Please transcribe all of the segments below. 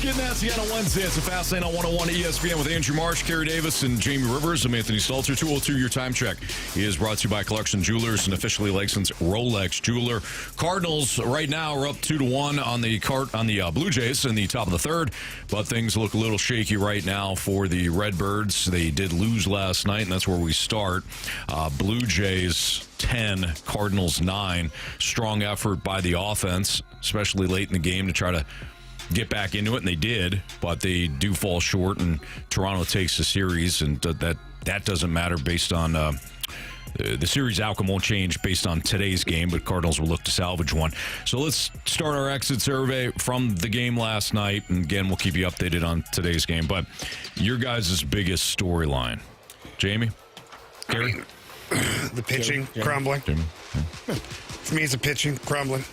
Getting nasty on a Wednesday. It's a Fast Lane on 101 ESPN with Andrew Marsh, Carey Davis, and Jamie Rivers. I'm Anthony Stalter. 202 your time check. He is brought to you by Collection Jewelers, an officially licensed Rolex jeweler. Cardinals right now are up 2-1 on the Blue Jays in the top of the third, but things look a little shaky right now for the Redbirds. They did lose last night, and that's where we start. Blue Jays 10, Cardinals 9. Strong effort by the offense, especially late in the game to try to get back into it, and they did, but they do fall short, and Toronto takes the series, and that doesn't matter based on the series outcome won't change based on today's game, but Cardinals will look to salvage one. So let's start our exit survey from the game last night, and again, we'll keep you updated on today's game, but your guys' biggest storyline. Jamie? Carey? The pitching crumbling. Jamie? Yeah. For me, it's a pitching crumbling.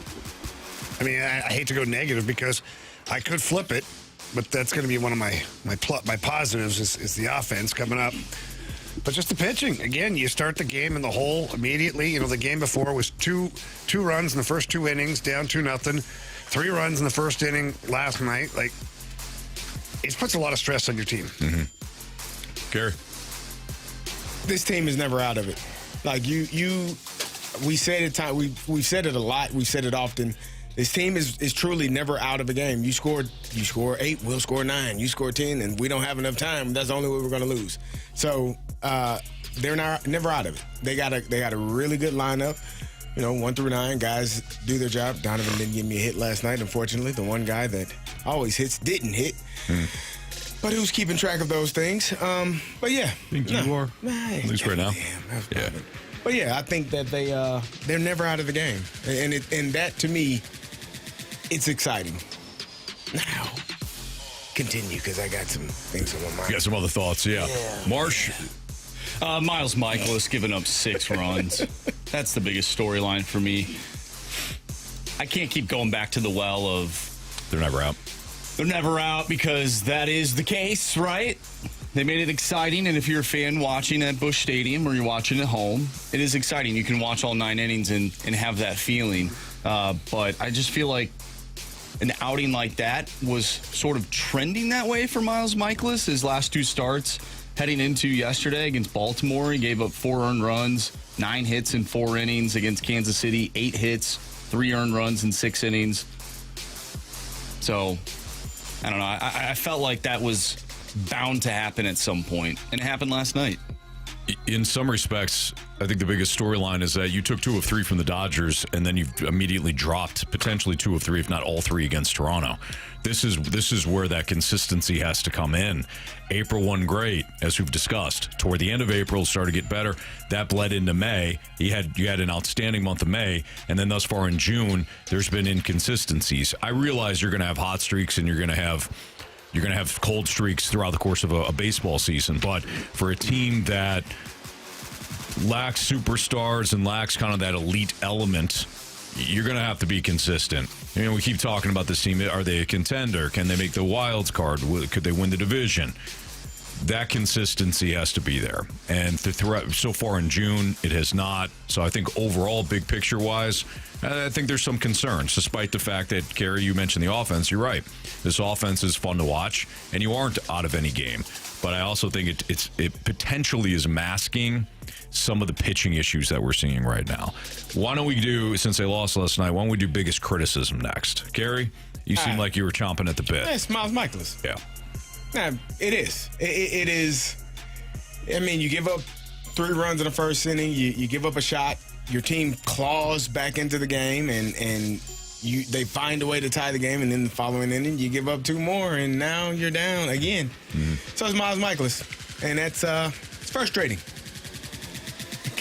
I mean, I hate to go negative because I could flip it, but that's going to be one of my positives is the offense coming up. But just the pitching. Again, you start the game in the hole immediately. You know, the game before was two runs in the first 2 innings, down 2-0. 3 runs in the first inning last night. Like, it puts a lot of stress on your team. Mm-hmm. Carey? This team is never out of it. Like we said it. We've said it a lot. We've said it often. This team is truly never out of a game. You score 8, we'll score 9. You score 10, and we don't have enough time. That's the only way we're going to lose. So they're never out of it. They got a really good lineup. You know, 1 through 9 guys do their job. Donovan didn't give me a hit last night, unfortunately. The one guy that always hits didn't hit. But who's keeping track of those things? But yeah, I think you are. At least right now. Yeah. But yeah, I think that they're never out of the game, and that to me, it's exciting. Now, continue because I got some things on my mind. You got some other thoughts, yeah. Marsh? Miles Michaelis giving up 6 runs. That's the biggest storyline for me. I can't keep going back to the well of They're never out. They're never out because that is the case, right? They made it exciting, and if you're a fan watching at Busch Stadium or you're watching at home, it is exciting. You can watch all 9 innings and have that feeling. But I just feel like an outing like that was sort of trending that way for Miles Michaelis. His last 2 starts heading into yesterday against Baltimore, he gave up 4 earned runs, 9 hits in 4 innings. Against Kansas City, 8 hits, 3 earned runs in 6 innings. So, I don't know. I felt like that was bound to happen at some point, and it happened last night. In some respects, I think the biggest storyline is that you took 2 of 3 from the Dodgers, and then you've immediately dropped potentially 2 of 3, if not all 3, against Toronto. This is where that consistency has to come in. April won great, as we've discussed. Toward the end of April, started to get better. That bled into May. You had an outstanding month of May, and then thus far in June, there's been inconsistencies. I realize you're going to have hot streaks, and you're going to have cold streaks throughout the course of a baseball season. But for a team that lacks superstars and lacks kind of that elite element, you're going to have to be consistent. You know, we keep talking about this team. Are they a contender? Can they make the wild card? Could they win the division? That consistency has to be there. And so far in June, it has not. So I think overall, big picture-wise, I think there's some concerns, despite the fact that, Carey, you mentioned the offense. You're right. This offense is fun to watch, and you aren't out of any game. But I also think it potentially is masking some of the pitching issues that we're seeing right now. Why don't we do, since they lost last night, why don't we do biggest criticism next? Carey, you seem like you were chomping at the bit. It's Miles Michaelis. Yeah. Nah, it is. It is. I mean, you give up 3 runs in the first inning. You give up a shot. Your team claws back into the game, and they find a way to tie the game. And then the following inning, you give up 2 more, and now you're down again. So it's Miles Michaelis, and that's it's frustrating.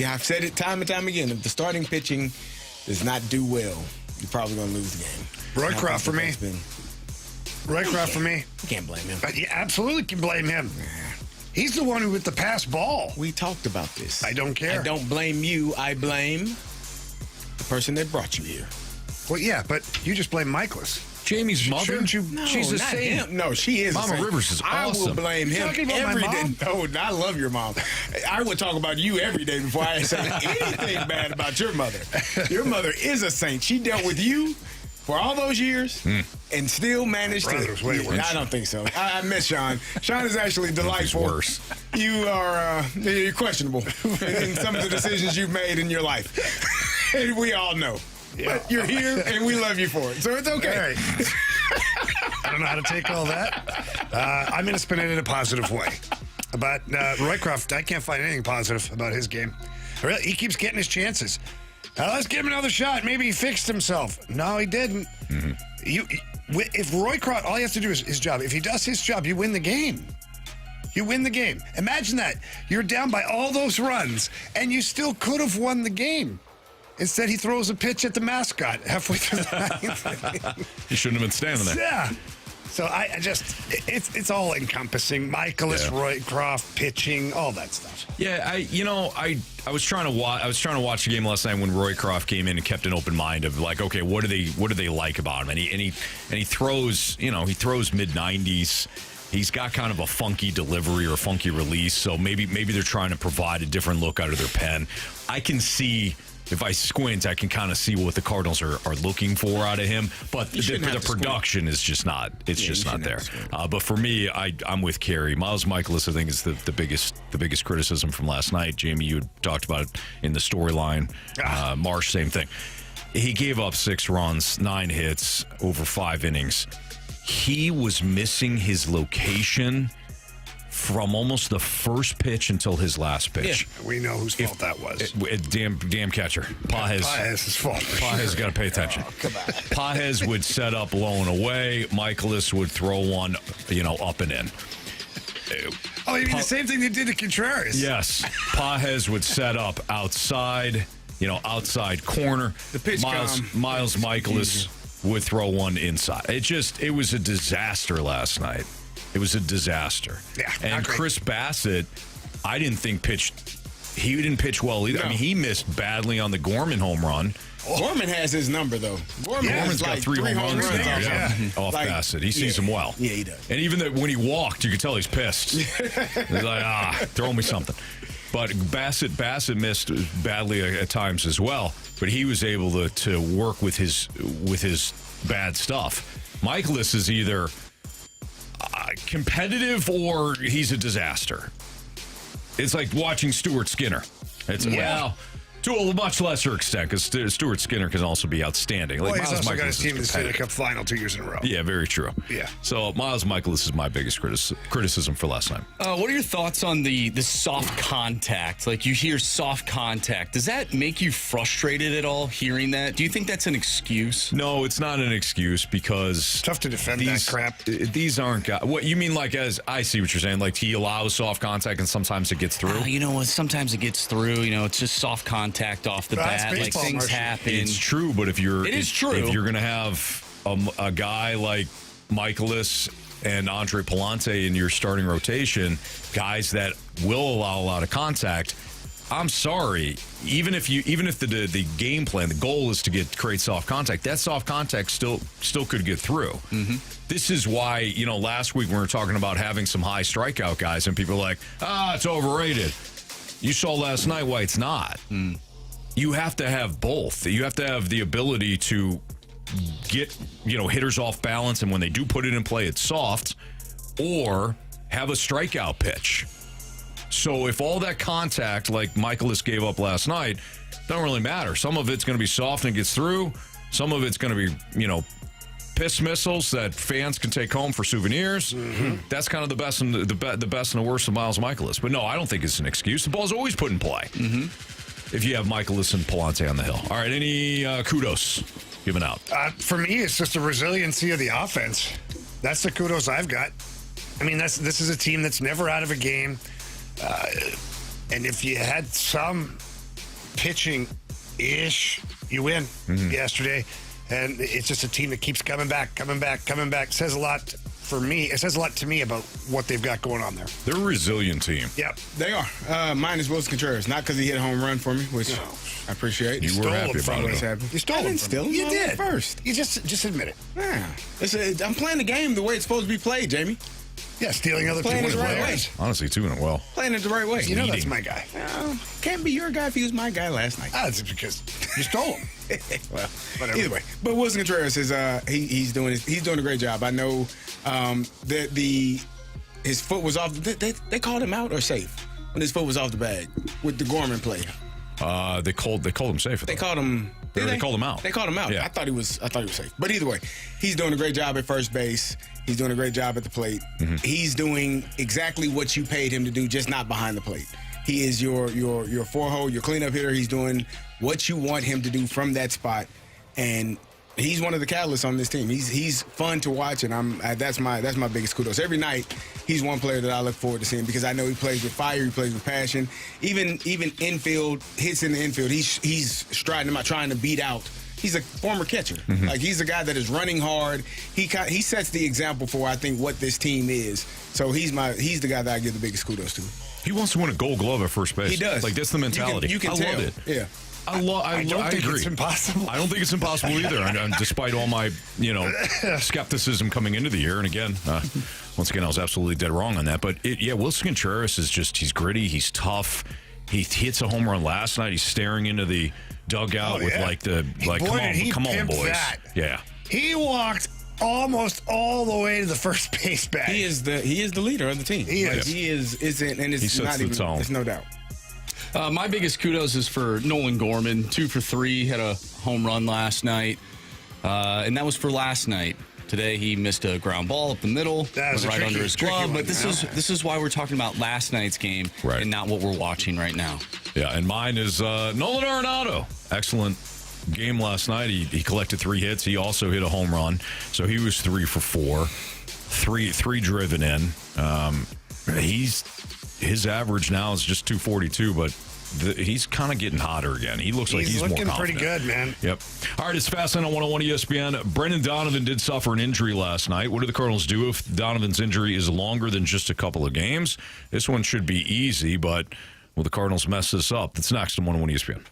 I've said it time and time again. If the starting pitching does not do well, you're probably going to lose the game. Roycroft for me. Roycroft for me. You can't blame him. You absolutely can blame him. He's the one who hit the pass ball. We talked about this. I don't care. I don't blame you. I blame the person that brought you here. Well, yeah, but you just blame Michaelis. Jamie's mother? Shouldn't you? No, she's a not saint. him. No, she is. Mama Rivers is awesome. I will blame him talking about every my day. mom? Oh, I love your mom. I would talk about you every day before I say anything bad about your mother. Your mother is a saint. She dealt with you for all those years and still managed Brother to. was way worse. I don't think so. I miss Sean. Sean is actually delightful. worse. You are you're questionable in some of the decisions you've made in your life. And we all know. Yeah. But you're here, and we love you for it. So it's okay. All right. I don't know how to take all that. I'm going to spin it in a positive way. But Roycroft, I can't find anything positive about his game. Really, he keeps getting his chances. Let's give him another shot. Maybe he fixed himself. No, he didn't. If Roycroft, all he has to do is his job. If he does his job, you win the game. You win the game. Imagine that. You're down by all those runs, and you still could have won the game. Instead, he throws a pitch at the mascot halfway through the ninth. He shouldn't have been standing there. Yeah. So I just, it's all encompassing. Michaelis, Roycroft, pitching, all that stuff. Yeah, I was trying to watch the game last night when Roycroft came in and kept an open mind of like, okay, what do they like about him? And he throws, he throws mid-90s. He's got kind of a funky delivery or a funky release, so maybe they're trying to provide a different look out of their pen. I can see. If I squint, I can kind of see what the Cardinals are looking for out of him. But the production is just not. It's just not there. But for me, I'm with Carey. Miles Michaelis, I think, is the biggest criticism from last night. Jamie, you had talked about it in the storyline. Marsh, same thing. He gave up 6 runs, 9 hits over 5 innings. He was missing his location from almost the first pitch until his last pitch. Yeah, we know whose fault that was. Damn catcher. Pages' fault. Pages got to pay attention. Oh, come on. Pages would set up low and away. Michaelis would throw one, up and in. Oh, you mean the same thing they did to Contreras? Yes. Pages would set up outside, outside corner. The pitch Miles Michaelis would throw one inside. It was a disaster last night. It was a disaster. Yeah, and Chris Bassett, I didn't think he didn't pitch well either. No. I mean, he missed badly on the Gorman home run. Gorman has his number, though. Gorman's got 3 home runs off Like, Bassett. He sees him well. Yeah, he does. And even when he walked, you could tell he's pissed. He's like, throw me something. But Bassett missed badly at times as well. But he was able to work with his bad stuff. Michaelis is either competitive or he's a disaster. It's like watching Stuart Skinner. Well, to a much lesser extent, because Stuart Skinner can also be outstanding. Well, Like he's Miles also got Michaelis his team in the is Stanley competitive. Cup final 2 years in a row. Yeah, very true. Yeah. So Miles Michaelis is my biggest criticism for last night. What are your thoughts on the soft contact? Like, you hear soft contact. Does that make you frustrated at all hearing that? Do you think that's an excuse? No, it's not an excuse because It's tough to defend that crap. These aren't guys. What you mean? Like, as I see what you're saying. Like, he allows soft contact and sometimes it gets through. You know what? Sometimes it gets through. It's just soft contact off the Well, that's bat. Like, baseball, things Marshall. happen. It's true, but if you're going to have a guy like Michaelis and Andre Palante in your starting rotation, guys that will allow a lot of contact, I'm sorry. Even if the game plan, the goal is to create soft contact, that soft contact still could get through. Mm-hmm. This is why, last week we were talking about having some high strikeout guys, and people are like, it's overrated. You saw last night why it's not. You have to have both. You have to have the ability to get, hitters off balance, and when they do put it in play, it's soft, or have a strikeout pitch. So if all that contact, like Michaelis gave up last night, don't really matter. Some of it's going to be soft and gets through. Some of it's going to be, piss missiles that fans can take home for souvenirs. Mm-hmm. That's kind of the best and the best and the worst of Miles Michaelis. But no, I don't think it's an excuse. The ball's always put in play. Mm-hmm. If you have Michaelis and Palante on the hill. All right, any kudos given out? For me, it's just the resiliency of the offense. That's the kudos I've got. I mean, this is a team that's never out of a game. And if you had some pitching-ish, you win yesterday. And it's just a team that keeps coming back. Says a lot for me. It says a lot to me about what they've got going on there. They're a resilient team. Yep. They are. Mine is Wilson Contreras. Not because he hit a home run for me, which I appreciate. You were happy about it. You stole him from You him. did first. You just admit it. Yeah. I'm playing the game the way it's supposed to be played, Jamie. Yeah, stealing other Playing people's it the right way. players. Honestly, doing it well. Playing it the right way. You know that's Leading. my guy. Can't be your guy if he was my guy last night. It's because you stole him. Well, Whatever. either way. But Wilson Contreras is he's doing a great job. I know that his foot was off. They called him out or safe when his foot was off the bag with the Gorman play. They called him safe. They called him. They called him out. They called him out. Yeah. I thought he was safe. But either way, he's doing a great job at first base. He's doing a great job at the plate. Mm-hmm. He's doing exactly what you paid him to do, just not behind the plate. He is your four-hole, your cleanup hitter. He's doing what you want him to do from that spot, and he's one of the catalysts on this team. He's fun to watch, and that's my biggest kudos. Every night, he's one player that I look forward to seeing because I know he plays with fire, he plays with passion. Even infield hits in the infield, he's striding them out, trying to beat out. He's a former catcher. Mm-hmm. Like he's a guy that is running hard. He sets the example for I think what this team is. So he's the guy that I give the biggest kudos to. He wants to win a Gold Glove at first base. He does. Like that's the mentality. You can I tell. love it. Yeah. I don't think agree. it's impossible. I don't think it's impossible either. And despite all my, skepticism coming into the year, and again, once again, I was absolutely dead wrong on that. But Wilson Contreras is he's gritty, he's tough. He hits a home run last night. He's staring into the dugout with come on, boys. That. Yeah. He walked almost all the way to the first base bag. He is the leader of the team. He is. He isn't, and it's He sets not the even. tone. There's no doubt. My biggest kudos is for Nolan Gorman, 2 for 3, had a home run last night, and that was for last night. Today he missed a ground ball up the middle, That was went a right under his glove. one, But this is why we're talking about last night's game Right. and not what we're watching right now. Yeah, and mine is Nolan Arenado. Excellent game last night. He collected 3 hits. He also hit a home run, so he was 3 for 4, three driven in. His average now is just 242, but he's kind of getting hotter again. He looks like he's more looking confident. pretty good, man. Yep. All right, it's Fast Line on 101 ESPN. Brendan Donovan did suffer an injury last night. What do the Cardinals do if Donovan's injury is longer than just a couple of games? This one should be easy, but will the Cardinals mess this up? That's next on 101 ESPN.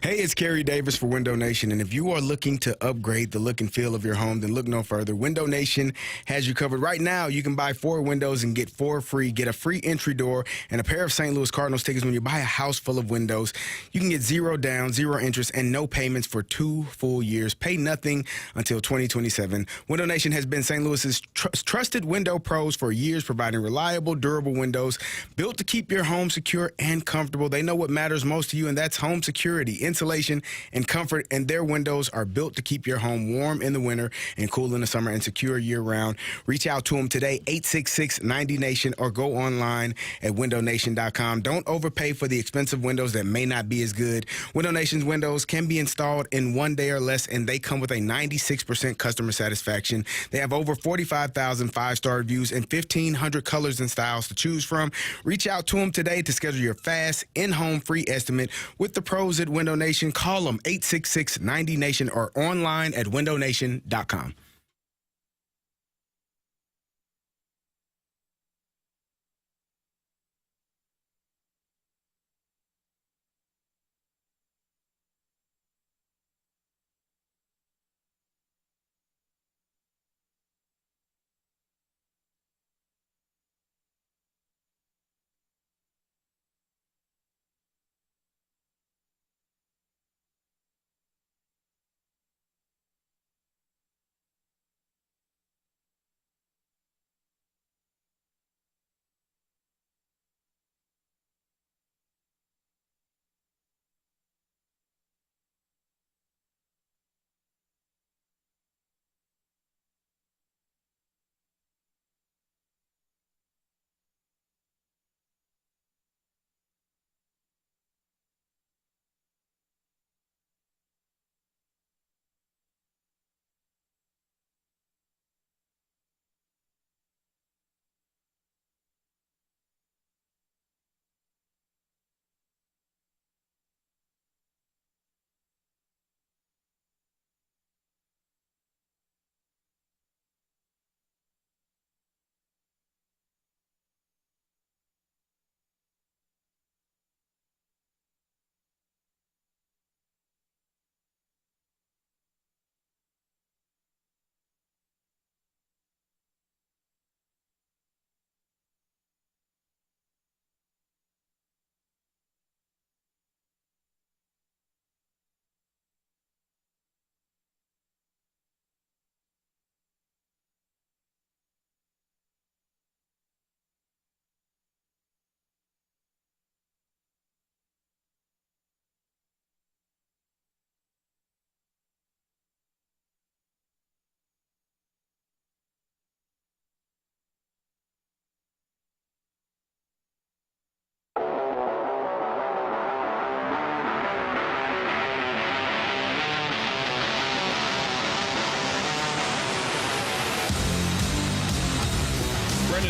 Hey, it's Carey Davis for Window Nation, and if you are looking to upgrade the look and feel of your home, then look no further. Window Nation has you covered. Right now, you can buy 4 windows and get 4 free. Get a free entry door and a pair of St. Louis Cardinals tickets when you buy a house full of windows. You can get 0 down, 0 interest, and no payments for 2 full years. Pay nothing until 2027. Window Nation has been St. Louis's trusted window pros for years, providing reliable, durable windows built to keep your home secure and comfortable. They know what matters most to you, and that's home security, insulation, and comfort, and their windows are built to keep your home warm in the winter and cool in the summer and secure year-round. Reach out to them today, 866-90NATION, or go online at windownation.com. Don't overpay for the expensive windows that may not be as good. Window Nation's windows can be installed in 1 day or less, and they come with a 96% customer satisfaction. They have over 45,000 5-star reviews and 1,500 colors and styles to choose from. Reach out to them today to schedule your fast, in-home free estimate with the pros at Window Nation. Call them 866-90NATION or online at windownation.com.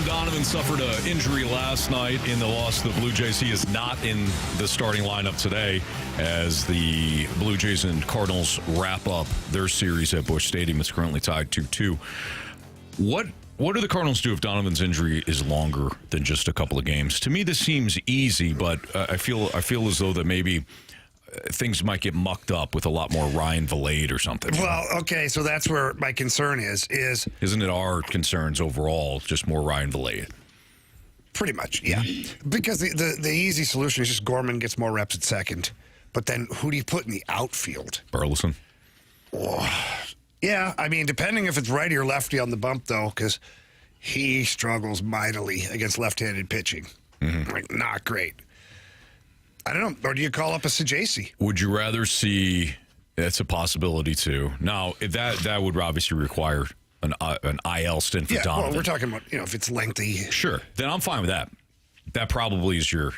Donovan suffered an injury last night in the loss to the Blue Jays. He is not in the starting lineup today as the Blue Jays and Cardinals wrap up their series at Busch Stadium. It's currently tied 2-2. What do the Cardinals do if Donovan's injury is longer than just a couple of games? To me, this seems easy, but I feel as though that maybe things might get mucked up with a lot more Ryan Vilade or something. Well, okay, so that's where my concern is isn't it our concerns overall just more Ryan Vilade? Pretty much, yeah. Because the easy solution is just Gorman gets more reps at second. But then who do you put in the outfield? Burleson. Oh, yeah, I mean, depending if it's righty or lefty on the bump, though, because he struggles mightily against left-handed pitching. Like, not great. I don't know. Or do you call up a Sajasi? Would you rather see? That's a possibility too. Now that would obviously require an IL stint for Donovan. Well, we're talking about if it's lengthy. Sure, then I'm fine with that. That probably is your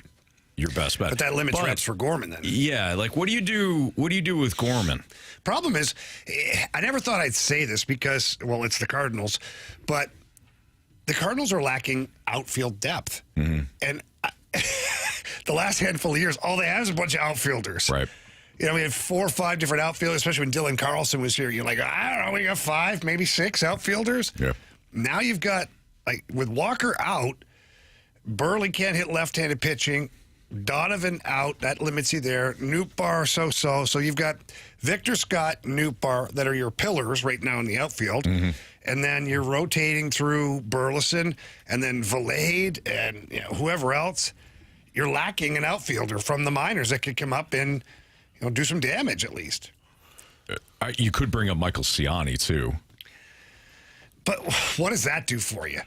best bet. But that limits reps for Gorman then. Yeah, like what do you do? What do you do with Gorman? Problem is, I never thought I'd say this because it's the Cardinals, but the Cardinals are lacking outfield depth, and. The last handful of years, all they have is a bunch of outfielders. Right. We had 4 or 5 different outfielders, especially when Dylan Carlson was here. You're like, I don't know, we got 5, maybe 6 outfielders. Yeah. Now you've got, with Walker out, Burley can't hit left-handed pitching. Donovan out, that limits you there. Nootbaar, so. So you've got Victor Scott, Nootbaar, that are your pillars right now in the outfield. And then you're rotating through Burleson and then Vilade and whoever else. You're lacking an outfielder from the minors that could come up and do some damage at least. You could bring up Michael Ciani too. But what does that do for you?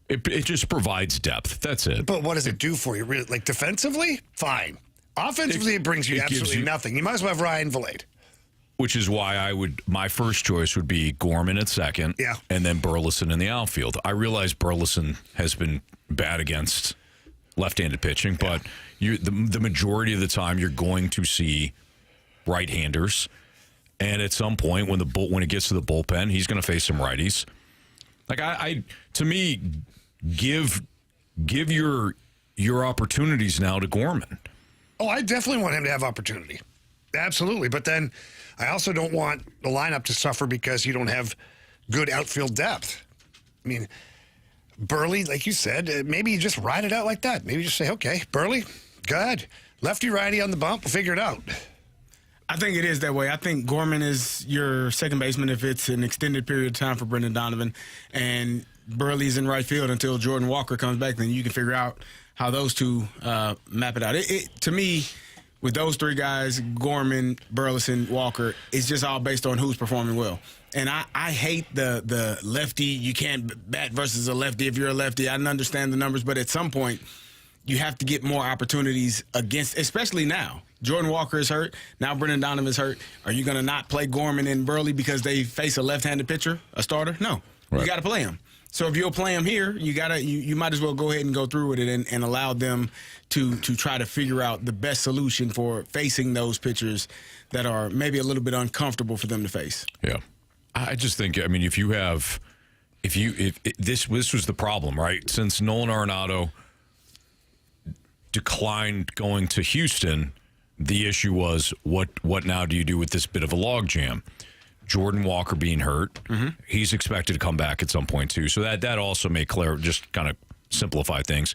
It just provides depth. That's it. But what does it do for you? Really, like defensively? Fine. Offensively, it brings you absolutely nothing. You might as well have Ryan Vilade. Which is why my first choice would be Gorman at second, and then Burleson in the outfield. I realize Burleson has been bad against left-handed pitching, but the majority of the time you're going to see right-handers, and at some point when it gets to the bullpen, he's going to face some righties. Like to me, give your opportunities now to Gorman. Oh, I definitely want him to have opportunity. Absolutely. But then I also don't want the lineup to suffer because you don't have good outfield depth. I mean, Burley, like you said, maybe you just ride it out like that. Maybe you just say, okay, Burley, good. Lefty, righty on the bump, we'll figure it out. I think it is that way. I think Gorman is your second baseman if it's an extended period of time for Brendan Donovan, and Burley's in right field until Jordan Walker comes back. Then you can figure out how those two map it out. To me, with those 3 guys, Gorman, Burleson, Walker, it's just all based on who's performing well. And I hate the lefty. You can't bat versus a lefty if you're a lefty. I understand the numbers, but at some point, you have to get more opportunities against, especially now. Jordan Walker is hurt. Now Brendan Donovan is hurt. Are you going to not play Gorman and Burley because they face a left-handed pitcher, a starter? No. Right. You got to play him. So if you'll play him here, you might as well go ahead and go through with it and allow them to try to figure out the best solution for facing those pitchers that are maybe a little bit uncomfortable for them to face. Yeah. I just think, I mean, if this was the problem, right? Since Nolan Arenado declined going to Houston, the issue was what now do you do with this bit of a logjam? Jordan Walker being hurt, he's expected to come back at some point too. So that also may just kind of simplify things.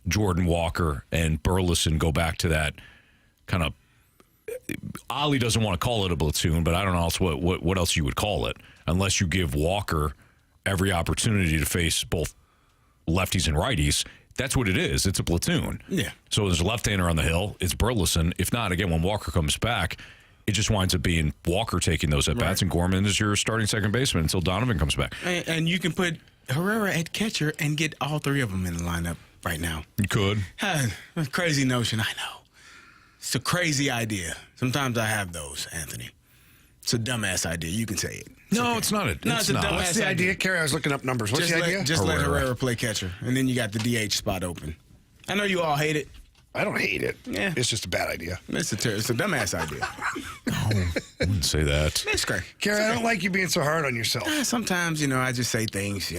Jordan Walker and Burleson go back to that kind of. Ali doesn't want to call it a platoon, but I don't know what else you would call it unless you give Walker every opportunity to face both lefties and righties. That's what it is. It's a platoon. Yeah. So there's a left-hander on the hill. It's Burleson. If not, again, when Walker comes back, it just winds up being Walker taking those at-bats, and Gorman is your starting second baseman until Donovan comes back. And you can put Herrera at catcher and get all 3 of them in the lineup right now. You could. A crazy notion, I know. It's a crazy idea. Sometimes I have those, Anthony. It's a dumbass idea. You can say it. No, it's not. It's a dumbass What's the idea, Carey? I was looking up numbers. What's the idea? Just let Herrera play catcher, and then you got the DH spot open. I know you all hate it. I don't hate it. Yeah. It's just a bad idea. It's a dumbass idea. No, I wouldn't say that. It's great. Carey, I don't like you being so hard on yourself. Sometimes, I just say things,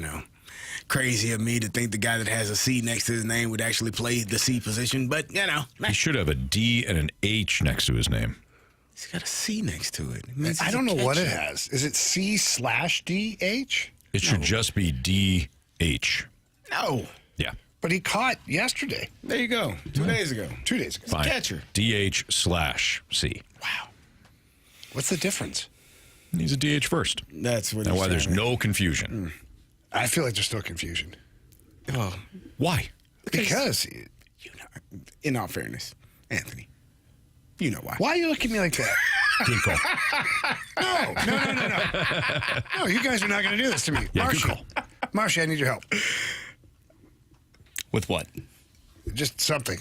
crazy of me to think the guy that has a C next to his name would actually play the C position. But, He should have a D and an H next to his name. he's got a C next to it. It means I he's don't a know what it catcher. has. Is it C/DH? It should just be DH. No. Yeah. But he caught yesterday. There you go. 2 days ago. 2 days ago. Fine. Catcher. DH/C. Wow. What's the difference? He's a DH first. That's what That's he's why there's saying. no confusion. I feel like there's still confusion. Oh, Why? Because in all fairness, Anthony, you know why. why are you looking at me like that? Good call. No, you guys are not going to do this to me. Yeah, good Marcia, Marcia, I need your help. With what? Just something.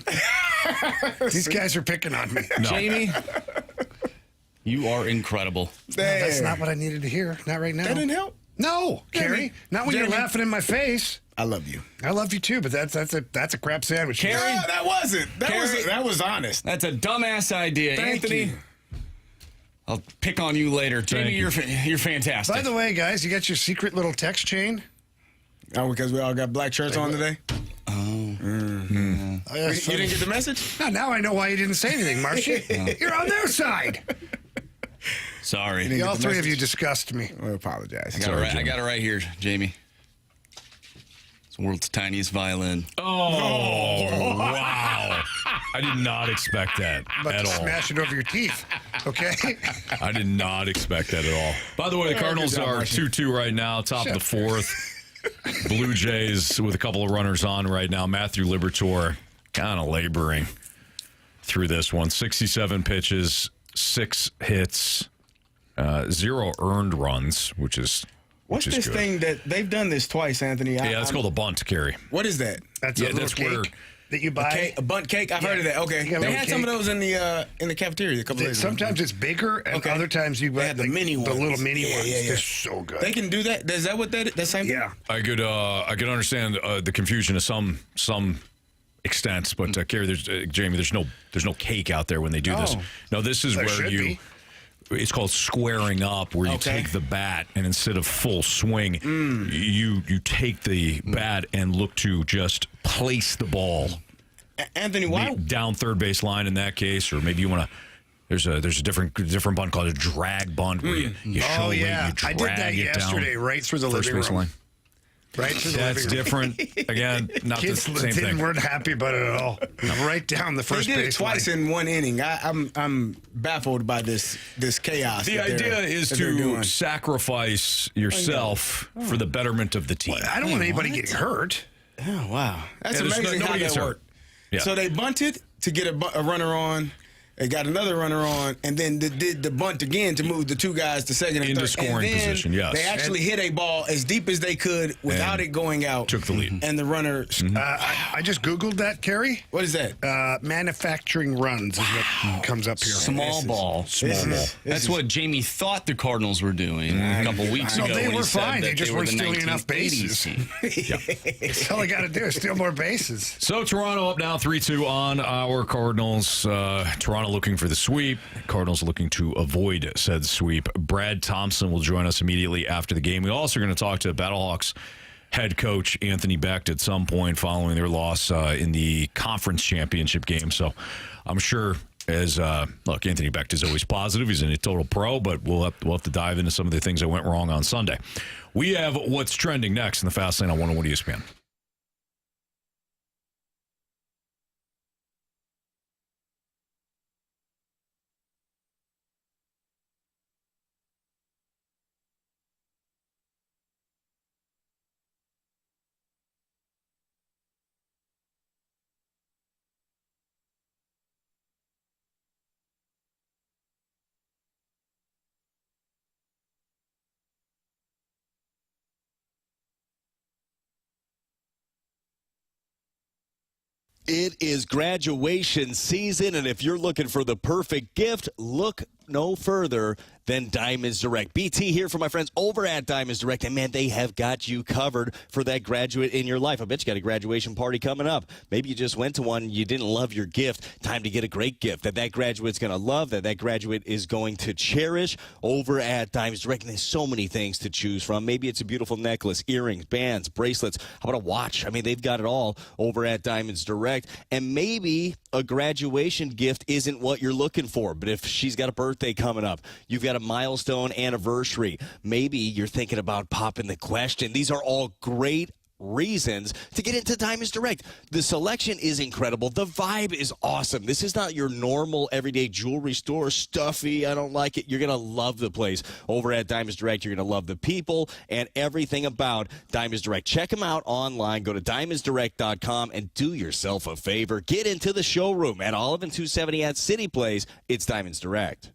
These guys are picking on me. No. Jamie, you are incredible. No, that's not what I needed to hear. Not right now. That didn't help. No, Carey. Not when you're Jamie. laughing in my face. I love you. I love you too, but that's a crap sandwich. Carey? No, that wasn't. Carey? That was honest. That's a dumbass idea. Thank Anthony, you. I'll pick on you later. Jamie, you. you're fantastic. By the way, guys, you got your secret little text chain? Oh, because we all got black shirts on today? Oh, yeah, You didn't get the message? Now I know why you didn't say anything, Marcia. You're on their side. Sorry. All the three of message? you disgust me. I apologize. I got it right here, Jamie. It's the world's tiniest violin. Oh, wow. I did not expect that I'm about at to all. smash it over your teeth. Okay? I did not expect that at all. By the way, the Cardinals good job, are Marcia. 2-2 right now, top of the fourth. Blue Jays with a couple of runners on right now. Matthew Liberatore kind of laboring through this one. 67 pitches, 6 hits, 0 earned runs, which is What's which is this good. thing that they've done this twice, Anthony? Yeah, it's called a bunt, Carey. What is that? That's Yeah, a little that's cake where- that you buy. A bunt cake? I've heard of that. Okay. You got a They little had some of cake. those in the cafeteria a couple days ago. Sometimes it's bigger, and Okay. other times you buy had the mini the ones. little mini Yeah, ones. yeah, yeah. They're so good. They can do that? Is that what that same thing? Yeah. I could understand the confusion to some extent, but Carey, Jamie, there's no cake out there when they do this. Oh. No, this is There where should you. be. It's called squaring up, where you Okay. take the bat and instead of full swing, you take the bat and look to just place the ball Anthony, why? down third base line in that case, or maybe you want to. There's a different bunt called a drag bunt where you show Oh, weight, yeah. you I drag did that it yesterday, down right through the first living base room. line. Right through the That's living room. different. Again, not the Kids same thing. weren't happy about it at all. Right down the They first did it base twice line. in one inning. I'm baffled by this chaos. The that idea they're- is that they're to doing. sacrifice yourself for the betterment of the team. I don't want anybody getting hurt. Oh wow, that's Yeah, there's amazing how nobody that gets hurt. worked. Yeah. So they bunted to get a runner on. They got another runner on, and then they did the bunt again to move the two guys to second and Into third. scoring And then position, yes. They actually hit a ball as deep as they could without And it going out. took the lead. And the runner. I just Googled that, Carey. What is that? Manufacturing runs is what comes up here. Small ball. That's what Jamie thought the Cardinals were doing a couple weeks No, ago. they when were he said fine. that They just were weren't the stealing enough 1980s bases. team. That's all I got to do is steal more bases. So Toronto up now 3-2 on our Cardinals. Toronto looking for the sweep. Cardinals looking to avoid said sweep. Brad Thompson will join us immediately after the game. We also are going to talk to Battlehawks head coach Anthony Becht at some point following their loss in the conference championship game. So I'm sure look, Anthony Becht is always positive. He's a total pro, but we'll have to dive into some of the things that went wrong on Sunday. We have what's trending next in the Fast Lane on 101 ESPN. It is graduation season, and if you're looking for the perfect gift, look no further than Diamonds Direct. BT here for my friends over at Diamonds Direct, and man, they have got you covered for that graduate in your life. I bet you got a graduation party coming up. Maybe you just went to one, you didn't love your gift. Time to get a great gift that graduate's going to love, that graduate is going to cherish over at Diamonds Direct. And there's so many things to choose from. Maybe it's a beautiful necklace, earrings, bands, bracelets. How about a watch? I mean, they've got it all over at Diamonds Direct. And maybe a graduation gift isn't what you're looking for, but if she's got a birthday coming up, you've got a milestone anniversary, maybe you're thinking about popping the question. These are all great reasons to get into Diamonds Direct. The selection is incredible. The vibe is awesome. This is not your normal everyday jewelry store, stuffy, I don't like it. You're going to love the place over at Diamonds Direct. You're going to love the people and everything about Diamonds Direct. Check them out online. Go to diamondsdirect.com and do yourself a favor. Get into the showroom at Olive and 270 at City Place. It's Diamonds Direct.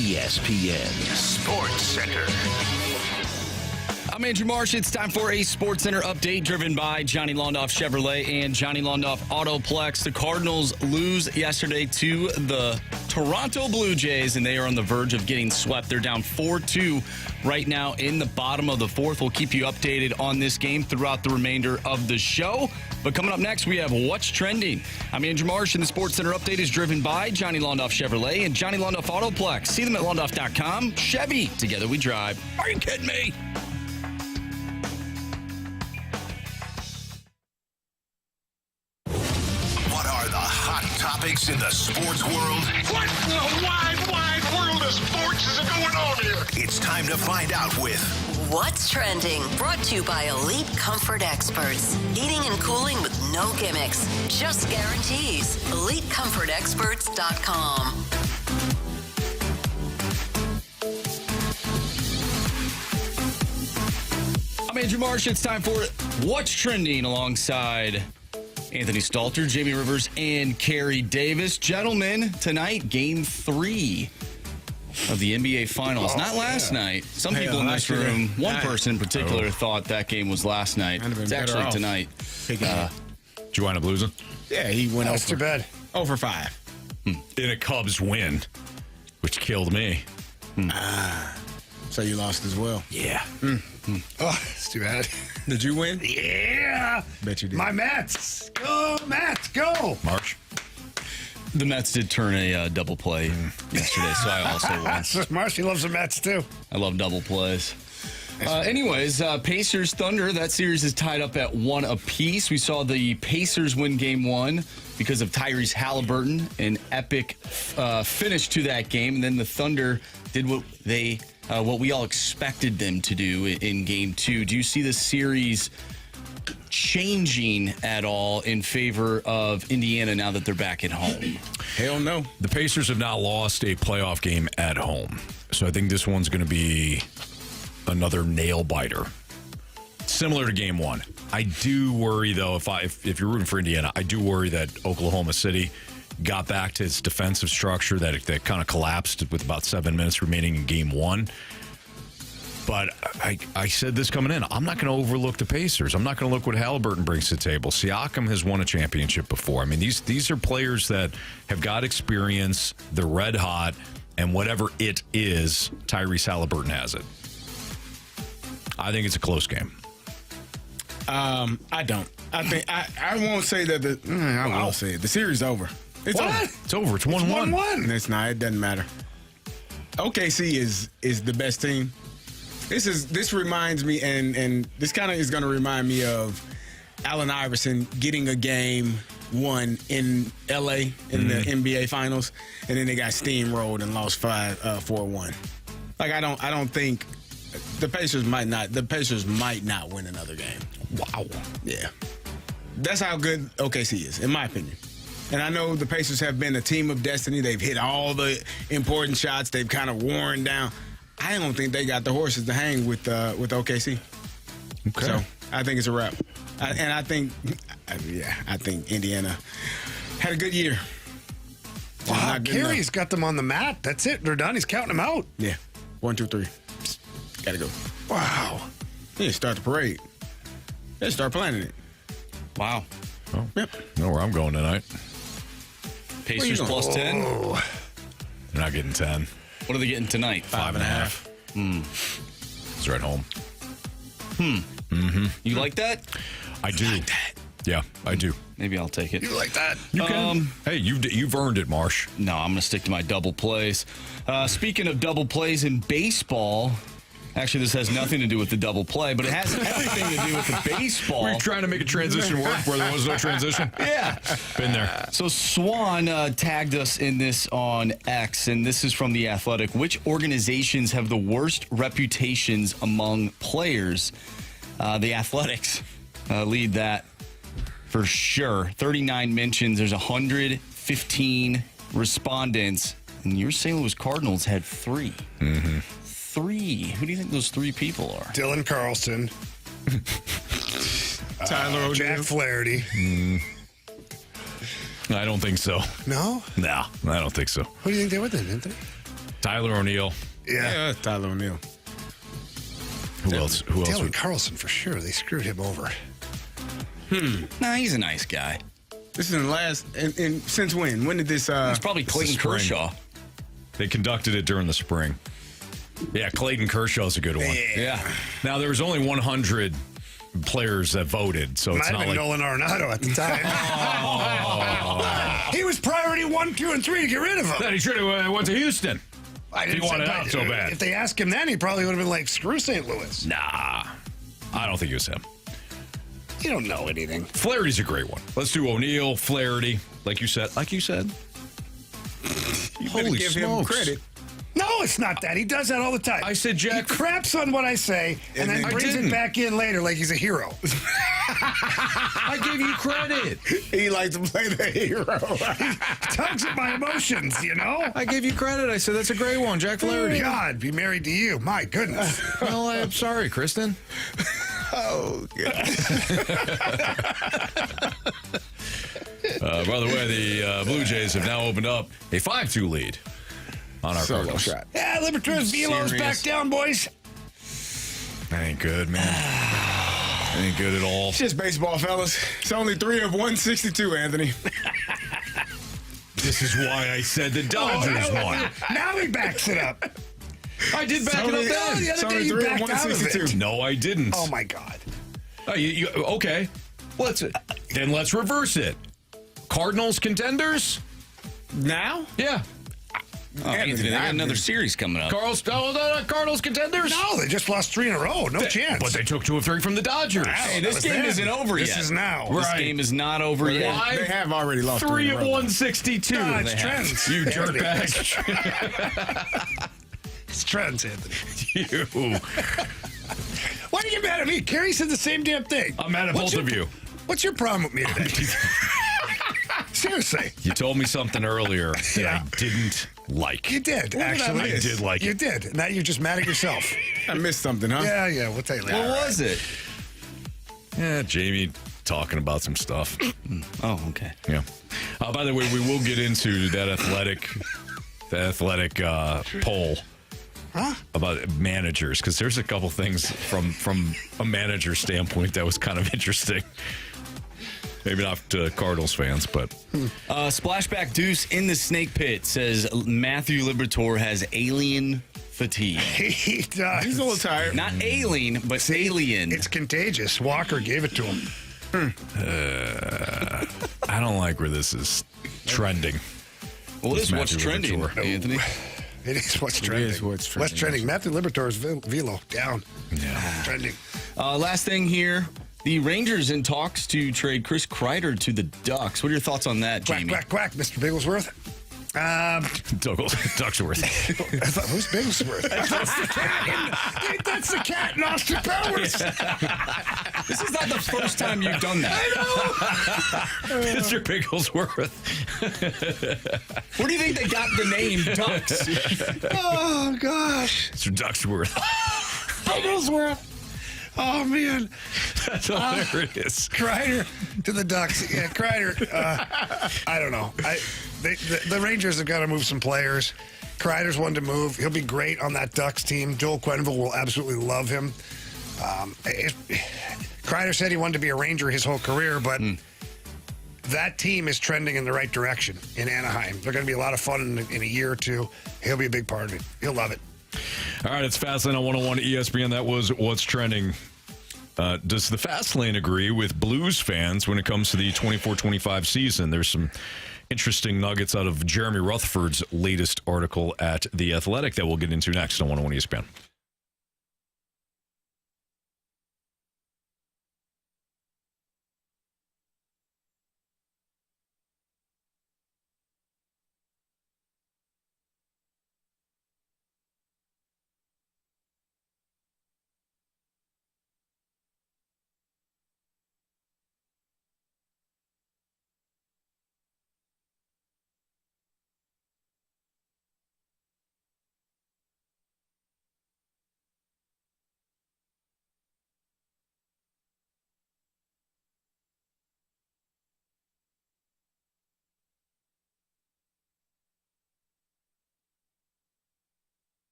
ESPN Sports Center. I'm Andrew Marsh. It's time for a Sports Center update driven by Johnny Londoff Chevrolet and Johnny Londoff Autoplex. The Cardinals lose yesterday to the Toronto Blue Jays, and they are on the verge of getting swept. They're down 4-2 right now in the bottom of the fourth. We'll keep you updated on this game throughout the remainder of the show. But coming up next, we have What's Trending. I'm Andrew Marsh, and the Sports Center update is driven by Johnny Londoff Chevrolet and Johnny Londoff Autoplex. See them at londoff.com. Chevy, together we drive. Are you kidding me? topics in the sports world. What in the wide world of sports is going on here? It's time to find out with What's Trending? Brought to you by Elite Comfort Experts. Heating and cooling with no gimmicks, just guarantees. EliteComfortExperts.com. I'm Andrew Marsh. It's time for What's Trending alongside Anthony Stalter, Jamie Rivers, and Carey Davis. Gentlemen, tonight, Game 3 of the NBA Finals. Not last night. Some people in this room, one person in particular, thought that game was last night. It's actually tonight. Did you wind up losing? Yeah, he went That's too bad. 0 for 5. In a Cubs win, which killed me. So you lost as well. Yeah. Oh, it's too bad. Did you win? Yeah. Bet you did. My Mets. Go, Mets, go. Marsh? The Mets did turn a double play yesterday, so I also won. Marcy loves the Mets, too. I love double plays. Anyways, Pacers Thunder, that series is tied up at 1 apiece. We saw the Pacers win game 1 because of Tyrese Halliburton, an epic finish to that game. And then the Thunder did what we all expected them to do in game 2. Do you see the series changing at all in favor of Indiana now that they're back at home? Hell no. The Pacers have not lost a playoff game at home. So I think this one's going to be another nail biter. Similar to game 1. I do worry, though, if you're rooting for Indiana, I do worry that Oklahoma City got back to its defensive structure that kind of collapsed with about 7 minutes remaining in game 1. But I said this coming in. I'm not going to overlook the Pacers. I'm not going to look what Halliburton brings to the table. Siakam has won a championship before. I mean, these are players that have got experience. They're red hot. And whatever it is, Tyrese Halliburton has it. I think it's a close game. I don't. I think I won't say that I will say it. The series is over. It's What? over. It's over. It's 1-1. 1-1. It's not. It doesn't matter. OKC is the best team. This reminds me, and this kind of is going to remind me of Allen Iverson getting a game 1 in LA in the NBA Finals, and then they got steamrolled and lost 4-1. Like I don't think the Pacers might not win another game. Wow. Yeah. That's how good OKC is, in my opinion. And I know the Pacers have been a team of destiny. They've hit all the important shots. They've kind of worn down. I don't think they got the horses to hang with OKC. Okay. So I think it's a wrap. I think Indiana had a good year. Wow, Not good Carey's enough. got them on the mat. That's it. They're done. He's counting them out. Yeah. 1, 2, 3. Gotta go. Wow. Yeah, start the parade. Let's start planning it. Wow. Well, Yep. know where I'm going tonight. Pacers going? plus 10. Oh. They're not getting 10. What are they getting tonight? 5.5. It's right home. You like that? I do. Yeah, I do. Maybe I'll take it. You like that? You can. Hey, you've earned it, Marsh. No, I'm going to stick to my double plays. Speaking of double plays in baseball, actually, this has nothing to do with the double play, but it has everything to do with the baseball. Were you trying to make a transition work where there was no transition? Yeah. Been there. So Swan tagged us in this on X, and this is from The Athletic. Which organizations have the worst reputations among players? The Athletics lead that for sure. 39 mentions. There's 115 respondents, and your St. Louis Cardinals had 3. 3. Who do you think those 3 people are? Dylan Carlson. Tyler O'Neill. Jack Flaherty. I don't think so. No? No, I don't think so. Who do you think they were then, Anthony? Tyler O'Neill. Yeah. Tyler O'Neill. Who else? Who else? Dylan Carlson, for sure. They screwed him over. Nah, he's a nice guy. This is in the last. And since when? When did this? It's probably Clayton spring. Kershaw. They conducted it during the spring. Yeah, Clayton Kershaw's a good one. Yeah. Now, there was only 100 players that voted, so Might it's have not been like... Nolan Arenado at the time. He was priority 1, 2, and 3 to get rid of him. Then he should have went to Houston. I He didn't wanted say- out so bad. If they asked him then, he probably would have been like, screw St. Louis. Nah, I don't think it was him. You don't know anything. Flaherty's a great one. Let's do O'Neill, Flaherty. Like you said. You better Holy give him smokes. credit. No, it's not that. He does that all the time. I said Jack. He craps on what I say and then I brings didn't. it back in later like he's a hero. I gave you credit. He likes to play the hero. Tugs at my emotions, you know? I gave you credit. I said that's a great one, Jack Flaherty. God, be married to you. My goodness. Well, I'm sorry, Kristen. Oh, God. By the way, the Blue Jays have now opened up a 5-2 lead on our Solo Cardinals. shot. Yeah, Liberatore's velo's back down, boys. That ain't good, man. That ain't good at all. It's just baseball, fellas. It's only 3 of 162, Anthony. This is why I said the Dodgers won. Now he backs it up. I did back it up Oh, then. the It's other day only you 3 of backed out of 162. it. No, I didn't. Oh, my God. Oh, okay. Then let's reverse it. Cardinals contenders? Now? Yeah. Oh, Anthony, they got another series coming up. Cardinals contenders? No, they just lost 3 in a row. No chance. But they took 2 of 3 from the Dodgers. Hey, this game isn't over yet. This is now. This Right. game is not over yet. Why? They have already lost 3 in a of row. 162. No, it's They have. trends. You Anthony. jerkbag. It's trends, Anthony. You. Why are you mad at me? Carey said the same damn thing. I'm mad at both of you. What's your problem with me today? Seriously. You told me something earlier that I didn't like. You did, What did I actually. miss? I did like You it. did. Now you're just mad at yourself. I missed something, huh? Yeah, we'll tell you later. What was it? Yeah, Jamie talking about some stuff. Oh, okay. Yeah. By the way, we will get into that athletic poll about managers, because there's a couple things from a manager standpoint that was kind of interesting. Maybe not to Cardinals fans, but Splashback Deuce in the snake pit says Matthew Liberatore has alien fatigue. He does. He's a little tired. Not alien, but alien. It's contagious. Walker gave it to him. I don't like where this is trending. Well, this is what's Matthew trending, Liberatore. Anthony. It is what's trending. is what's trending. What's trending? Matthew Liberatore's velo down. Yeah. Trending. Last thing here. The Rangers in talks to trade Chris Kreider to the Ducks. What are your thoughts on that, Quack, Jamie? quack, quack, Mr. Bigglesworth. Ducksworth. I thought, who's Bigglesworth? That's the cat in Austin Powers. This is not the first time you've done that. Mr. Bigglesworth. Where do you think they got the name Ducks? Oh, gosh. Mr. Ducksworth. Bigglesworth. Oh, man. That's hilarious. Kreider to the Ducks. Yeah, Kreider. I don't know. The Rangers have got to move some players. Kreider's one to move. He'll be great on that Ducks team. Joel Quenneville will absolutely love him. Kreider said he wanted to be a Ranger his whole career, but that team is trending in the right direction in Anaheim. They're going to be a lot of fun in a year or two. He'll be a big part of it. He'll love it. All right, it's Fastlane on 101 ESPN. That was what's trending. Does the Fastlane agree with Blues fans when it comes to the 24-25 season? There's some interesting nuggets out of Jeremy Rutherford's latest article at The Athletic that we'll get into next on 101 ESPN.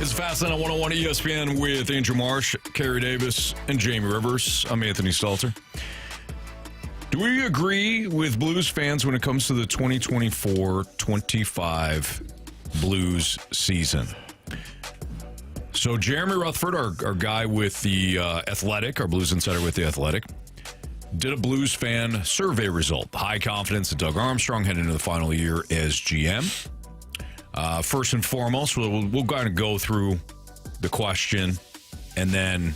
It's Fastlane on 101 ESPN with Andrew Marsh, Carey Davis, and Jamie Rivers. I'm Anthony Stalter. Do we agree with Blues fans when it comes to the 2024-25 Blues season? So Jeremy Rutherford, our guy with the Athletic, our Blues insider with the Athletic, did a Blues fan survey result. High confidence that Doug Armstrong heading into the final year as GM. First and foremost, we'll kind of go through the question and then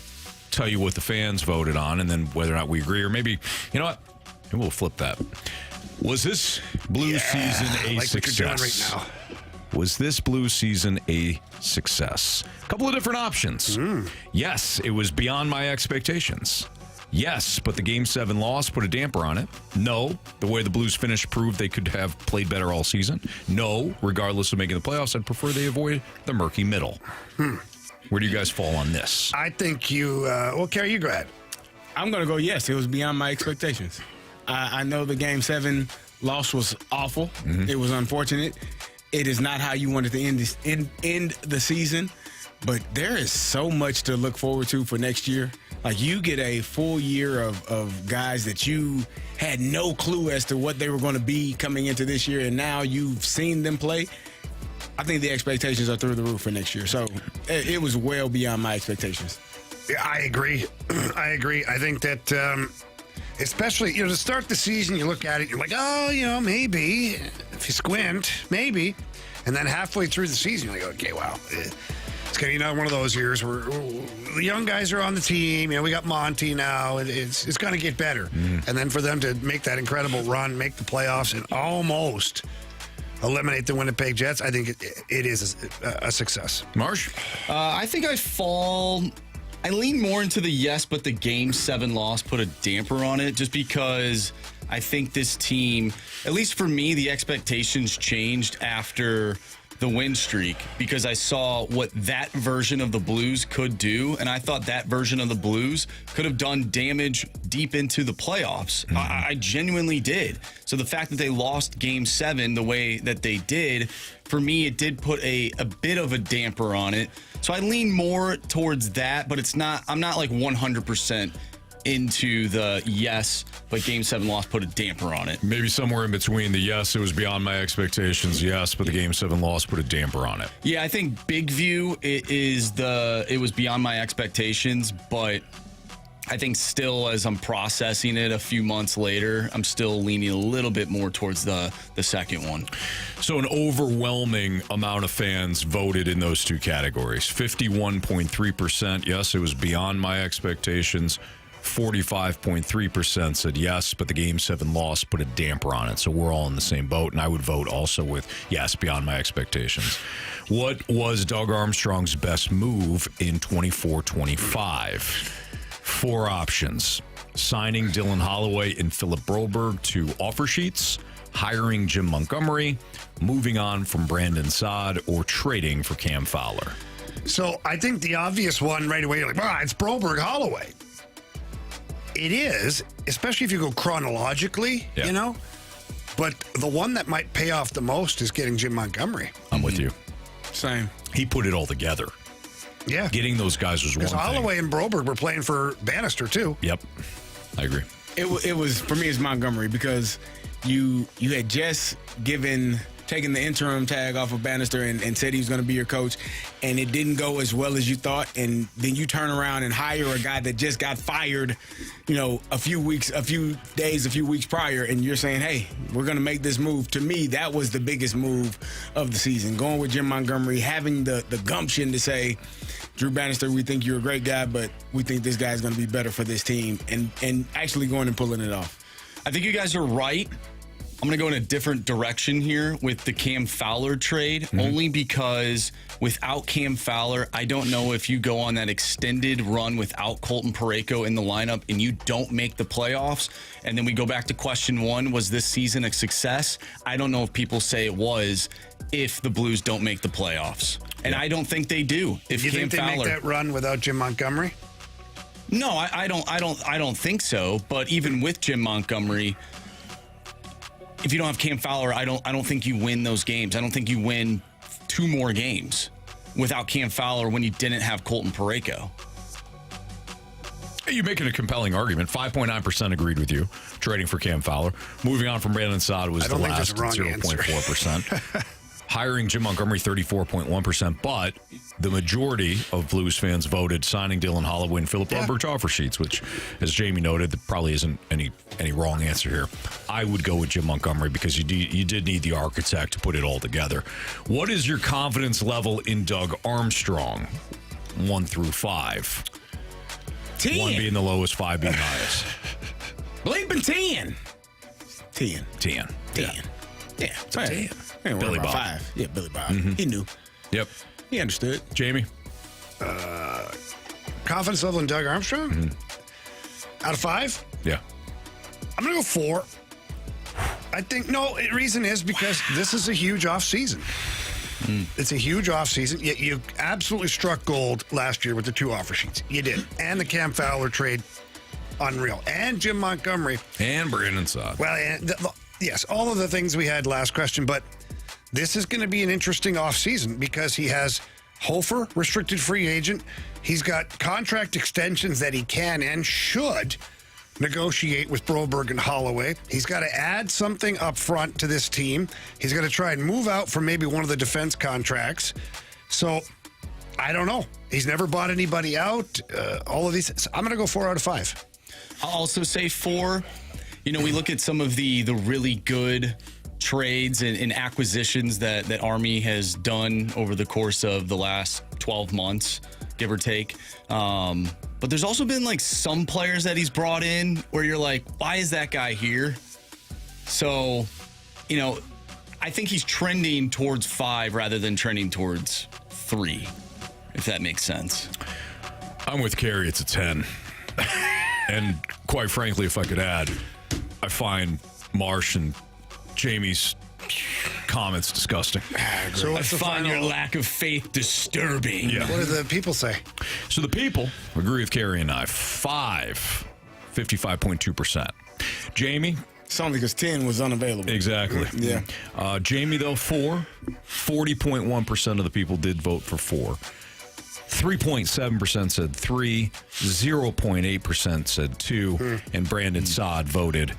tell you what the fans voted on and then whether or not we agree. Or maybe, you know what? Maybe we'll flip that. Was this Blues season a success? What you're doing right now. Was this Blues season a success? A couple of different options. Yes, it was beyond my expectations. Yes, but the Game 7 loss put a damper on it. No, the way the Blues finished proved they could have played better all season. No, regardless of making the playoffs, I'd prefer they avoid the murky middle. Where do you guys fall on this? I think you, well, Carey, you go ahead. I'm going to go yes. It was beyond my expectations. I know the Game 7 loss was awful. It was unfortunate. It is not how you wanted to end the season, but there is so much to look forward to for next year. Like, you get a full year of guys that you had no clue as to what they were going to be coming into this year, and now you've seen them play. I think the expectations are through the roof for next year. So it was well beyond my expectations. Yeah, I agree. I agree. I think that, especially, to start the season, you look at it, you're like, oh, maybe. If you squint, maybe. And then halfway through the season, you're like, okay, wow. It's going to be another one of those years where the young guys are on the team. We got Monty now. It's going to get better. And then for them to make that incredible run, make the playoffs, and almost eliminate the Winnipeg Jets, I think it is a success. Marsh? I think I lean more into the yes, but the Game 7 loss put a damper on it just because I think this team, at least for me, the expectations changed after the win streak because I saw what that version of the Blues could do, and I thought that version of the Blues could have done damage deep into the playoffs. I genuinely did. So the fact that they lost Game 7 the way that they did, for me, it did put a bit of a damper on it. So I lean more towards that, but I'm not like 100% into the yes, but Game 7 loss put a damper on it. Maybe somewhere in between the yes, it was beyond my expectations, yes, but the Game 7 loss put a damper on it. Yeah, I think big view it was beyond my expectations, but I think still as I'm processing it a few months later, I'm still leaning a little bit more towards the second one. So an overwhelming amount of fans voted in those two categories. 51.3%, yes, it was beyond my expectations. 45.3% said yes, but the Game 7 loss put a damper on it. So we're all in the same boat, and I would vote also with yes, beyond my expectations. What was Doug Armstrong's best move in 24-25? 4 options. Signing Dylan Holloway and Philip Broberg to offer sheets, hiring Jim Montgomery, moving on from Brandon Saad, or trading for Cam Fowler. So I think the obvious one right away, you're like, it's Broberg Holloway. It is, especially if you go chronologically, But the one that might pay off the most is getting Jim Montgomery. I'm with you. Same. He put it all together. Yeah. Getting those guys was one thing. Because Holloway and Broberg were playing for Bannister, too. Yep. I agree. It was, for me, it's Montgomery because you had just taken the interim tag off of Bannister and said he was going to be your coach, and it didn't go as well as you thought, and then you turn around and hire a guy that just got fired, a few weeks prior, and you're saying, hey, we're going to make this move. To me, that was the biggest move of the season. Going with Jim Montgomery, having the gumption to say, Drew Bannister, we think you're a great guy, but we think this guy's going to be better for this team, and actually going and pulling it off. I think you guys are right. I'm going to go in a different direction here with the Cam Fowler trade, only because without Cam Fowler, I don't know if you go on that extended run without Colton Parayko in the lineup and you don't make the playoffs. And then we go back to question 1, was this season a success? I don't know if people say it was if the Blues don't make the playoffs. And I don't think they do. If you Cam think they Fowler, make that run without Jim Montgomery? No, I don't think so. But even with Jim Montgomery, if you don't have Cam Fowler, I don't think you win those games. I don't think you win 2 more games. without Cam Fowler when you didn't have Colton Parayko. You're making a compelling argument. 5.9% agreed with you, trading for Cam Fowler. Moving on from Brandon Saad was the last 0.4%. Hiring Jim Montgomery, 34.1%. But the majority of Blues fans voted signing Dylan Holloway and Philip Robert offer sheets, which, as Jamie noted, there probably isn't any wrong answer here. I would go with Jim Montgomery because you did need the architect to put it all together. What is your confidence level in Doug Armstrong? 1 through 5. 10. 1 being the lowest, 5 being the highest. Bleeping 10. 10. 10. Yeah. 10. Billy Bob. 5. Yeah, Billy Bob. He knew. Yep. He understood. Jamie? Confidence level in Doug Armstrong? Out of 5? Yeah. I'm going to go 4. I think, the reason is because this is a huge offseason. It's a huge offseason. Yet you absolutely struck gold last year with the 2 offer sheets. You did. And the Cam Fowler trade, unreal. And Jim Montgomery. And Brandon Saad. Well, yes, all of the things we had last question, but this is going to be an interesting offseason because he has Hofer, restricted free agent. He's got contract extensions that he can and should negotiate with Broberg and Holloway. He's got to add something up front to this team. He's got to try and move out from maybe one of the defense contracts. So, I don't know. He's never bought anybody out. All of these. I'm going to go 4 out of 5. I'll also say 4. You know, we look at some of the really good trades and acquisitions that Army has done over the course of the last 12 months, give or take. But there's also been like some players that he's brought in where you're like, why is that guy here? So, you know, I think he's trending towards 5 rather than trending towards 3, if that makes sense. I'm with Carey. It's a 10. And quite frankly, if I could add, I find Marsh and Jamie's comments disgusting. So I find your lack of faith disturbing. Yeah. What do the people say? So the people agree with Carey and I. 5, 55.2%. Jamie? It's only because 10 was unavailable. Exactly. Yeah. Jamie, though, 4. 40.1% of the people did vote for 4. 3.7% said 3. 0.8% said 2. And Brandon Saad voted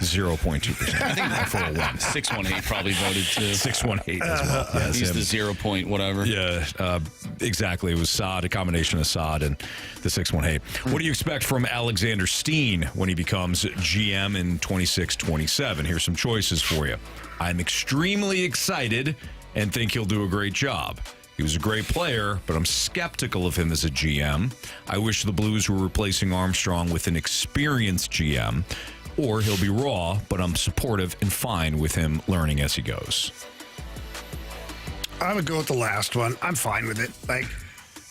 0.2%. I think for a 1. 618 probably voted too. 618 as well. Yes, He's him. the 0 point whatever. Yeah, exactly. It was Saad, a combination of Saad and the 618. What do you expect from Alexander Steen when he becomes GM in 26-27? Here's some choices for you. I'm extremely excited and think he'll do a great job. He was a great player, but I'm skeptical of him as a GM. I wish the Blues were replacing Armstrong with an experienced GM. Or he'll be raw, but I'm supportive and fine with him learning as he goes. I would go with the last one. I'm fine with it. Like,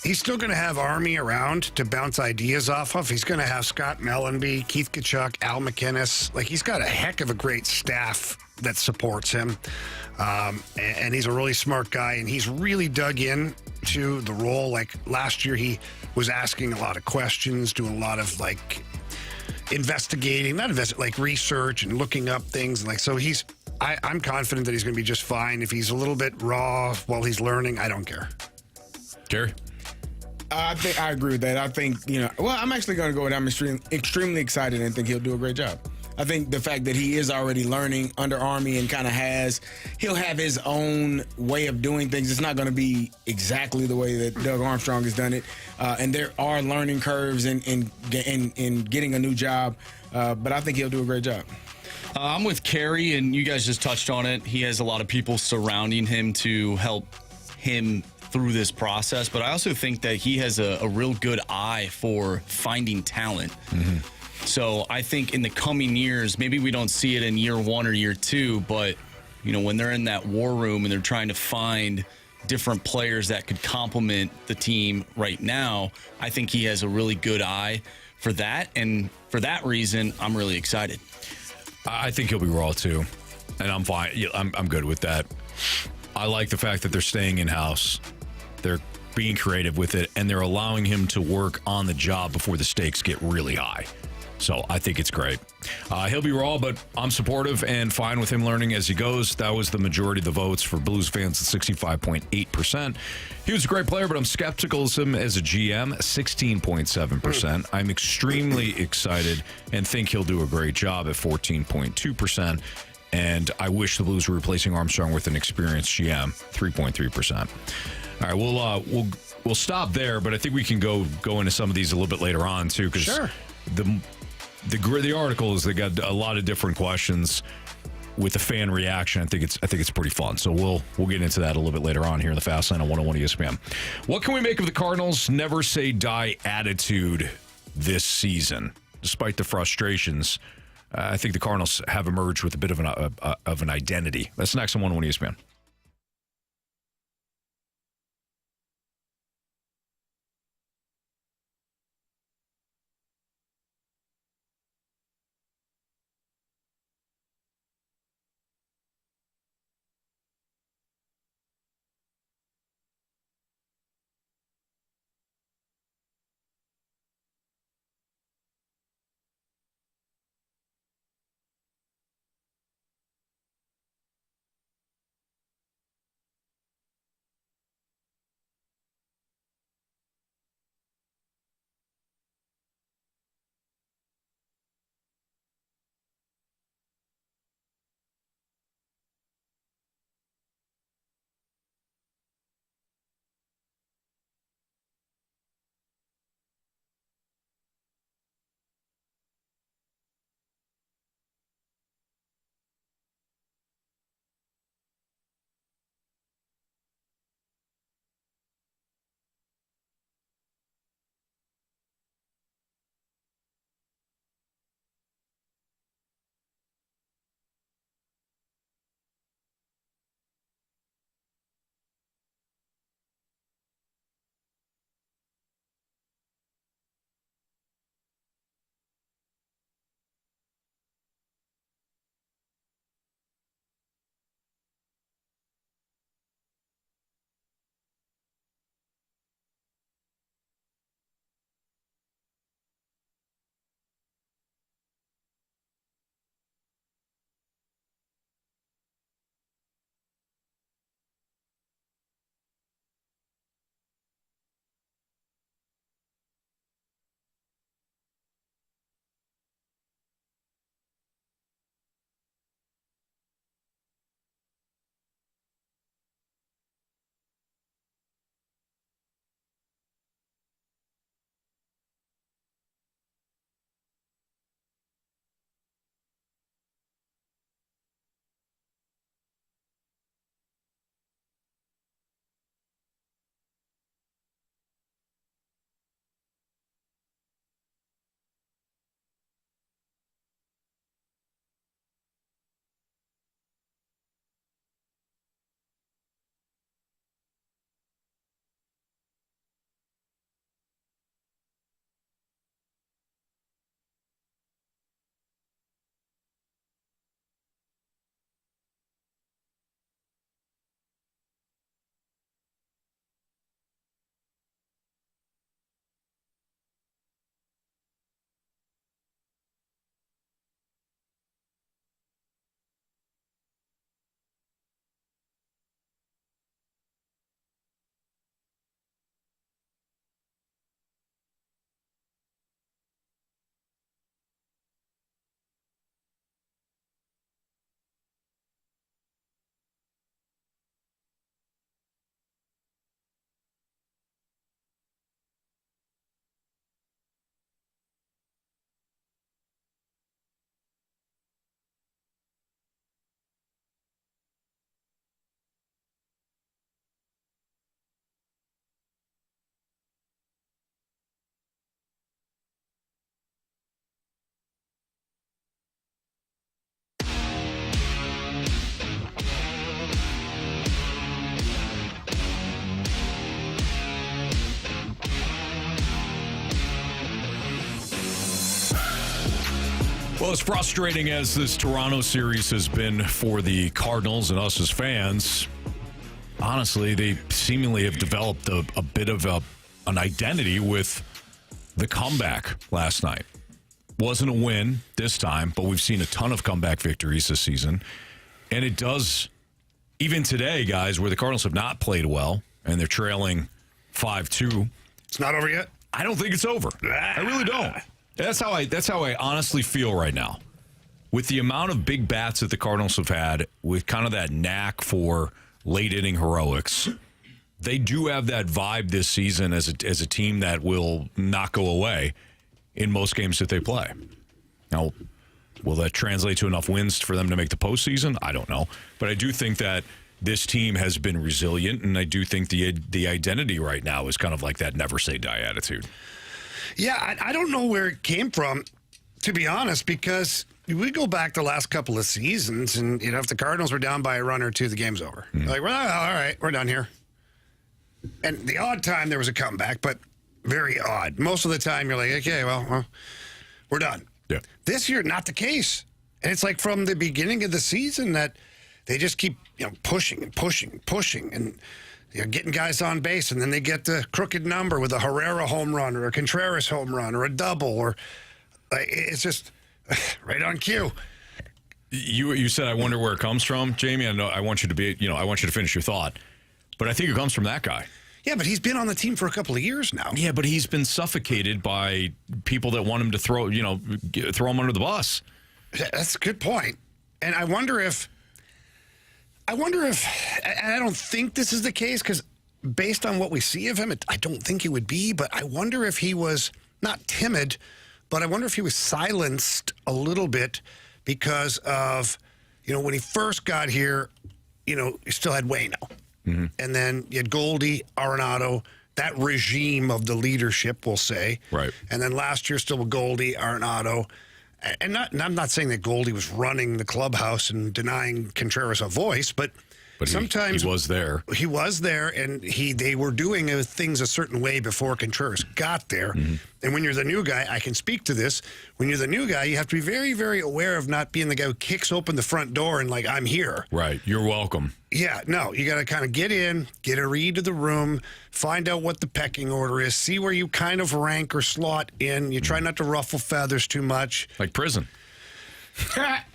he's still going to have Army around to bounce ideas off of. He's going to have Scott Mellenby, Keith Tkachuk, Al McInnes. Like, he's got a heck of a great staff that supports him. And he's a really smart guy, and he's really dug in to the role. Like, last year, he was asking a lot of questions, doing a lot of, like, research and looking up things. Like, so I'm confident that he's going to be just fine. If he's a little bit raw while he's learning, I don't care. Carey? I think I agree with that. I think, I'm actually going to go with I'm extremely excited and think he'll do a great job. I think the fact that he is already learning under Army and kind of he'll have his own way of doing things. It's not going to be exactly the way that Doug Armstrong has done it. And there are learning curves in getting a new job. But I think he'll do a great job. I'm with Carey, and you guys just touched on it. He has a lot of people surrounding him to help him through this process. But I also think that he has a real good eye for finding talent. Mm-hmm. So I think in the coming years, maybe we don't see it in year 1 or year 2, but when they're in that war room and they're trying to find different players that could complement the team right now, I think he has a really good eye for that. And for that reason, I'm really excited. I think he'll be raw too, and I'm fine. I'm good with that. I like the fact that they're staying in-house. They're being creative with it, and they're allowing him to work on the job before the stakes get really high. So I think it's great. He'll be raw, but I'm supportive and fine with him learning as he goes. That was the majority of the votes for Blues fans at 65.8%. He was a great player, but I'm skeptical of him as a GM, 16.7%. I'm extremely excited and think he'll do a great job at 14.2%. And I wish the Blues were replacing Armstrong with an experienced GM, 3.3%. All right, we'll stop there, but I think we can go into some of these a little bit later on too, because the article is they got a lot of different questions with the fan reaction. I think it's pretty fun. So we'll get into that a little bit later on here in the Fast Lane on 101 ESPN. What can we make of the Cardinals' never say die attitude this season, despite the frustrations? I think the Cardinals have emerged with a bit of an identity. That's next on 101 ESPN. Well, as frustrating as this Toronto series has been for the Cardinals and us as fans, honestly, they seemingly have developed a bit of an identity with the comeback last night. Wasn't a win this time, but we've seen a ton of comeback victories this season. And it does, even today, guys, where the Cardinals have not played well and they're trailing 5-2. It's not over yet? I don't think it's over. I really don't. That's how I honestly feel right now. With the amount of big bats that the Cardinals have had, with kind of that knack for late inning heroics, they do have that vibe this season as a team that will not go away in most games that they play. Now, will that translate to enough wins for them to make the postseason? I don't know. But I do think that this team has been resilient, and I do think the identity right now is kind of like that never say die attitude. Yeah, I don't know where it came from, to be honest, because we go back the last couple of seasons, and if the Cardinals were down by a run or two, the game's over. Like, well, all right, we're done here. And the odd time there was a comeback, but very odd. Most of the time you're like, okay, well we're done. Yeah. This year, not the case. And it's like from the beginning of the season that they just keep pushing and pushing and pushing and getting guys on base, and then they get the crooked number with a Herrera home run or a Contreras home run or a double, or it's just right on cue. You said, I wonder where it comes from, Jamie. I know I want you to finish your thought, but I think it comes from that guy. Yeah, but he's been on the team for a couple of years now. Yeah, but he's been suffocated by people that want him to throw him under the bus. That's a good point. And I wonder if, and I don't think this is the case because based on what we see of him, I don't think he would be, but I wonder if he was not timid, but I wonder if he was silenced a little bit because of, when he first got here, you still had Waino. Mm-hmm. And then you had Goldie, Arenado, that regime of the leadership, we'll say. Right. And then last year still with Goldie, Arenado. And I'm not saying that Goldie was running the clubhouse and denying Contreras a voice, but sometimes he was there. He was there, and they were doing things a certain way before Contreras got there. Mm-hmm. And when you're the new guy, I can speak to this. When you're the new guy, you have to be very, very aware of not being the guy who kicks open the front door and like, I'm here. Right. You're welcome. Yeah, no, you got to kind of get in, get a read of the room, find out what the pecking order is, see where you kind of rank or slot in. You try not to ruffle feathers too much. Like prison.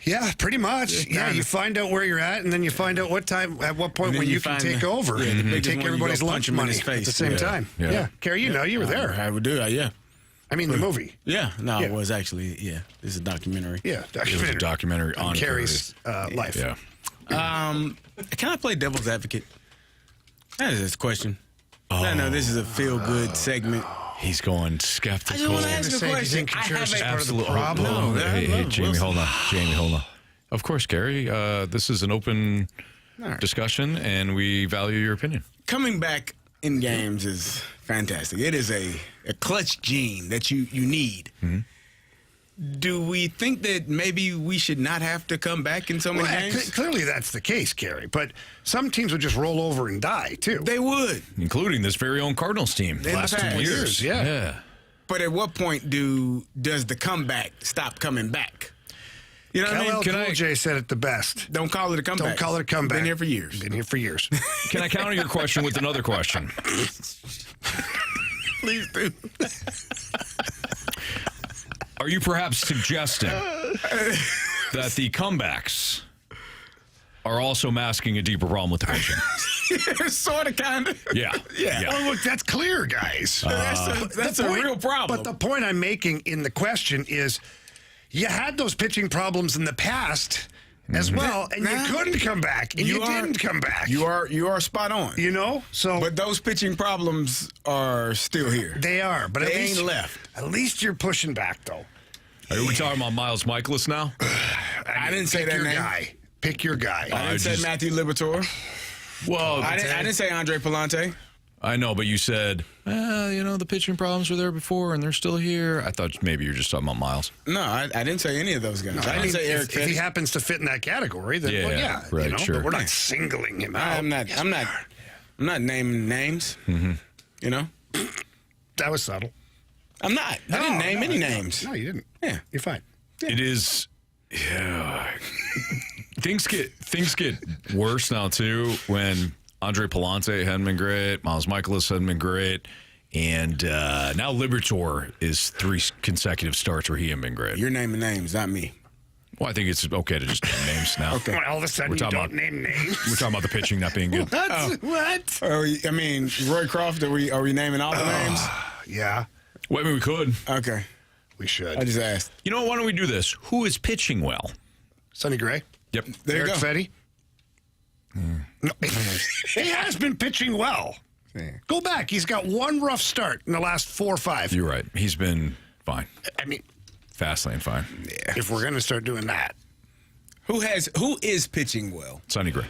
Yeah, pretty much. Yeah, you find out where you're at, and then you find out at what point when you can take over and take everybody's lunch money at the same time. Yeah. Carey, you were there. I would do that, yeah. I mean, the movie. Yeah, no, it was actually, this is a documentary. Yeah, it was a documentary on Carey's life. Yeah. Can I play devil's advocate? That is this question. No, this is a feel-good segment. He's going skeptical. I just want to ask a question. Absolutely. No, hey, Jamie, hold on. Of course, Carey. This is an open discussion, and we value your opinion. Coming back in games is fantastic. It is a clutch gene that you need. Mm-hmm. Do we think that maybe we should not have to come back in so many games? Clearly that's the case, Carey. But some teams would just roll over and die, too. They would. Including this very own Cardinals team. The last 2 years. Yeah. But at what point does the comeback stop coming back? You know what I mean? Jay said it the best. Don't call it a comeback. Don't call it a comeback. Been here for years. Can I counter your question with another question? Please do. Are you perhaps suggesting that the comebacks are also masking a deeper problem with the pitching? Sort of, kind of. Yeah. Well, look, that's clear, guys. That's a real problem. But the point I'm making in the question is you had those pitching problems in the past as well, and you couldn't come back, and you didn't come back. You are spot on. But those pitching problems are still here. They are, but they ain't left. At least you're pushing back, though. Are we talking about Miles Michaelis now? I didn't say that name. Pick your guy. I didn't say Matthew Liberatore. Well, I didn't say Andre Palante. I know, but you said, the pitching problems were there before, and they're still here. I thought maybe you were just talking about Miles. No, I didn't say any of those guys. I didn't say Eric. If he happens to fit in that category, then right, sure. But we're not singling him out. I'm not naming names. Mm-hmm. That was subtle. I'm not. I didn't name any names. No, you didn't. Yeah, you're fine. Yeah. It is. Yeah. Things get worse now too when Andre Palante hadn't been great, Miles Michaelis hadn't been great, And now Liberatore is 3 consecutive starts where he hasn't been great. You're naming names, not me. Well, I think it's okay to just name names now. Okay. Well, all of a sudden, you don't name names. We're talking about the pitching not being good. What? I mean, Roy Croft, are we naming all the names? Yeah, Well, I mean, we could. Okay. we should. I just asked. You know what? Why don't we do this? Who is pitching well? Sonny Gray. Yep. There Eric you go. Fetty. No, he has been pitching well. Yeah. Go back. He's got one rough start in the last 4 or 5. You're right. He's been fine. I mean, Fast lane, fine. if we're going to start doing that. Who is pitching well? Sonny Gray.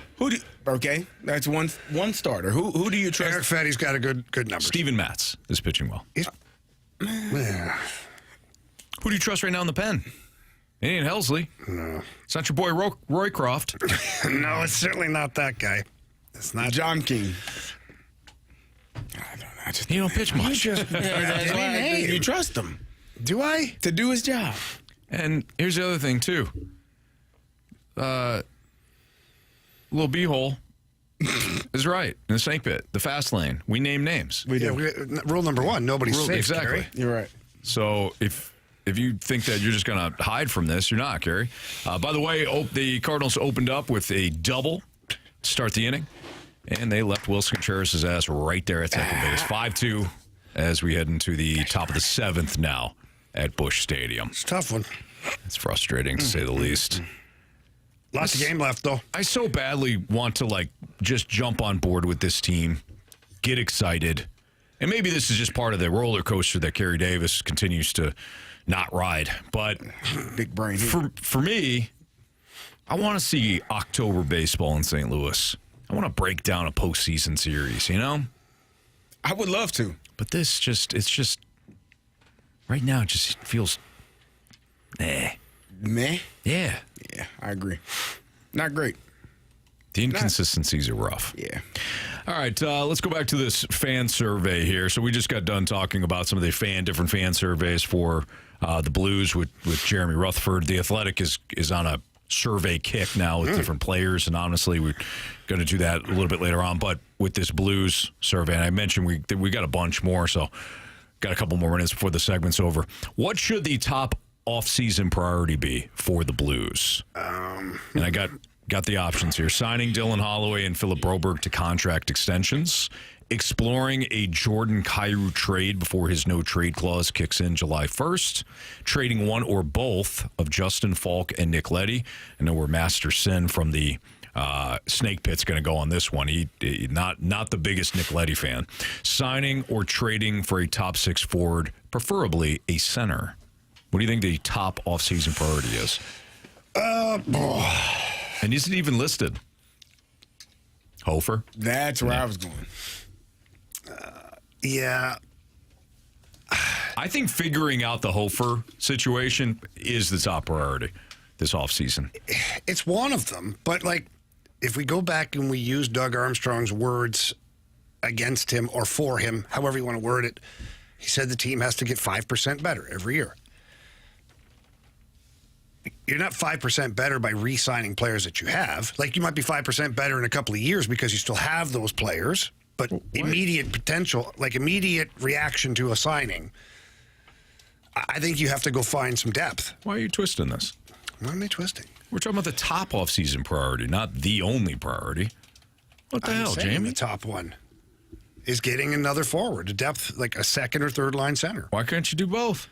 Okay, that's one starter. Who do you trust? Eric Fetty's got a good number. Steven Matz is pitching well. Yeah. Who do you trust right now in the pen? It ain't Helsley. No. It's not your boy Roy Croft. No, it's certainly not that guy. It's not John King. He don't pitch much. That's why you trust him Do I? to do his job. And here's the other thing, too. Little B-hole is right in the snake pit. The fast lane. We name names. Rule number 1, nobody's safe. Exactly. Carey. You're right. So if you think that you're just going to hide from this, you're not, Carey. By the way, the Cardinals opened up with a double to start the inning, and they left Wilson Contreras' ass right there at second base. 5-2 as we head into the top of the 7th now at Busch Stadium. It's a tough one. It's frustrating, to say the least. Lots of game left, though. I so badly want to, just jump on board with this team, get excited. And maybe this is just part of the roller coaster that Carey Davis continues to not ride. But Big brain. for me, I want to see October baseball in St. Louis. I want to break down a postseason series, you know? I would love to. But it's just, right now, it just feels, Meh. yeah. Yeah, I agree. Not great. The inconsistencies are rough. Yeah. All right, let's go back to this fan survey here. So we just got done talking about some of the different fan surveys for the Blues with Jeremy Rutherford. The Athletic is on a survey kick now with different players, and honestly, we're going to do that a little bit later on. But with this Blues survey, and I mentioned we got a bunch more, so got a couple more minutes before the segment's over. What should the top off-season priority be for the Blues? And I got the options here. Signing Dylan Holloway and Philip Broberg to contract extensions. Exploring a Jordan Kyrou trade before his no-trade clause kicks in July 1st. Trading one or both of Justin Falk and Nick Leddy. I know where Master Sin from the Snake Pit's going to go on this one. He not the biggest Nick Leddy fan. Signing or trading for a top 6 forward, preferably a center. What do you think the top offseason priority is? And isn't even listed. Hofer? That's where I was going. Yeah. I think figuring out the Hofer situation is the top priority this offseason. It's one of them. But, if we go back and we use Doug Armstrong's words against him or for him, however you want to word it, he said the team has to get 5% better every year. You're not 5% better by re-signing players that you have. You might be 5% better in a couple of years because you still have those players, but immediate potential, immediate reaction to a signing, I think you have to go find some depth. Why are you twisting this? Why am I twisting? We're talking about the top offseason priority, not the only priority. What the hell, Jamie? The top one is getting another forward, a depth, like a second or third line center. Why can't you do both?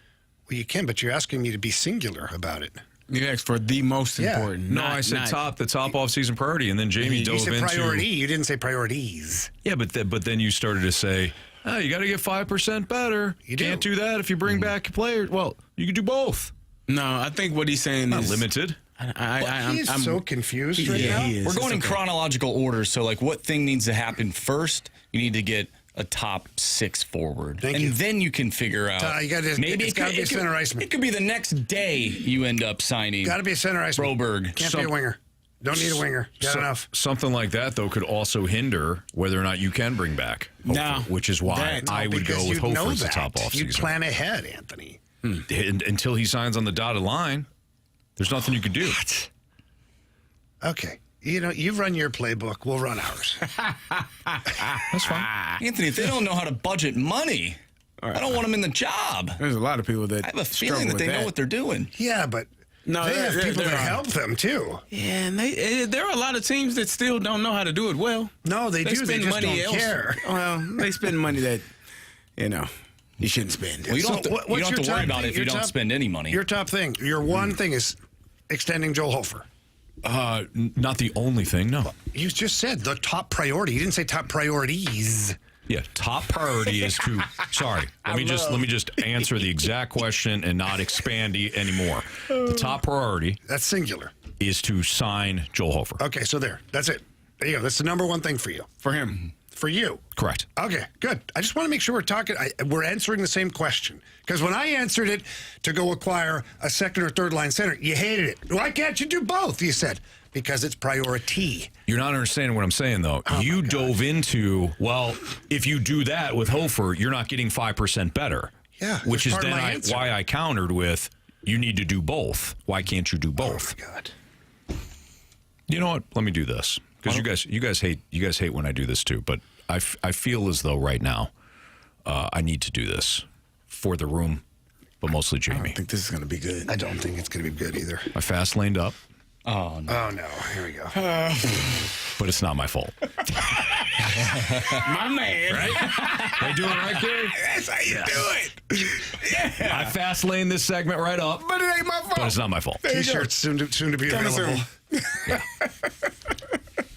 Well, you can, but you're asking me to be singular about it. You asked for the most important. No, I said the top offseason priority, and then Jamie dove into... You said priority. You didn't say priorities. Yeah, but then you started to say, oh, you got to get 5% better. You can't do that if you bring back players. Well, you can do both. No, I think what he's saying Not is... limited. I'm so confused right now. He is. We're going in chronological order. So, what thing needs to happen first? You need to get a top 6 forward. Thank you. And then you can figure out. It's got to be a center iceman. It could be the next day you end up signing. Got to be a center iceman. Broberg. Can't be a winger. Don't need a winger. Got enough. Something like that, though, could also hinder whether or not you can bring back Hofer, which is why I would go with Hofer as the top offseason. You plan ahead, Anthony. Until he signs on the dotted line, there's nothing you could do. What? Okay. You know, you run your playbook. We'll run ours. That's fine. Anthony, if they don't know how to budget money, I don't want them in the job. There's a lot of people that I have a struggle feeling that with they know what they're doing. Yeah, but No, they have there- people there that are. help them, too. Yeah, and there are a lot of teams that still don't know how to do it well. No, they do. They just don't care. Well, they spend money that, you shouldn't spend. Well, you don't So have to, what's you don't your have to worry top about thing? it if you Your don't top- spend any money. Your top thing, your one thing is extending Joel Hofer. Not the only thing, no. You just said the top priority. You didn't say top priorities. Yeah, top priority is to. Sorry, let me just answer the exact question and not expand anymore. The top priority That's singular. is to sign Joel Hofer. Okay, so there. That's it. There you go. That's the number one thing for you. For him. For you. Correct. Okay, good. I just want to make sure we're answering the same question. Because when I answered it to go acquire a second or third line center, you hated it. Why can't you do both? You said, because it's priority. You're not understanding what I'm saying, though. You dove into, well, if you do that with Hofer, you're not getting 5% better. Yeah, Which that's is part of then my answer. why I countered with, you need to do both. Why can't you do both? Oh, my God. You know what? Let me do this. Because you guys hate when I do this too. But I feel as though right now I need to do this for the room, but mostly I Jamie. think this is going to be good. I don't think it's going to be good either. I fast laned up, Oh, no. Oh, no. Here we go. but it's not my fault. My man. Right? They doing it right, Carey? That's how you do it. Yeah. I fast lane this segment right up, But it ain't my fault. but it's not my fault. T-shirts soon to be Coming available. soon.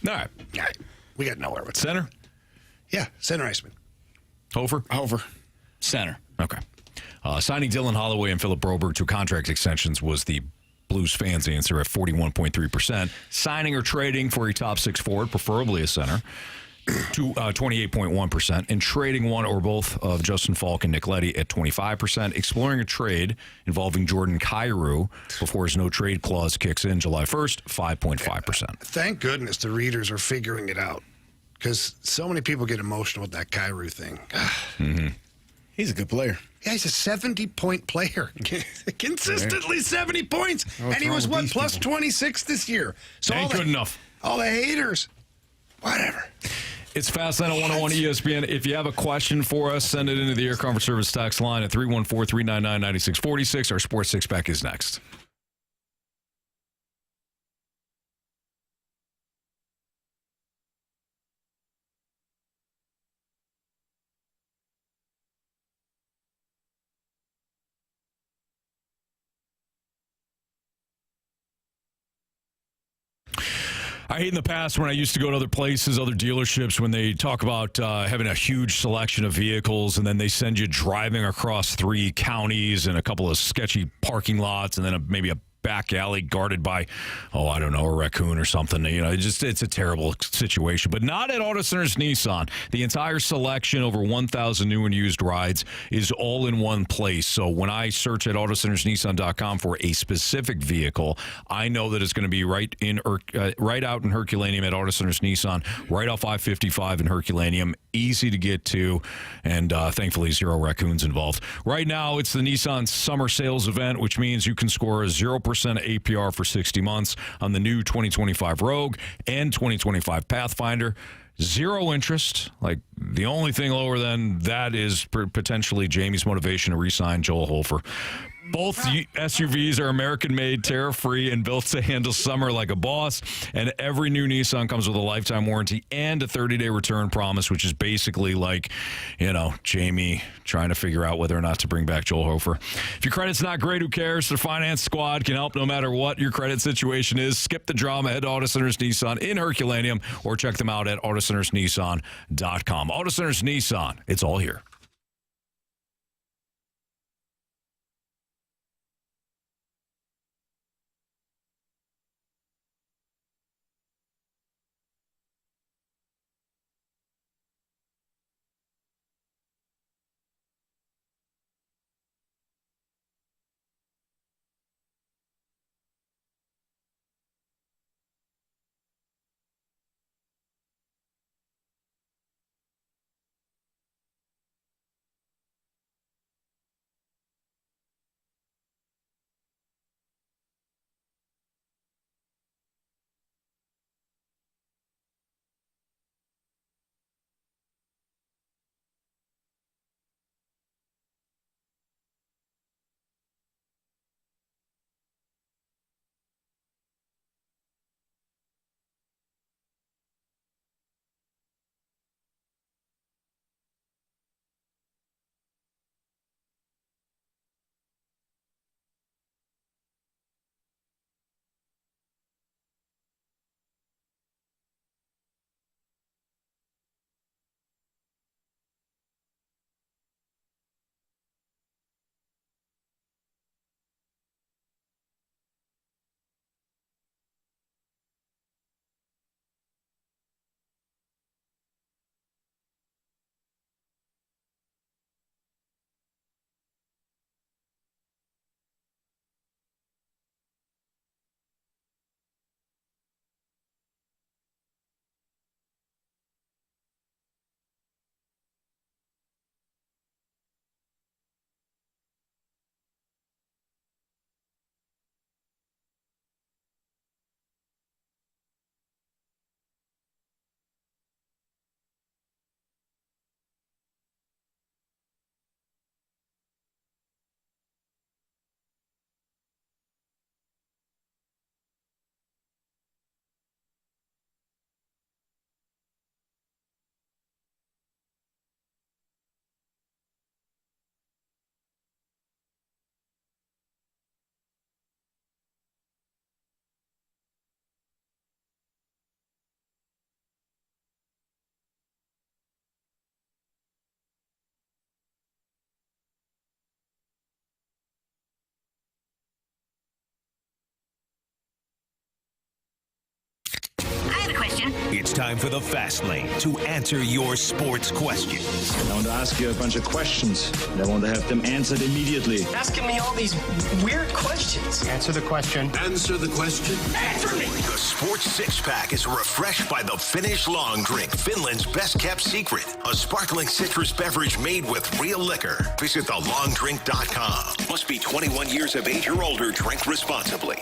All right. All right. We got nowhere with that. Center? Yeah, center iceman. Hofer? Over. Center. Okay. Signing Dylan Holloway and Philip Broberg to contract extensions was the Blues fans' answer at 41.3%. Signing or trading for a top six forward, preferably a center, to 28.1%. And trading one or both of Justin Falk and Nick Leddy at 25%. Exploring a trade involving Jordan Kyrou before his no-trade clause kicks in July 1st, 5.5%. Thank goodness the readers are figuring it out. Because so many people get emotional with that Kyrou thing. He's a good player. Yeah, he's a 70-point player. Consistently 70 points. And he wrong was, with what, these plus people? 26 this year. So Ain't good enough. All the haters. Whatever. It's Fastlane on 101 ESPN. If you have a question for us, send it into the Air Comfort Service tax line at 314-399-9646. Our Sports Six-Pack is next. I hate in the past when I used to go to other places, other dealerships, when they talk about having a huge selection of vehicles and then they send you driving across 3 counties and a couple of sketchy parking lots and then maybe a back alley guarded by, I don't know, a raccoon or something. You know, it's a terrible situation. But not at Auto Centers Nissan. The entire selection, over 1,000 new and used rides, is all in one place. So when I search at AutoCentersNissan.com for a specific vehicle, I know that it's going to be right out in Herculaneum at Auto Centers Nissan, right off I-55 in Herculaneum. Easy to get to, and thankfully 0 raccoons involved. Right now, it's the Nissan Summer Sales Event, which means you can score a 0% APR for 60 months on the new 2025 Rogue and 2025 Pathfinder. 0 interest. Like, the only thing lower than that is potentially Jamie's motivation to re-sign Joel Hofer. Both SUVs are American-made, tariff-free, and built to handle summer like a boss. And every new Nissan comes with a lifetime warranty and a 30-day return promise, which is basically like, Jamie trying to figure out whether or not to bring back Joel Hofer. If your credit's not great, who cares? The Finance Squad can help no matter what your credit situation is. Skip the drama. Head to Auto Centers Nissan in Herculaneum or check them out at AutoCentersNissan.com. Auto Centers Nissan. It's all here. It's time for the Fast Lane to answer your sports questions. I want to ask you a bunch of questions, and I want to have them answered immediately. Asking me all these weird questions. Answer the question. Answer the question. Answer me! The Sports Six-Pack is refreshed by the Finnish Long Drink, Finland's best-kept secret. A sparkling citrus beverage made with real liquor. Visit thelongdrink.com. Must be 21 years of age or older. Drink responsibly.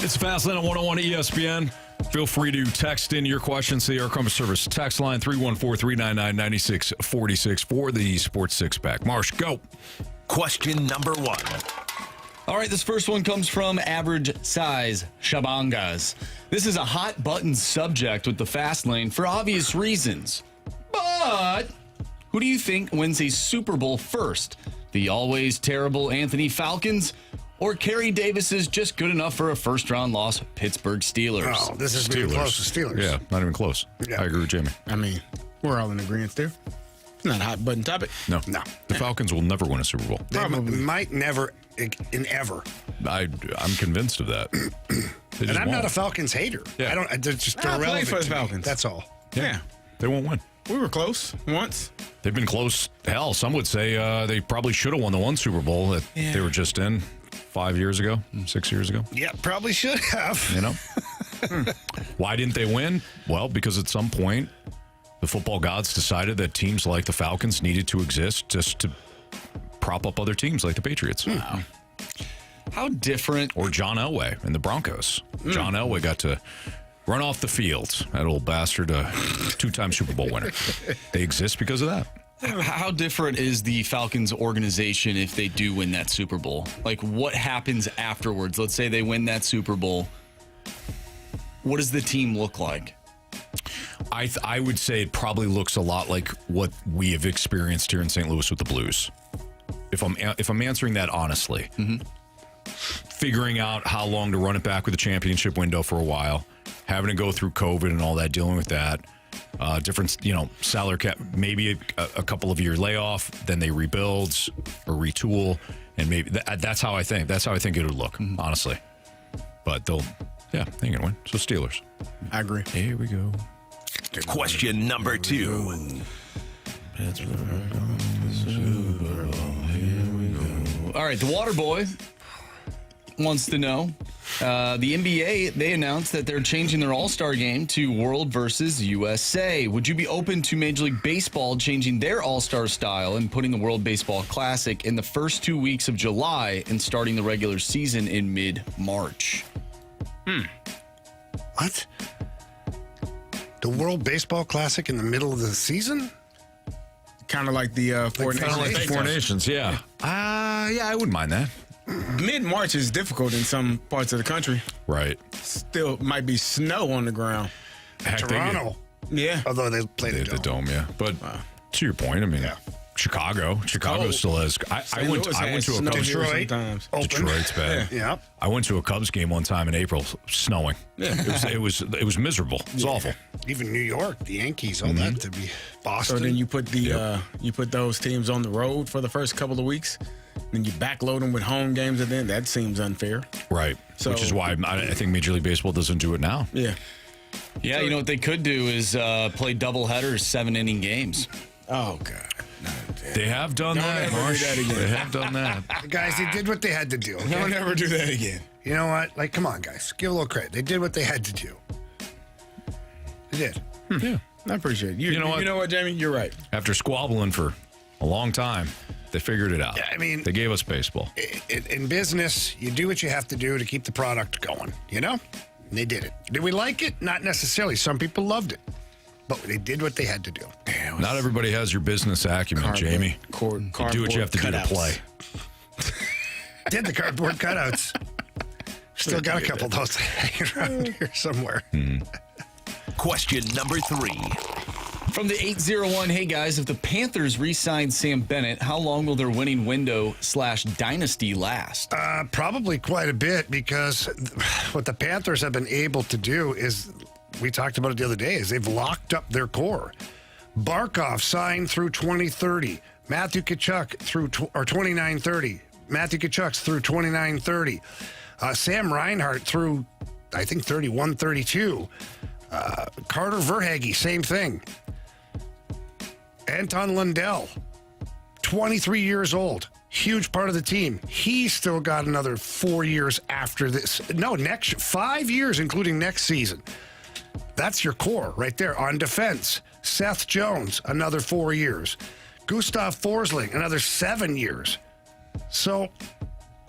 It's Fastlane on 101 ESPN. Feel free to text in your questions to the Air Comfort Service text line 314-399-9646 for the Sports Six-Pack. Marsh, go. Question number 1. All right, this first one comes from Average Size Shabangas. This is a hot button subject with the Fast Lane for obvious reasons. But who do you think wins a Super Bowl first? The always terrible Anthony Falcons or Carey Davis is just good enough for a first-round loss, Pittsburgh Steelers? Oh, this is really close to Steelers. Yeah, not even close. Yeah. I agree with Jamie. I mean, we're all in agreement there. It's not a hot button topic. No. The Yeah. Falcons will never win a Super Bowl. They might never in ever. I'm convinced of that. And I'm not a Falcons hater. Yeah. They're just I played irrelevant for the to me. Falcons. That's all. Yeah. They won't win. We were close once. They've been close. Hell, some would say they probably should have won the one Super Bowl that they were just in 5 years ago, 6 years ago. Yeah, probably should have. You know? Why didn't they win? Well, because at some point, the football gods decided that teams like the Falcons needed to exist just to prop up other teams like the Patriots. Wow. How different. Or John Elway and the Broncos. John Elway got to run off the field. That old bastard, a two-time Super Bowl winner. They exist because of that. How different is the Falcons organization if they do win that Super Bowl? Like, what happens afterwards? Let's say they win that Super Bowl. What does the team look like? I would say it probably looks a lot like what we have experienced here in St. Louis with the Blues. If I'm answering that honestly, figuring out how long to run it back with the championship window for a while, having to go through COVID and all that, dealing with that, different, salary cap, maybe a couple of year layoff, then they rebuild or retool, and maybe that's how I think. That's how I think it would look, honestly. But they ain't gonna win. So Steelers. I agree. Here we go. Question number 2. All right, the Water Boy wants to know. The NBA, they announced that they're changing their All-Star game to World versus USA. Would you be open to Major League Baseball changing their All-Star style and putting the World Baseball Classic in the first 2 weeks of July and starting the regular season in mid-March? What? The World Baseball Classic in the middle of the season? Kind of like the Four Nations. Kind of like the Four Nations, yeah. I wouldn't mind that. Mid-March is difficult in some parts of the country. Right. Still might be snow on the ground. Heck, Toronto. Yeah. Although they played the dome, yeah. But to your point, I mean, Chicago still has. I went to a Cubs. Detroit's bad. Yeah. I went to a Cubs game one time in April, snowing. Yeah. It was miserable. It was awful. Even New York, the Yankees, all that to be Boston. So then you put you put those teams on the road for the first couple of weeks, then you backload them with home games, and then that seems unfair. Right. So, which is why I think Major League Baseball doesn't do it now. Yeah. Yeah, you know what they could do is play double headers, 7-inning games. Oh God. No, they have done that, Marsh. They have done that. Guys, they did what they had to do. Okay? Don't ever do that again. You know what? Like, come on, guys. Give a little credit. They did what they had to do. They did. Yeah. I appreciate it. You know what? You know what, Jamie? You're right. After squabbling for a long time, they figured it out. Yeah, I mean, they gave us baseball. In business, you do what you have to do to keep the product going, you know? And they did it. Did we like it? Not necessarily. Some people loved it. But they did what they had to do. Not everybody has your business acumen, Jamie. You do what you have to do to play. Did the cardboard cutouts. Still got a couple of those hanging around here somewhere. Question number 3. From the 801, hey guys, if the Panthers re-sign Sam Bennett, how long will their winning window / dynasty last? Probably quite a bit, because what the Panthers have been able to do is, we talked about it the other day, is they've locked up their core. Barkov signed through 2030. Matthew Tkachuk through 29-30. Matthew Tkachuk's through 29-30. Sam Reinhart through I think 31, 32. Carter Verhaeghe, same thing. Anton Lundell, 23 years old. Huge part of the team. He's still got another 4 years after this. No, 5 years, including next season. That's your core right there. On defense, Seth Jones, another 4 years. Gustav Forsling, another 7 years. So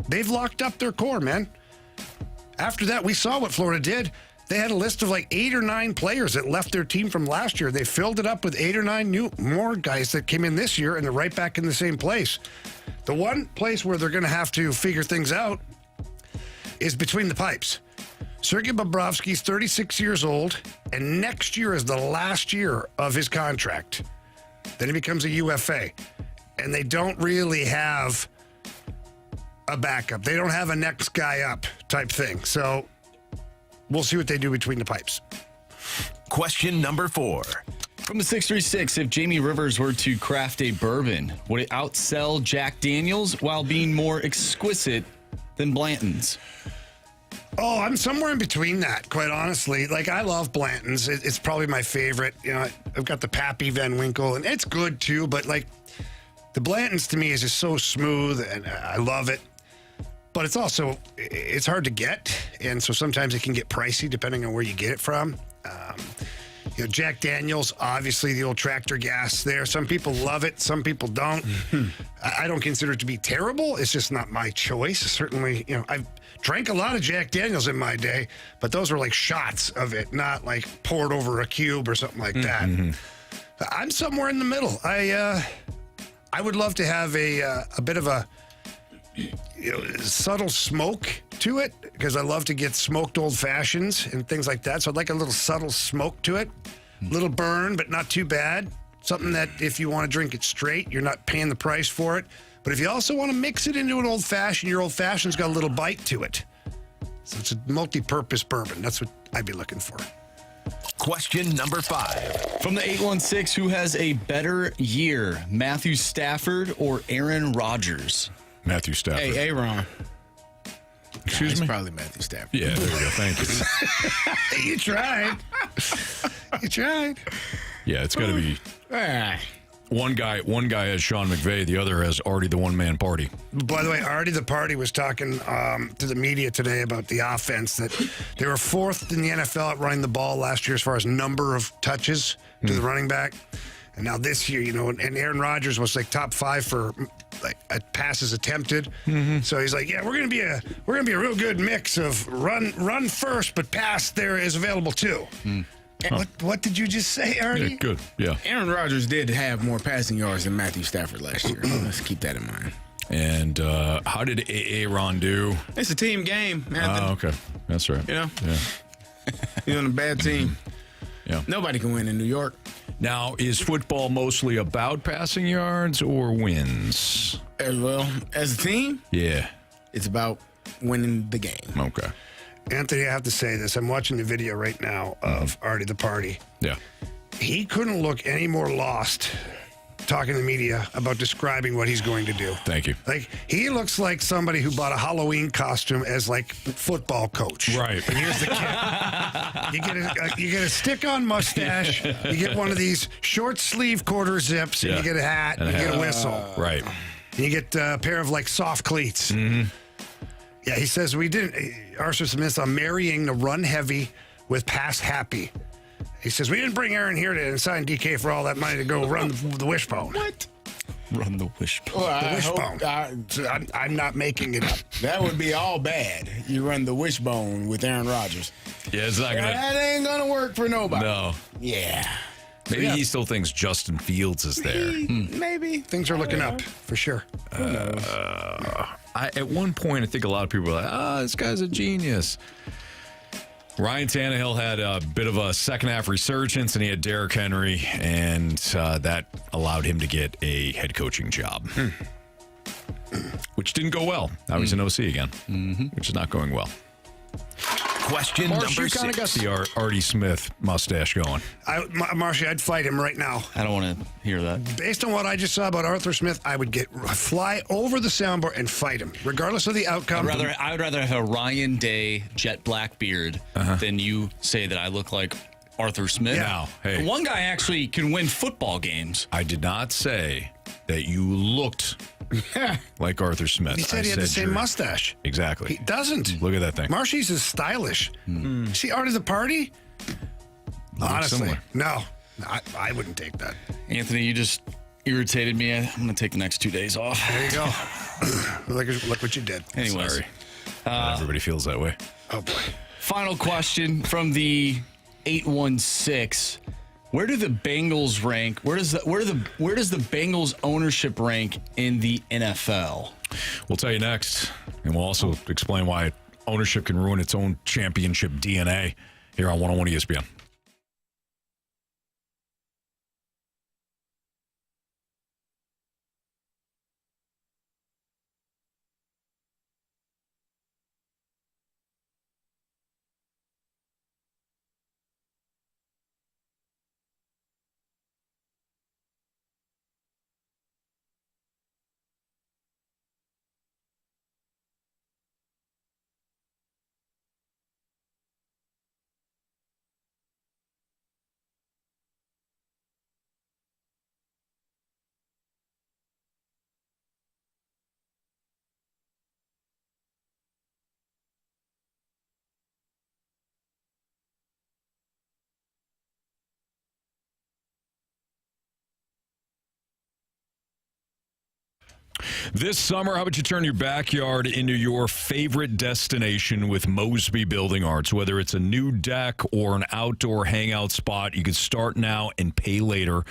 they've locked up their core, man. After that, we saw what Florida did. They had a list of like 8 or 9 players that left their team from last year. They filled it up with 8 or 9 more guys that came in this year, and they're right back in the same place. The one place where they're going to have to figure things out is between the pipes. Sergei Bobrovsky's 36 years old, and next year is the last year of his contract. Then he becomes a UFA. And they don't really have a backup. They don't have a next guy up type thing. So we'll see what they do between the pipes. Question number 4. From the 636, if Jamie Rivers were to craft a bourbon, would it outsell Jack Daniels while being more exquisite than Blanton's? Oh, I'm somewhere in between that, quite honestly. Like, I love Blanton's. It's probably my favorite. You know, I've got the Pappy Van Winkle, and it's good too, but like, the Blanton's to me is just so smooth, and I love it. But it's also, it's hard to get, and so sometimes it can get pricey depending on where you get it from. You know, Jack Daniels, obviously the old tractor gas there. Some people love it, some people don't. I don't consider it to be terrible. It's just not my choice. Certainly, you know, I've drank a lot of Jack Daniels in my day, but those were like shots of it, not like poured over a cube or something like that. I'm somewhere in the middle. I would love to have a bit of a subtle smoke to it, because I love to get smoked old fashions and things like that. So I'd like a little subtle smoke to it, little burn, but not too bad. Something that if you want to drink it straight, you're not paying the price for it. But if you also want to mix it into an old fashioned, your old fashioned's got a little bite to it. So it's a multi-purpose bourbon. That's what I'd be looking for. Question number 5. From the 816, who has a better year, Matthew Stafford or Aaron Rodgers? Matthew Stafford. Hey, Aaron. Excuse It's me? probably Matthew Stafford. Yeah, there you go. Thank you. You tried. You tried. Yeah, it's got to be Ah. one guy has Sean McVay, the other has Artie the one-man party. By the way, Artie the Party was talking to the media today about the offense, that they were 4th in the NFL at running the ball last year as far as number of touches to the running back. And now this year, you know, and Aaron Rodgers was like top 5 for like passes attempted. So he's like, yeah, we're gonna be a real good mix of run first, but pass there is available too. What did you just say, Artie? Yeah, good. Yeah. Aaron Rodgers did have more passing yards than Matthew Stafford last year. Let's keep that in mind. And how did Aaron do? It's a team game, Anthony. Oh, okay. That's right. You know? Yeah. You're on a bad team. Yeah. Nobody can win in New York. Now, is football mostly about passing yards or wins? As well, as a team, Yeah. it's about winning the game. Okay. Anthony, I have to say this. I'm watching the video right now of Artie the Party. Yeah. He couldn't look any more lost talking to the media about describing what he's going to do. Thank you. Like, he looks like somebody who bought a Halloween costume as like football coach. Right. And here's the kit. You get a stick-on mustache. You get one of these short sleeve quarter zips, and Yeah. you get a hat, and you get a whistle. Right. And you get a pair of like soft cleats. Yeah, he says Arthur Smith, I'm marrying the run heavy with pass happy. He says, we didn't bring Aaron here to sign DK for all that money to go run the wishbone. What? Run the wishbone. Well, The wishbone. So I'm not making it up. that would be all bad. You run the wishbone with Aaron Rodgers. Yeah, it's not going to. That ain't gonna work for nobody. No. Yeah. Maybe he still thinks Justin Fields is there. Maybe. Things are looking up, for sure. At one point, I think a lot of people were like, this guy's a genius. Ryan Tannehill had a bit of a second-half resurgence, and he had Derrick Henry, and that allowed him to get a head coaching job, which didn't go well. Now he's an OC again, which is not going well. Question Marsh, number you kind of got 6. the Artie Smith mustache going. Marshy, I'd fight him right now. I don't want to hear that. Based on what I just saw about Arthur Smith, I would fly over the soundboard and fight him, regardless of the outcome. I would rather have a Ryan Day jet black beard than you say that I look like Arthur Smith. Now, hey. One guy actually can win football games. I did not say that you looked like Arthur Smith. He said he had the same mustache. Exactly. He doesn't. Look at that thing. Marshy's is stylish. See Art of the Party? Honestly, similar. no. I wouldn't take that. Anthony, you just irritated me. I'm going to take the next 2 days off. There you go. look what you did. Anyways. Sorry. Not everybody feels that way. Oh, boy. Final question from the 816. Where do the Bengals rank? Where does the Bengals ownership rank in the NFL? We'll tell you next, and we'll also explain why ownership can ruin its own championship DNA here on 101 ESPN. This summer, how about you turn your backyard into your favorite destination with Mosby Building Arts? Whether it's a new deck or an outdoor hangout spot, you can start now and pay later.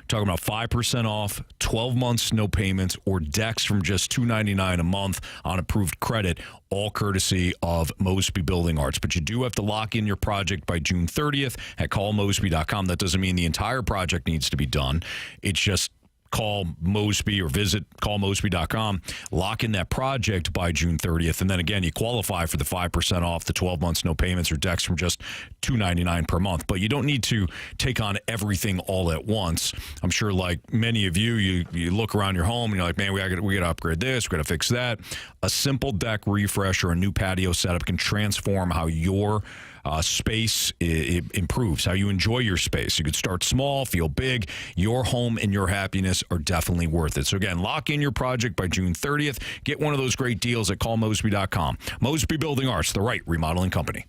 Talking about 5% off, 12 months, no payments, or decks from just $2.99 a month on approved credit, all courtesy of Mosby Building Arts. But you do have to lock in your project by June 30th at callmosby.com. That doesn't mean the entire project needs to be done. It's just call Mosby or visit callmosby.com, lock in that project by June 30th, and then again, you qualify for the 5% off, the 12 months, no payments, or decks from just $2.99 per month. But you don't need to take on everything all at once. I'm sure like many of you look around your home and you're like, man, we got to upgrade this, we got to fix that. A simple deck refresh or a new patio setup can transform how your space improves, how you enjoy your space. You could start small, feel big. Your home and your happiness are definitely worth it. So again, lock in your project by June 30th. Get one of those great deals at callmosby.com. Mosby Building Arts, the right remodeling company.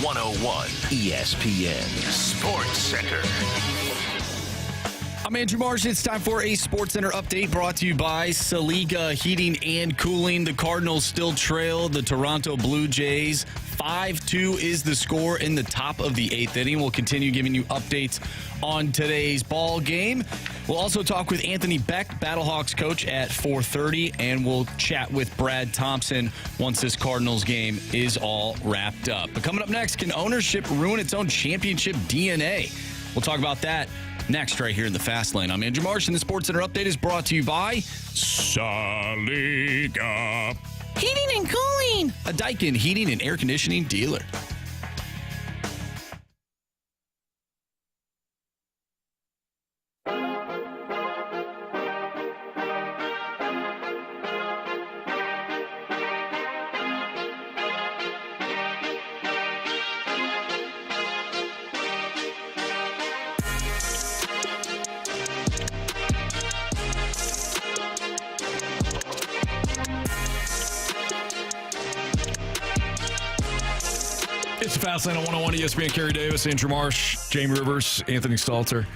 101 ESPN Sports Center. I'm Andrew Marsh. It's time for a Sports Center update brought to you by Saliga Heating and Cooling. The Cardinals still trail the Toronto Blue Jays. 5-2 is the score in the top of the 8th inning. We'll continue giving you updates on today's ball game. We'll also talk with Anthony Becht, Battlehawks coach, at 4:30, and we'll chat with Brad Thompson once this Cardinals game is all wrapped up. But coming up next, can ownership ruin its own championship DNA? We'll talk about that next right here in the Fast Lane. I'm Andrew Marsh, and the Sports Center update is brought to you by Saliga Heating and Cooling, a Daikin heating and air conditioning dealer. It's the Fast Lane on 101 ESPN. Carey Davis, Andrew Marsh, Jamie Rivers, Anthony Stalter.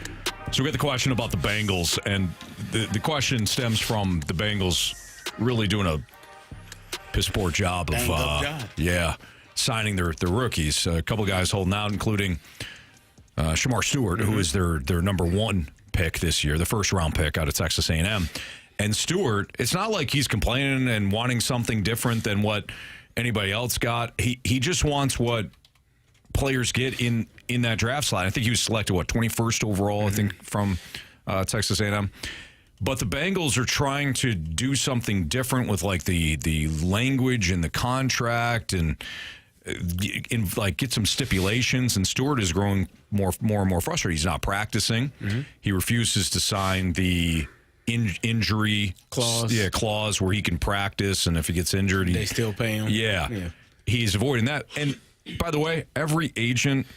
So we got the question about the Bengals, and the question stems from the Bengals really doing a piss poor job of signing their rookies. A couple guys holding out, including Shamar Stewart, who is their number one pick this year, the first round pick out of Texas A&M. And Stewart, it's not like he's complaining and wanting something different than what anybody else got. He just wants what players get in that draft slot. I think he was selected, 21st overall, I think, from Texas A&M. But the Bengals are trying to do something different with, like, the language and the contract and get some stipulations. And Stewart is growing more and more frustrated. He's not practicing. He refuses to sign the injury clause where he can practice, and if he gets injured, they still pay him. Yeah, he's avoiding that. And by the way, every agent,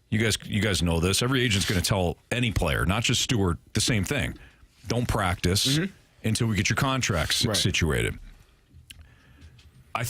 you guys know this. Every agent's going to tell any player, not just Stewart, the same thing: don't practice until we get your contracts situated. I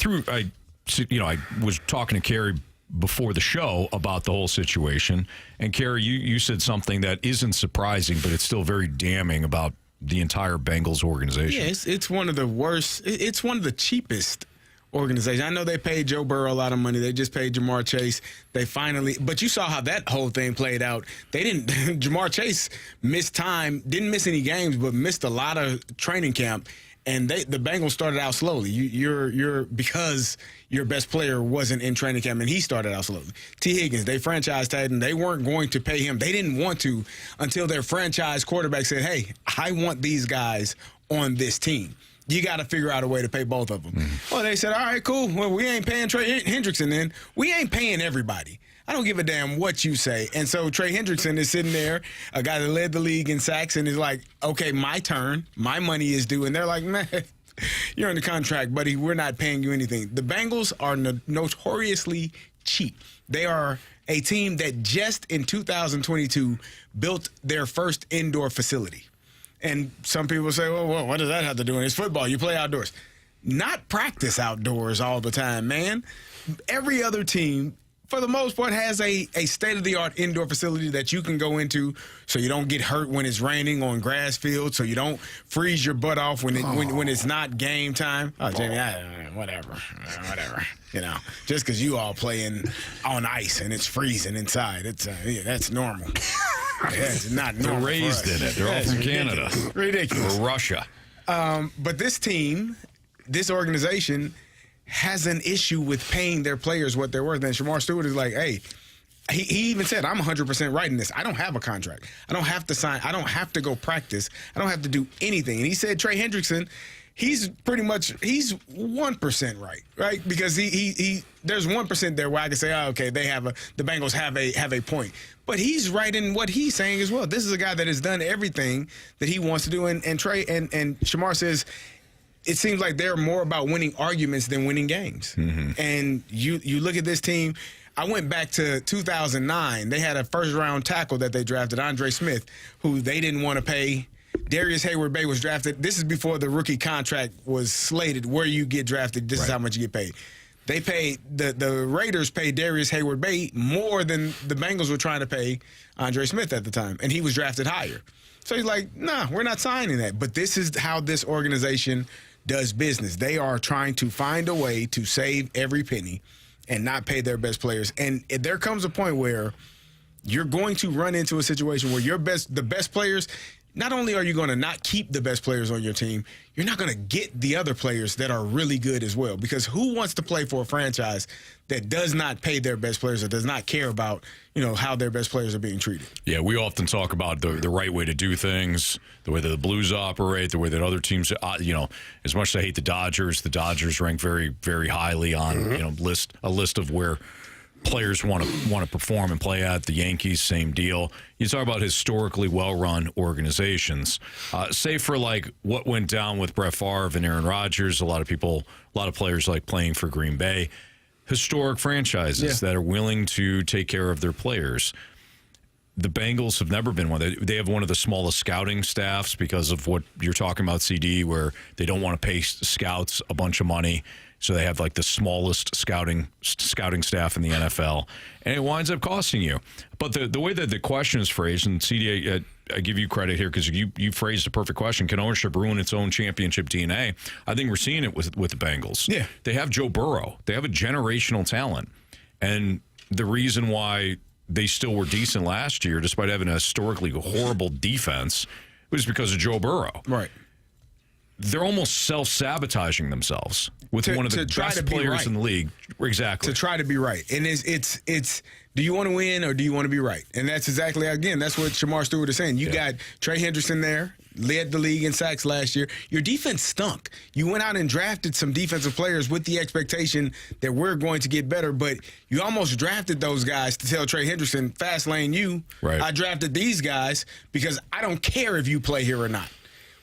was talking to Carey before the show about the whole situation, and Carey, you said something that isn't surprising, but it's still very damning about the entire Bengals organization. Yeah, it's one of the worst. It's one of the cheapest organizations. I know they paid Joe Burrow a lot of money. They just paid Jamar Chase. But you saw how that whole thing played out. They didn't. Jamar Chase missed time, didn't miss any games, but missed a lot of training camp. And the Bengals started out slowly. You're because your best player wasn't in training camp, and he started out slowly. T. Higgins, they franchise tagged him. They weren't going to pay him. They didn't want to until their franchise quarterback said, "Hey, I want these guys on this team. You got to figure out a way to pay both of them." Well, they said, "All right, cool. Well, we ain't paying Trey Hendrickson then. We ain't paying everybody. I don't give a damn what you say." And so Trey Hendrickson is sitting there, a guy that led the league in sacks, and is like, "Okay, my turn. My money is due." And they're like, "Man, you're under contract, buddy. We're not paying you anything." The Bengals are notoriously cheap. They are a team that just in 2022 built their first indoor facility. And some people say, well, what does that have to do? It's football. You play outdoors. Not practice outdoors all the time, man. Every other team, for the most part, has a state-of-the-art indoor facility that you can go into so you don't get hurt when it's raining on grass fields, so you don't freeze your butt off when it's not game time. Oh, Jamie, whatever. You know, just because you all playing on ice and it's freezing inside, that's normal. It's not normal. They're raised in it. They're all from Canada. Ridiculous. Or Russia. But this team, this organization, has an issue with paying their players what they're worth. And Shamar Stewart is like, hey, he even said, I'm 100% right in this. I don't have a contract. I don't have to sign. I don't have to go practice. I don't have to do anything. And he said Trey Hendrickson, he's 1% right? Because he there's 1% there where I can say, oh, okay, the Bengals have a point. But he's right in what he's saying as well. This is a guy that has done everything that he wants to do. And Trey and Shamar says, it seems like they're more about winning arguments than winning games. And you look at this team. I went back to 2009. They had a first-round tackle that they drafted, Andre Smith, who they didn't want to pay. Darius Hayward-Bay was drafted. This is before the rookie contract was slated. Where you get drafted, this is how much you get paid. They paid the Raiders paid Darius Hayward-Bay more than the Bengals were trying to pay Andre Smith at the time, and he was drafted higher. So he's like, nah, we're not signing that. But this is how this organization does business. They are trying to find a way to save every penny and not pay their best players. And there comes a point where you're going to run into a situation where the best players, not only are you going to not keep the best players on your team, you're not going to get the other players that are really good as well. Because who wants to play for a franchise that does not pay their best players or does not care about, how their best players are being treated? Yeah, we often talk about the right way to do things, the way that the Blues operate, the way that other teams, as much as I hate the Dodgers rank very, very highly on, a list of where players want to perform and play at. The Yankees, same deal. You talk about historically well-run organizations. Save for what went down with Brett Favre and Aaron Rodgers. A lot of players like playing for Green Bay. Historic franchises that are willing to take care of their players. The Bengals have never been one. They have one of the smallest scouting staffs because of what you're talking about, CD, where they don't want to pay scouts a bunch of money. So they have the smallest scouting staff in the NFL, and it winds up costing you. But the way that the question is phrased, and CD, I give you credit here because you phrased a perfect question. Can ownership ruin its own championship DNA? I think we're seeing it with the Bengals. Yeah, they have Joe Burrow. They have a generational talent, and the reason why they still were decent last year, despite having a historically horrible defense, was because of Joe Burrow. Right. They're almost self-sabotaging themselves with one of the best players in the league. Exactly. To try to be right. And it's do you want to win or do you want to be right? And that's exactly, again, that's what Shamar Stewart is saying. You got Trey Hendrickson there, led the league in sacks last year. Your defense stunk. You went out and drafted some defensive players with the expectation that we're going to get better, but you almost drafted those guys to tell Trey Hendrickson, fast lane you. Right. I drafted these guys because I don't care if you play here or not.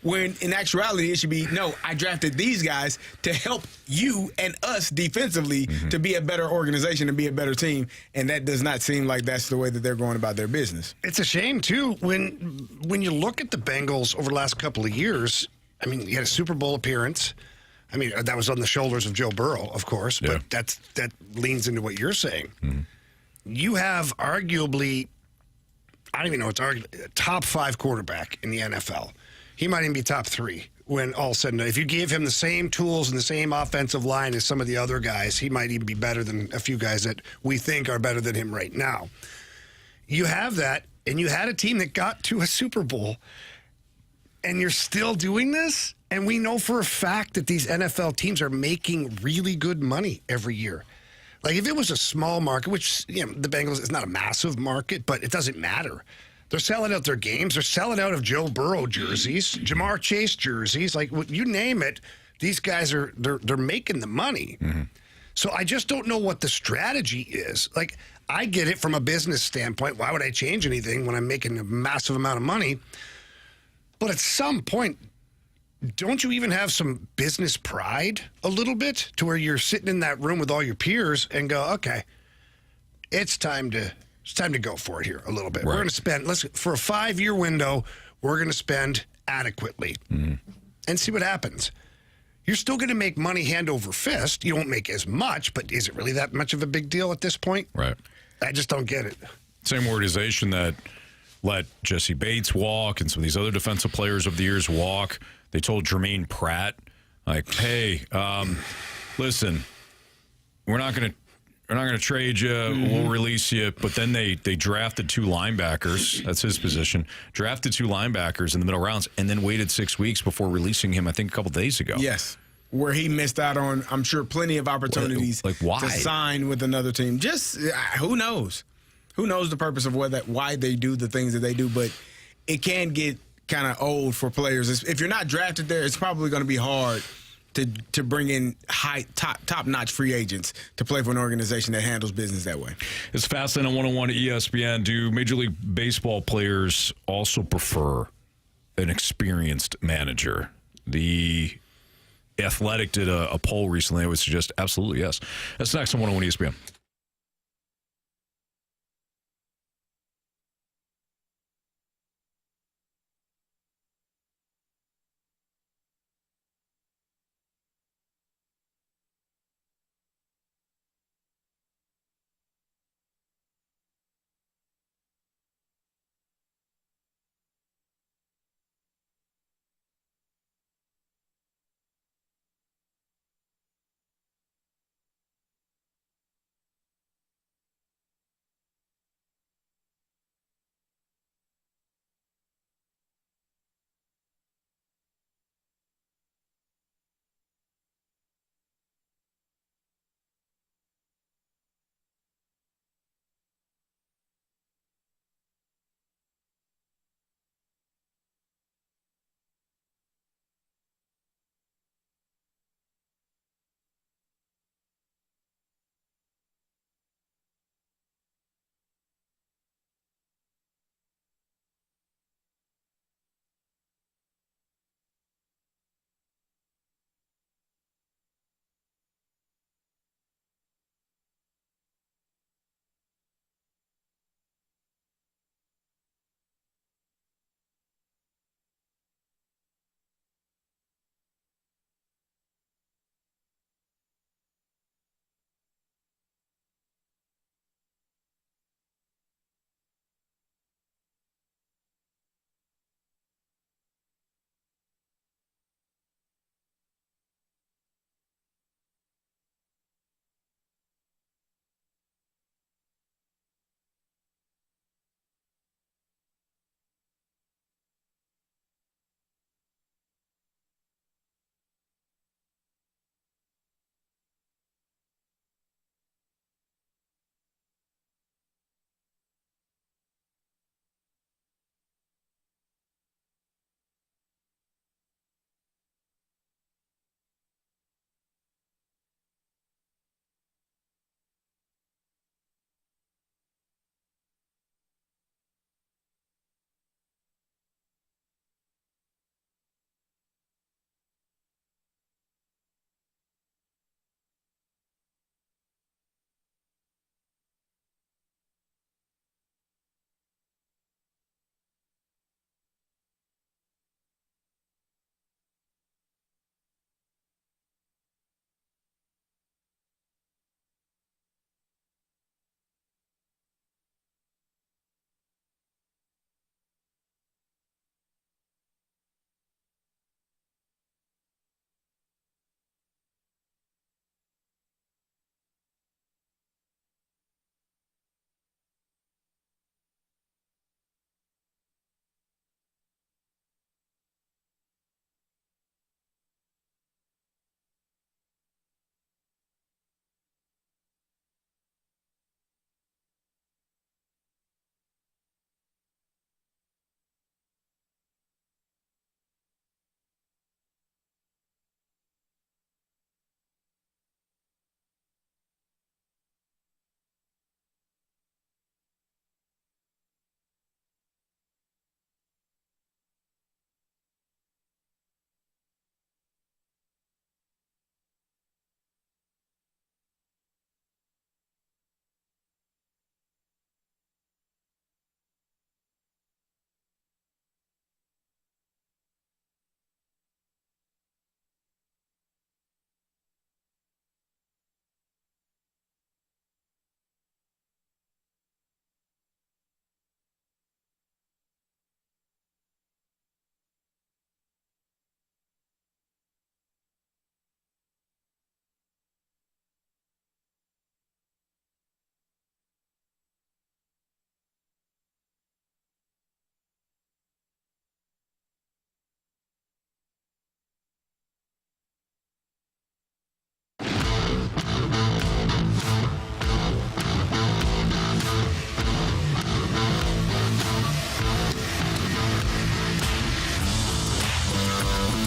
When in actuality, it should be, no, I drafted these guys to help you and us defensively to be a better organization and be a better team. And that does not seem like that's the way that they're going about their business. It's a shame, too, when you look at the Bengals over the last couple of years. I mean, you had a Super Bowl appearance. I mean, that was on the shoulders of Joe Burrow, of course, but that leans into what you're saying. You have arguably, I don't even know, it's arguably a top 5 quarterback in the NFL. He might even be top 3 when all said and done. If you gave him the same tools and the same offensive line as some of the other guys, he might even be better than a few guys that we think are better than him right now. You have that, and you had a team that got to a Super Bowl, and you're still doing this? And we know for a fact that these NFL teams are making really good money every year. Like, if it was a small market, which, the Bengals is not a massive market, but it doesn't matter. They're selling out their games. They're selling out of Joe Burrow jerseys, Jamar Chase jerseys. Like, you name it, these guys they're making the money. So I just don't know what the strategy is. Like, I get it from a business standpoint. Why would I change anything when I'm making a massive amount of money? But at some point, don't you even have some business pride a little bit to where you're sitting in that room with all your peers and go, okay, it's time to go for it here a little bit. Right. We're going to spend, for a 5-year window, we're going to spend adequately and see what happens. You're still going to make money hand over fist. You won't make as much, but is it really that much of a big deal at this point? Right. I just don't get it. Same organization that let Jesse Bates walk and some of these other defensive players of the years walk. They told Jermaine Pratt, hey, listen, we're not going to trade you. We'll release you. But then they drafted 2 linebackers. That's his position. Drafted 2 linebackers in the middle rounds and then waited 6 weeks before releasing him, I think, a couple days ago. Yes. Where he missed out on, I'm sure, plenty of opportunities why? to sign with another team. Just, who knows? Who knows the purpose of why they do the things that they do. But it can get kind of old for players. If you're not drafted there, it's probably going to be hard to bring in top-notch free agents to play for an organization that handles business that way. It's Fastlane on 101 at ESPN. Do Major League Baseball players also prefer an experienced manager? The Athletic did a poll recently. I would suggest absolutely yes. That's next on 101 ESPN.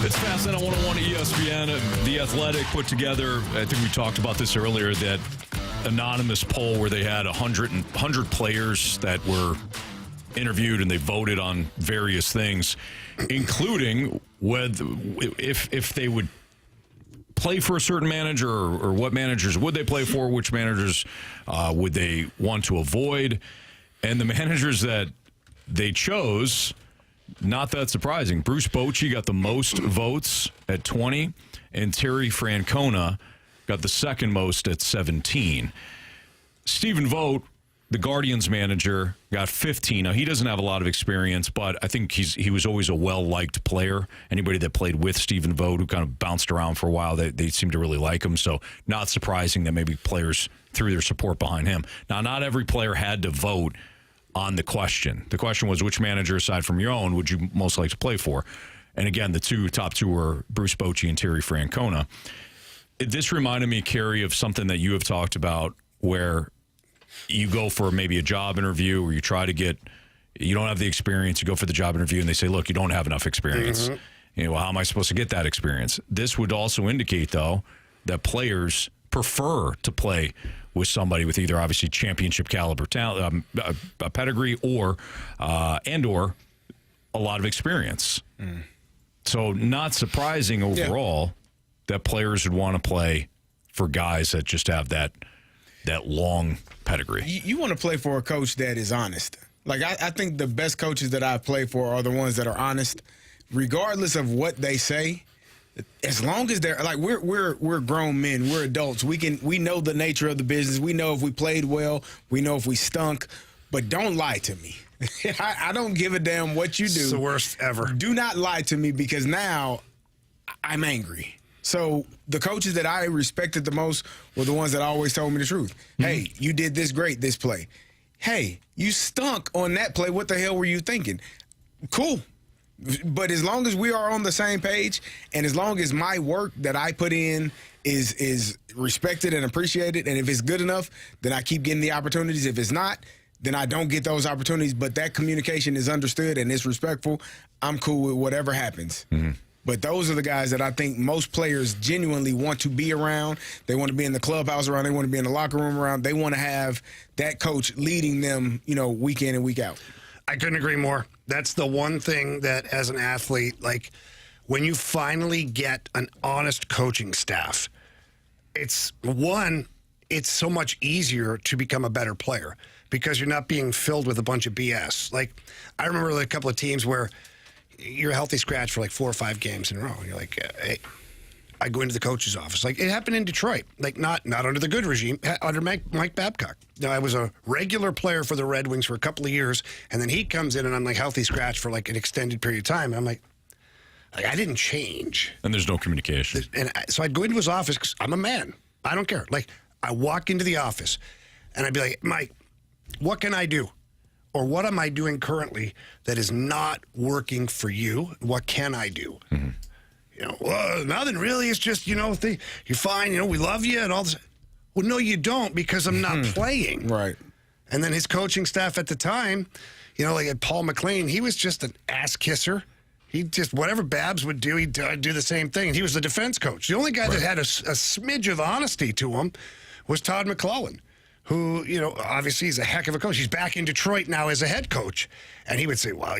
It's Fast on 101 ESPN. The Athletic put together, I think we talked about this earlier, that anonymous poll where they had 100 players that were interviewed and they voted on various things, including whether if they would play for a certain manager or what managers would they play for, which managers would they want to avoid. And the managers that they chose, not that surprising. Bruce Bochy got the most votes at 20, and Terry Francona got the second most at 17. Stephen Vogt, the Guardians manager, got 15. Now, he doesn't have a lot of experience, but I think he was always a well-liked player. Anybody that played with Stephen Vogt, who kind of bounced around for a while, they seem to really like him. So not surprising that maybe players threw their support behind him. Now, not every player had to vote on the question. The question was, which manager, aside from your own, would you most like to play for? And again, the top two were Bruce Bochy and Terry Francona. This reminded me, Carey, of something that you have talked about where you go for maybe a job interview or you try to get, you don't have the experience, you go for the job interview and they say, look, you don't have enough experience. Mm-hmm. You know, well, how am I supposed to get that experience? This would also indicate, though, that players prefer to play with somebody with either obviously championship caliber talent, a pedigree, or a lot of experience. So not surprising overall that players would want to play for guys that just have that long pedigree. You want to play for a coach that is honest. Like I think the best coaches that I've played for are the ones that are honest, regardless of what they say. As long as they're like we're grown men, we're adults. We know the nature of the business. We know if we played well. We know if we stunk. But don't lie to me. I don't give a damn what you do. It's the worst ever. Do not lie to me because now I'm angry. So the coaches that I respected the most were the ones that always told me the truth. Mm-hmm. Hey, you did this great, this play. Hey, you stunk on that play. What the hell were you thinking? Cool. But as long as we are on the same page and as long as my work that I put in is respected and appreciated, and if it's good enough, then I keep getting the opportunities. If it's not, then I don't get those opportunities. But that communication is understood and it's respectful. I'm cool with whatever happens. Mm-hmm. But those are the guys that I think most players genuinely want to be around. They want to be in the clubhouse around. They want to be in the locker room around. They want to have that coach leading them, week in and week out. I couldn't agree more. That's the one thing that as an athlete, like when you finally get an honest coaching staff, it's so much easier to become a better player because you're not being filled with a bunch of BS. Like I remember a couple of teams where you're a healthy scratch for like 4 or 5 games in a row. You're like, hey, I go into the coach's office. Like it happened in Detroit, like not under the good regime, under Mike Babcock. Now, I was a regular player for the Red Wings for a couple of years, and then he comes in and I'm like healthy scratch for like an extended period of time. And I'm like I didn't change. And there's no communication. And so I'd go into his office because I'm a man. I don't care. Like I walk into the office and I'd be like, Mike, what can I do? Or what am I doing currently that is not working for you? What can I do? Mm-hmm. Well, nothing really. It's just, you're fine. We love you and all this. Well, no, you don't because I'm not playing. Right. And then his coaching staff at the time, like at Paul McLean, he was just an ass kisser. He just, whatever Babs would do, he'd do the same thing. And he was the defense coach. The only guy that had a smidge of honesty to him was Todd McClellan, who, obviously he's a heck of a coach. He's back in Detroit now as a head coach. And he would say, well,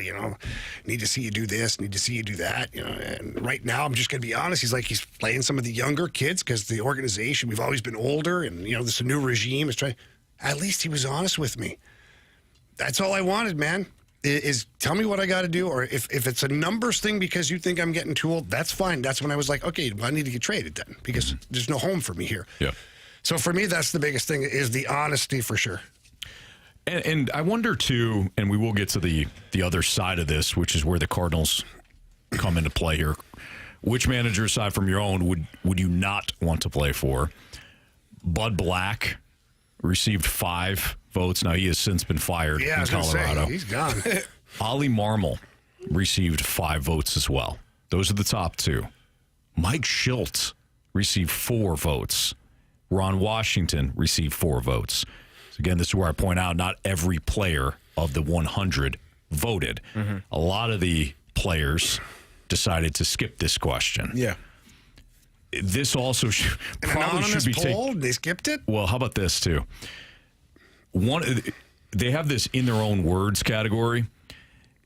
need to see you do this, need to see you do that. And right now, I'm just going to be honest. He's playing some of the younger kids because the organization, we've always been older. And, this new regime is trying. At least he was honest with me. That's all I wanted, man, is tell me what I got to do. Or if it's a numbers thing because you think I'm getting too old, that's fine. That's when I was like, okay, well, I need to get traded then because there's no home for me here. Yeah. So for me, that's the biggest thing is the honesty for sure. And I wonder, too, and we will get to the other side of this, which is where the Cardinals come into play here. Which manager, aside from your own, would you not want to play for? Bud Black received 5 votes. Now, he has since been fired in Colorado. He's gone. Ollie Marmol received 5 votes as well. Those are the top 2. Mike Schultz received 4 votes. Ron Washington received 4 votes. So again, this is where I point out not every player of the 100 voted. Mm-hmm. A lot of the players decided to skip this question. Yeah. This also An probably anonymous should be poll? They skipped it? Well, how about this, too? They have this in their own words category.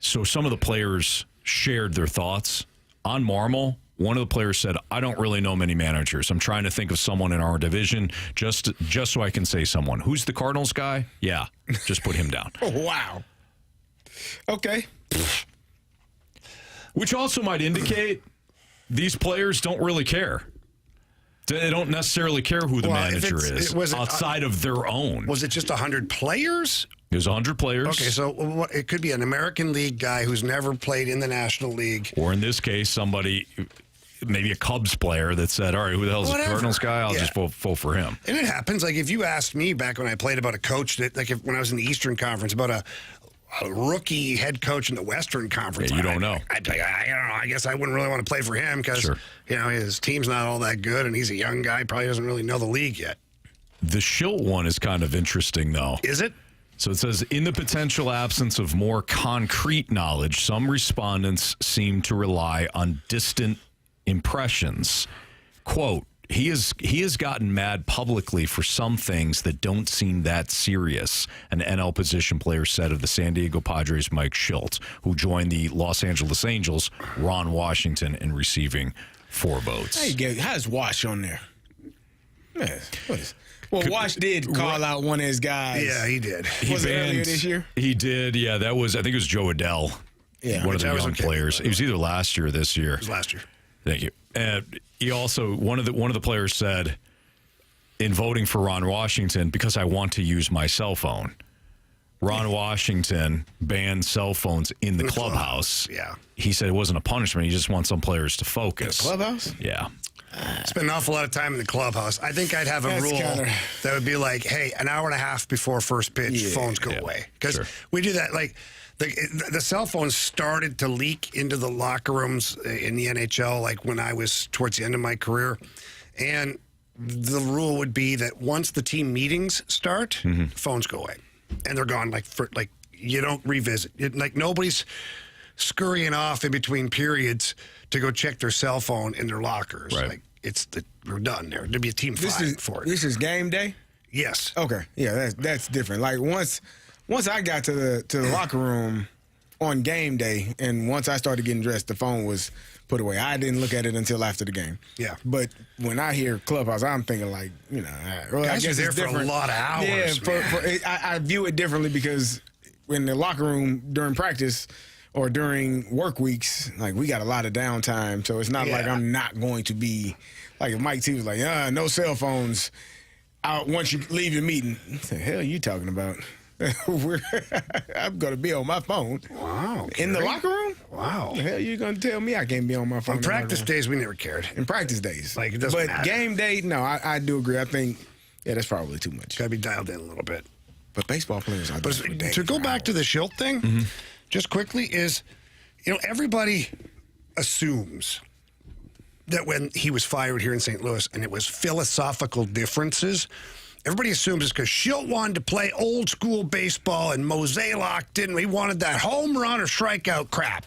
So some of the players shared their thoughts. On Marmol, one of the players said, I don't really know many managers. I'm trying to think of someone in our division just so I can say someone. Who's the Cardinals guy? Yeah, just put him down. Oh, wow. Okay. Which also might indicate these players don't really care. They don't necessarily care who the manager is outside of their own. Was it just 100 players? It was 100 players. Okay, so it could be an American League guy who's never played in the National League. Or in this case, somebody, maybe a Cubs player that said, all right, who the hell is the Cardinals guy? I'll just vote for him. And it happens. Like if you asked me back when I played about a coach, when I was in the Eastern Conference, about a rookie head coach in the Western Conference. Yeah, you don't know. I don't know. I guess I wouldn't really want to play for him because his team's not all that good, and he's a young guy. Probably doesn't really know the league yet. The Schilt one is kind of interesting, though. Is it? So it says, in the potential absence of more concrete knowledge, some respondents seem to rely on distant impressions. Quote, He has gotten mad publicly for some things that don't seem that serious, an NL position player said of the San Diego Padres' Mike Schilt, who joined the Los Angeles Angels' Ron Washington in receiving 4 votes. How's Wash on there? Man, what is... Well, Wash did call out one of his guys. Yeah, he did. Was it earlier this year? He did, yeah. I think it was Joe Adell, one of the young players. It was either last year or this year. It was last year. Thank you. And he also, one of the players said, in voting for Ron Washington, because I want to use my cell phone. Ron Washington banned cell phones in the clubhouse. Yeah. He said it wasn't a punishment. He just wants some players to focus. The clubhouse? Yeah. Spend an awful lot of time in the clubhouse. I think I'd have a rule that would be like, hey, an hour and a half before first pitch, phones go away. Because we do that. Like, the cell phones started to leak into the locker rooms in the NHL, like when I was towards the end of my career. And the rule would be that once the team meetings start, phones go away. And they're gone, you don't revisit. Nobody's scurrying off in between periods to go check their cell phone in their lockers. Right. We're done there. There'd be a team fight for it. This is game day? Yes. Okay. Yeah, that's different. Like once I got to the locker room on game day, and once I started getting dressed, the phone was put away. I didn't look at it until after the game. Yeah. But when I hear clubhouse, I'm thinking guys I guess there for a lot of hours. Yeah, I view it differently because in the locker room during practice or during work weeks, we got a lot of downtime, so it's not like I'm not going to be if Mike T was like, no cell phones out once you leave your meeting. What the hell are you talking about? I'm going to be on my phone. Wow. In the locker room? Wow. The hell you going to tell me I can't be on my phone? On practice days, we never cared. In practice days. It doesn't matter. Game day, no, I do agree. I think, that's probably too much. Got to be dialed in a little bit. But baseball players are to go back to the Schilt thing, just quickly, is, everybody assumes that when he was fired here in St. Louis and it was philosophical differences, everybody assumes it's because Schilt wanted to play old school baseball and Mozeliak didn't. He wanted that home run or strikeout crap,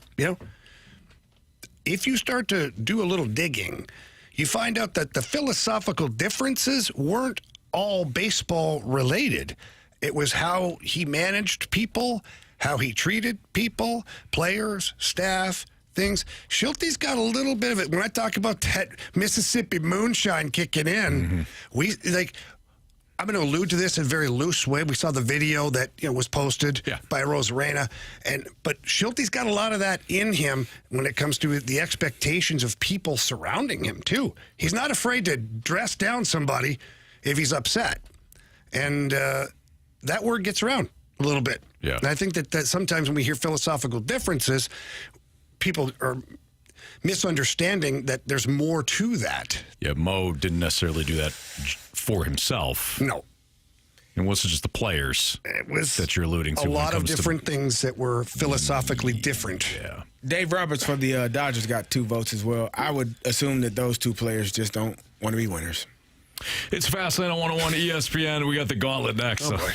If you start to do a little digging, you find out that the philosophical differences weren't all baseball related. It was how he managed people, how he treated people, players, staff, things. Schilte's got a little bit of it. When I talk about that Mississippi moonshine kicking in, I'm going to allude to this in a very loose way. We saw the video that was posted by Rosarena, but Schilte's got a lot of that in him when it comes to the expectations of people surrounding him too. He's not afraid to dress down somebody if he's upset, and that word gets around a little bit. Yeah, and I think that sometimes when we hear philosophical differences, people are misunderstanding that there's more to that. Yeah, Mo didn't necessarily do that for himself. No. It wasn't just the players that you're alluding to. A lot of different things that were philosophically different. Yeah. Dave Roberts for the Dodgers got 2 votes as well. I would assume that those 2 players just don't want to be winners. It's Fastlane on 101 ESPN. We got the Gauntlet next. Oh, boy.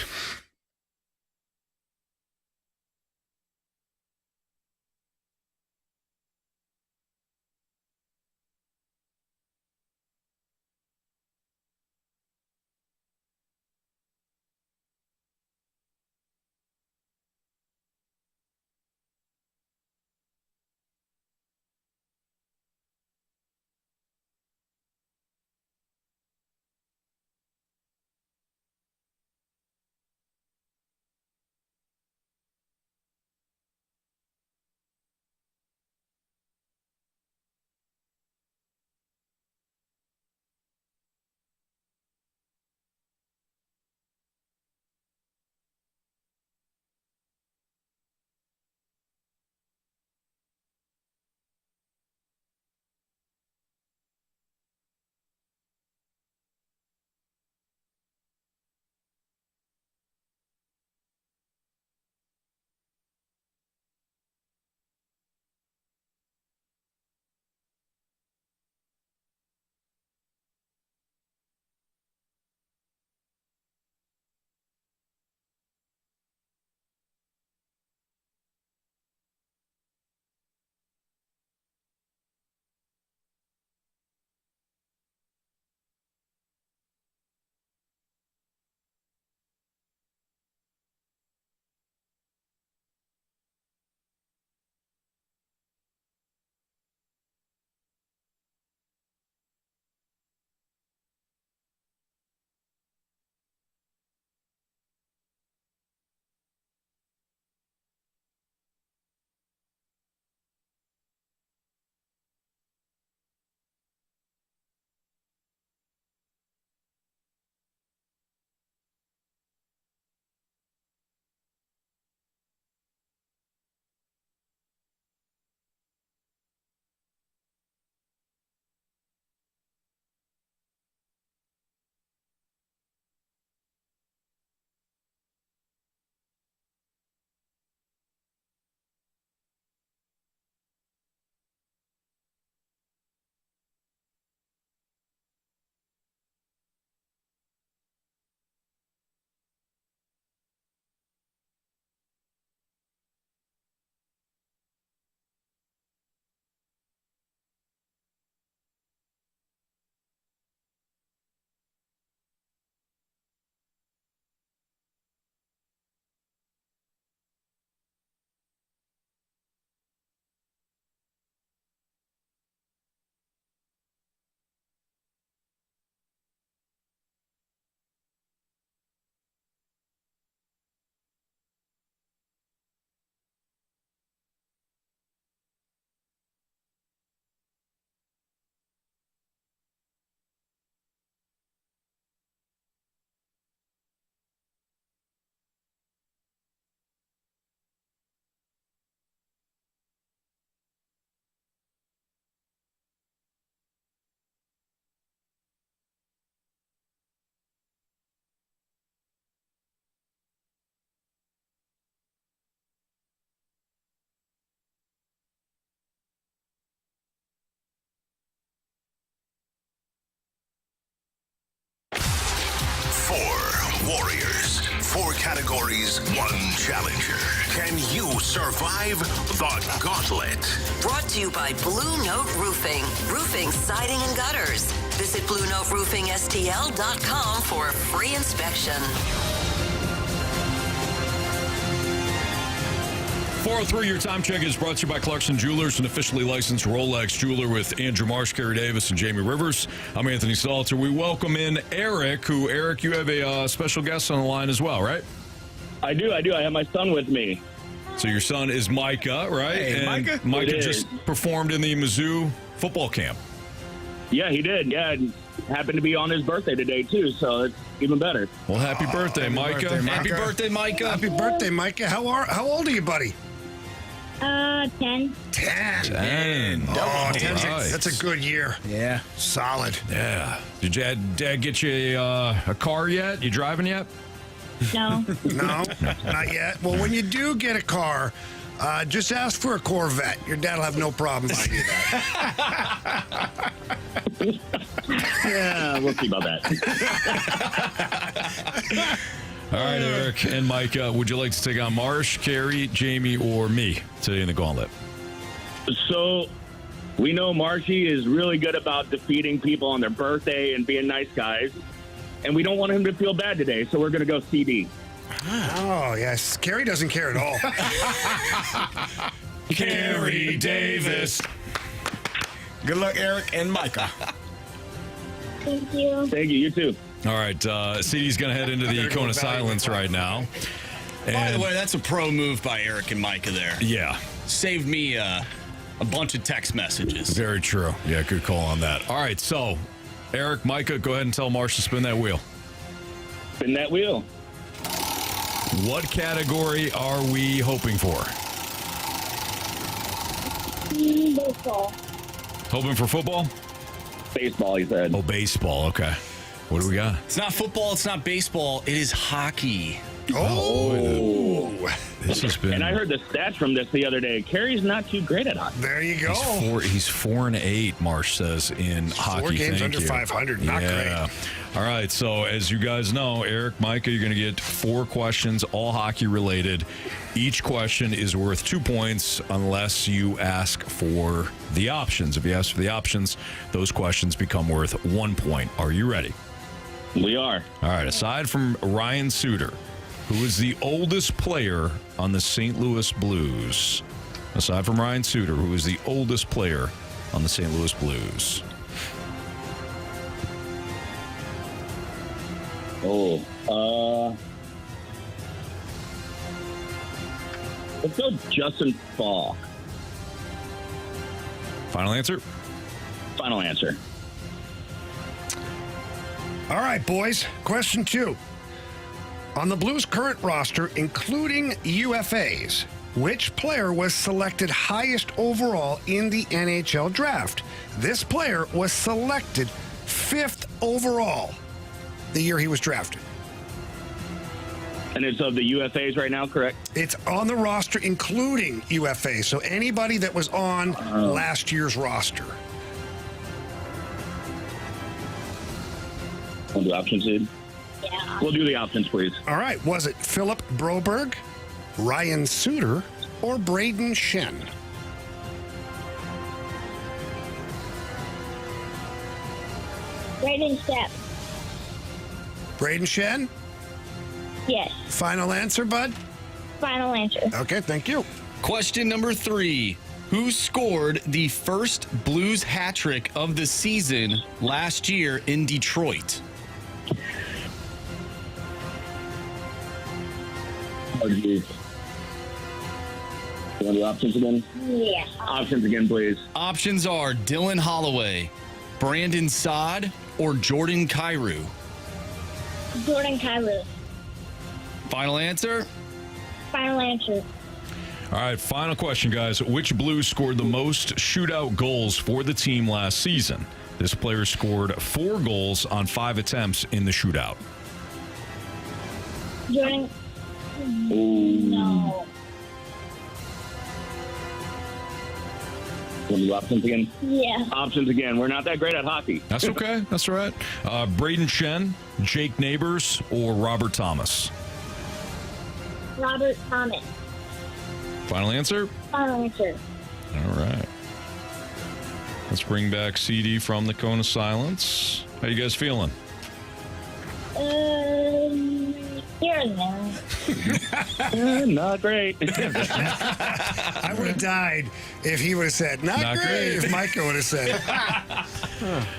4 categories, 1 challenger. Can you survive the gauntlet? Brought to you by Blue Note Roofing. Roofing, siding, and gutters. Visit BlueNoteRoofingSTL.com for a free inspection. 403, your time check is brought to you by Clarkson Jewelers, an officially licensed Rolex jeweler with Andrew Marsh, Carey Davis, and Jamie Rivers. I'm Anthony Stalter. We welcome in Eric, Eric, you have a special guest on the line as well, right? I do. I have my son with me. So your son is Micah, right? Hey, Micah? Micah just performed in the Mizzou football camp. Yeah, he did. Yeah, and happened to be on his birthday today, too, so it's even better. Well, happy birthday, Micah. Happy birthday, Micah. Happy birthday, Micah. How old are you, buddy? 10. 10. Oh, 10. Nice. That's a good year. Yeah. Solid. Yeah. Did your dad get you a car yet? You driving yet? No. No, not yet. Well, when you do get a car, just ask for a Corvette. Your dad will have no problem buying you that. Yeah, we'll see about that. All right, Eric and Micah, would you like to take on Marsh, Carey, Jamie, or me today in the Gauntlet? So, we know Marshy is really good about defeating people on their birthday and being nice guys, and we don't want him to feel bad today, so we're going to go CD. Oh, yes. Carey doesn't care at all. Carey Davis. Good luck, Eric and Micah. Thank you. Thank you. You too. All right, CD's going to head into the cone of silence right now. By the way, that's a pro move by Eric and Micah there. Yeah. Saved me a bunch of text messages. Very true. Yeah, good call on that. All right, so, Eric, Micah, go ahead and tell Marsh to spin that wheel. Spin that wheel. What category are we hoping for? Baseball. Hoping for football? Baseball, he said. Oh, baseball. Okay. What do we got? It's not football. It's not baseball. It is hockey. Oh. This has been... And I heard the stats from this the other day. Carey's not too great at hockey. There you go. He's 4-8, Marsh says, in hockey. 4 games Thank under you. 500. Not great. All right, so as you guys know, Eric, Micah, you're going to get 4 questions, all hockey related. Each question is worth 2 points unless you ask for the options. If you ask for the options, those questions become worth 1 point. Are you ready? We are. All right, aside from Ryan Suter, who is the oldest player on the St. Louis Blues? Aside from Ryan Suter, who is the oldest player on the St. Louis Blues? Let's go Justin Falk. Final answer? Final answer. All right, boys. Question 2. On the Blues' current roster, including UFAs, which player was selected highest overall in the NHL draft? This player was selected 5th overall the year he was drafted. And it's of the UFAs right now, correct? It's on the roster, including UFAs. So anybody that was on last year's roster. Want to do options, dude? Yeah. We'll do the options, please. All right. Was it Philip Broberg, Ryan Suter, or Braden Shen? Braden Step. Braden Shen? Yes. Final answer, bud? Final answer. Okay, thank you. Question number 3. Who scored the first Blues hat trick of the season last year in Detroit? Oh, geez. You want to do options again? Yeah. Options again, please. Options are Dylan Holloway, Brandon Saad, or Jordan Kyrou. Jordan Kyrou. Final answer? Final answer. All right, final question, guys. Which Blues scored the most shootout goals for the team last season? This player scored 4 goals on 5 attempts in the shootout. Jordan. No. Want to do options again? Yeah. Options again. We're not that great at hockey. That's okay. That's all right. Braden Shen, Jake Neighbors, or Robert Thomas? Robert Thomas. Final answer? Final answer. All right. Let's bring back CD from the Cone of Silence. How you guys feeling? Here and there. Not great. I would have died if he would have said, not great, if Micah would have said.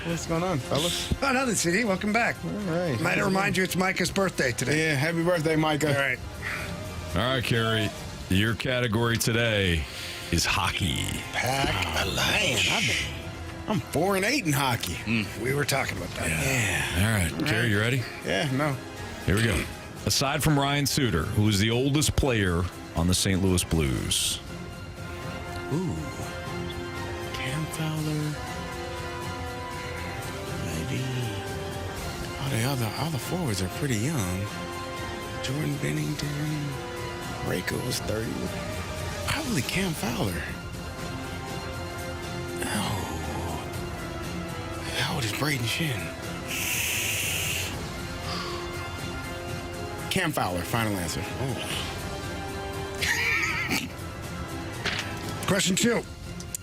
What's going on, fellas? Oh, nothing, CD. Welcome back. All right. Might I remind you it's Micah's birthday today. Yeah, happy birthday, Micah. All right. All right, Carey. Your category today is hockey. Pack a lunch. I'm 4-8 in hockey. We were talking about that. Yeah. All right. Carey, you ready? Yeah, no. Here we go. Aside from Ryan Suter, who is the oldest player on the St. Louis Blues? Ooh. Cam Fowler. Maybe. All the forwards are pretty young. Jordan Bennington. Rayco was 30. Probably Cam Fowler. Oh. How old is Braden Shin? Cam Fowler, final answer. Question 2.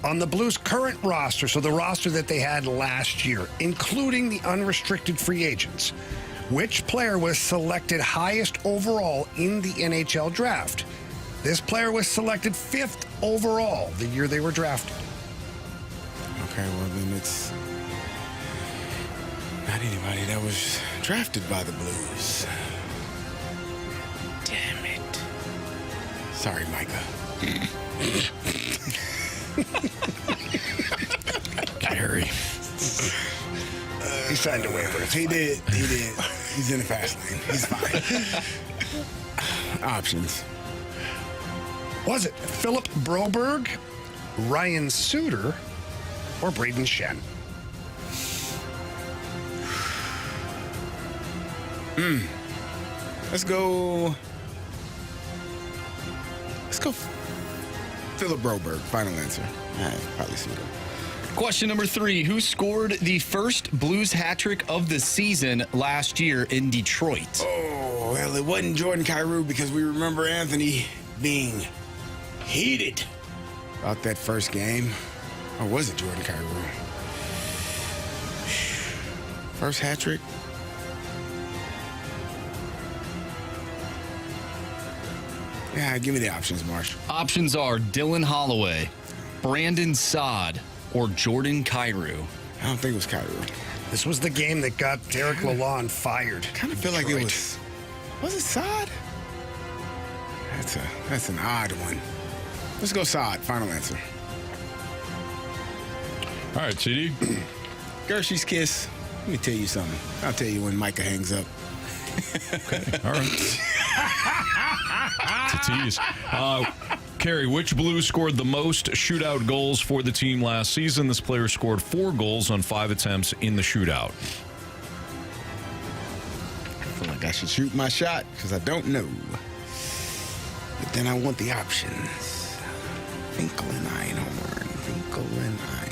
On the Blues' current roster, so the roster that they had last year, including the unrestricted free agents, which player was selected highest overall in the NHL draft? This player was selected 5th overall the year they were drafted. Okay, well then it's not anybody that was drafted by the Blues. Damn it. Sorry, Micah. Carey. He signed a waiver. He did. He's in the fast lane. He's fine. Options. Was it Philip Broberg, Ryan Suter, or Braden Shen? Let's go Philip Broberg. Final answer. Probably Suter. Question number 3. Who scored the first Blues hat trick of the season last year in Detroit? Oh, well, it wasn't Jordan Kyrou because we remember Anthony being heated about that first game. Or was it Jordan Kyrou? First hat trick? Yeah, give me the options, Marsh. Options are Dylan Holloway, Brandon Saad, or Jordan Kyrou. I don't think it was Kyrou. This was the game that got Derek Lalonde fired. I kind of feel like it was it Saad? That's an odd one. Let's go Saad. Final answer. All right, CD. Gershie's kiss. Let me tell you something. I'll tell you when Micah hangs up. Okay. All right. It's a tease. Carey, which Blues scored the most shootout goals for the team last season? This player scored 4 goals on 5 attempts in the shootout. I feel like I should shoot my shot because I don't know. But then I want the options. Finkel and Einhorn. Finkel and Einhorn.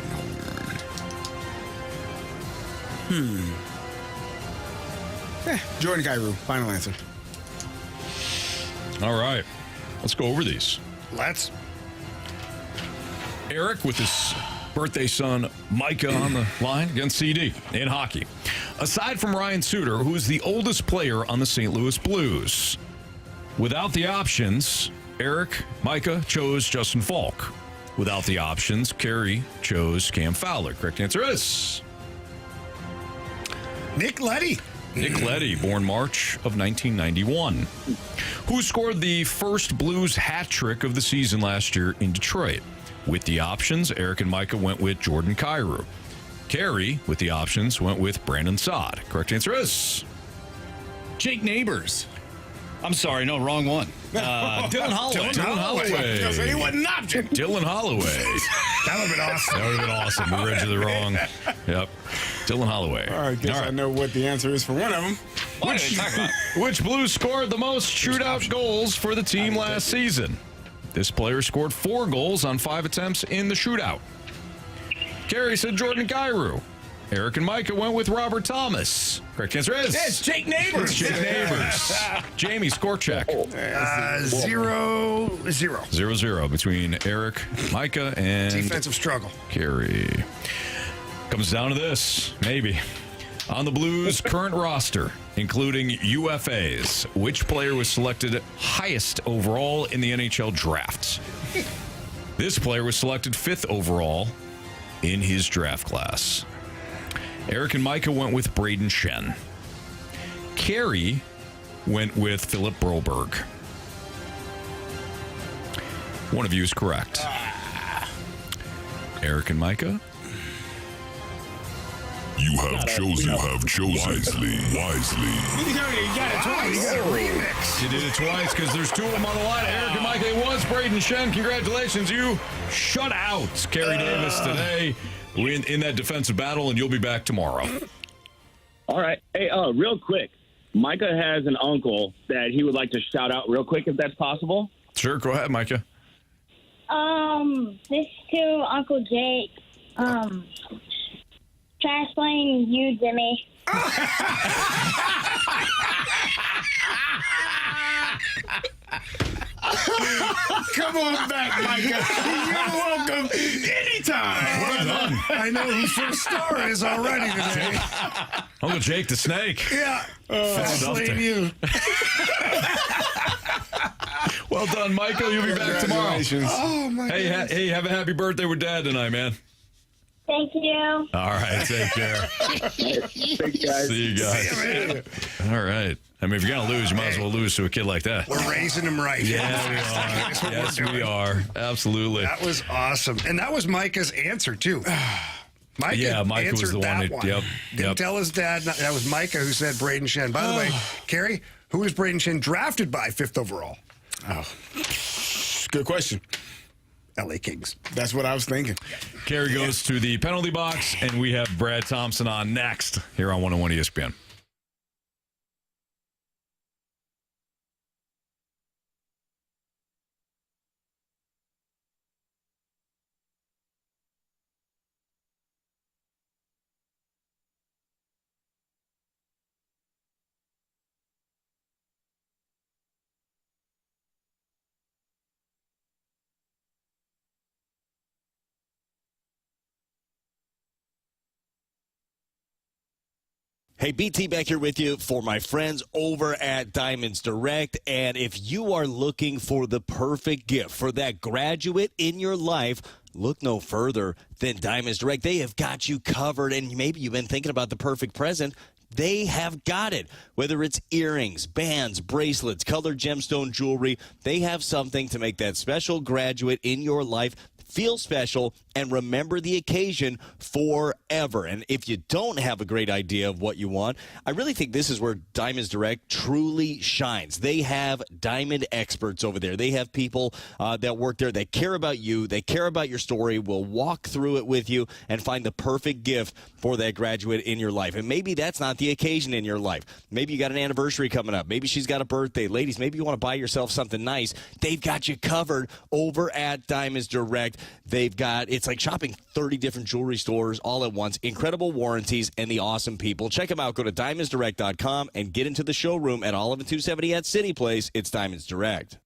Jordan Kyrou. Final answer. All right. Let's go over these. Let's. Eric with his birthday son, Micah, on the line against CD in hockey. Aside from Ryan Suter, who is the oldest player on the St. Louis Blues, without the options, Eric, Micah chose Justin Falk. Without the options, Carey chose Cam Fowler. Correct answer is Nick Leddy. Nick Leddy, born March of 1991. Who scored the first Blues hat trick of the season last year in Detroit? With the options, Eric and Micah went with Jordan Kyrou. Carey, with the options, went with Brandon Saad. Correct answer is Jake Neighbors. I'm sorry, no, wrong one. Dylan Holloway. Dylan Holloway. He wasn't an option. Dylan Holloway. That would have been awesome. That would have been awesome. We read you the wrong. Yep. Dylan Holloway. All right, guess I know what the answer is for one of them. Which Blues scored the most shootout goals for the team last season? This player scored 4 goals on 5 attempts in the shootout. Carey said Jordan Kyrou. Eric and Micah went with Robert Thomas. Correct answer is... It's Jake Neighbors. Jake Neighbors. Jamie, score check. 0-0. 0-0 between Eric, Micah, and... Defensive struggle. Carey. Comes down to this, maybe. On the Blues' current roster, including UFAs, which player was selected highest overall in the NHL draft? This player was selected 5th overall in his draft class. Eric and Micah went with Braden Shen. Carey went with Philip Broberg. One of you is correct. Eric and Micah? You have chosen wisely. You got it twice. You did it twice because there's 2 of them on the line. Eric and Micah, it was Braden Shen. Congratulations. You shut out Carey Davis today in that defensive battle, and you'll be back tomorrow. All right. Hey, real quick. Micah has an uncle that he would like to shout out real quick, if that's possible. Sure, go ahead, Micah. This to Uncle Jake. Trash playing you, Jimmy. Come on back, Micah. You're welcome anytime. Well done. I know who first star is already today. Uncle Jake the Snake. Yeah. Fastlane you. Well done, Michael. You'll be back tomorrow. Oh, my goodness. Hey, have a happy birthday with Dad tonight, man. Thank you. All right, take care. Thanks, guys. See you guys. See ya, man. All right. I mean, if you're going to lose, you might as well lose to a kid like that. We're raising him right. Yeah, we That's are. what Yes, we're doing. we are. Absolutely. That was awesome. And that was Micah's answer, too. Micah Micah was answered the one that that- one. yep. Didn't tell his dad. That was Micah who said Braden Shen. By the way, Carey, who was Braden Shen drafted by 5th overall? Oh, good question. LA Kings. That's what I was thinking. Carey goes to the penalty box, and we have Brad Thompson on next here on 101 ESPN. Hey, BT back here with you for my friends over at Diamonds Direct. And if you are looking for the perfect gift for that graduate in your life, look no further than Diamonds Direct. They have got you covered, and maybe you've been thinking about the perfect present. They have got it. Whether it's earrings, bands, bracelets, colored gemstone jewelry, they have something to make that special graduate in your life feel special and remember the occasion forever. And if you don't have a great idea of what you want, I really think this is where Diamonds Direct truly shines. They have diamond experts over there. They have people that work there that care about you, they care about your story, will walk through it with you and find the perfect gift for that graduate in your life. And maybe that's not the occasion in your life. Maybe you got an anniversary coming up. Maybe she's got a birthday. Ladies, maybe you want to buy yourself something nice. They've got you covered over at Diamonds Direct. They've got, it's like shopping 30 different jewelry stores all at once. Incredible warranties and the awesome people. Check them out. Go to diamondsdirect.com and get into the showroom at Olive and 270 at City Place. It's Diamonds Direct.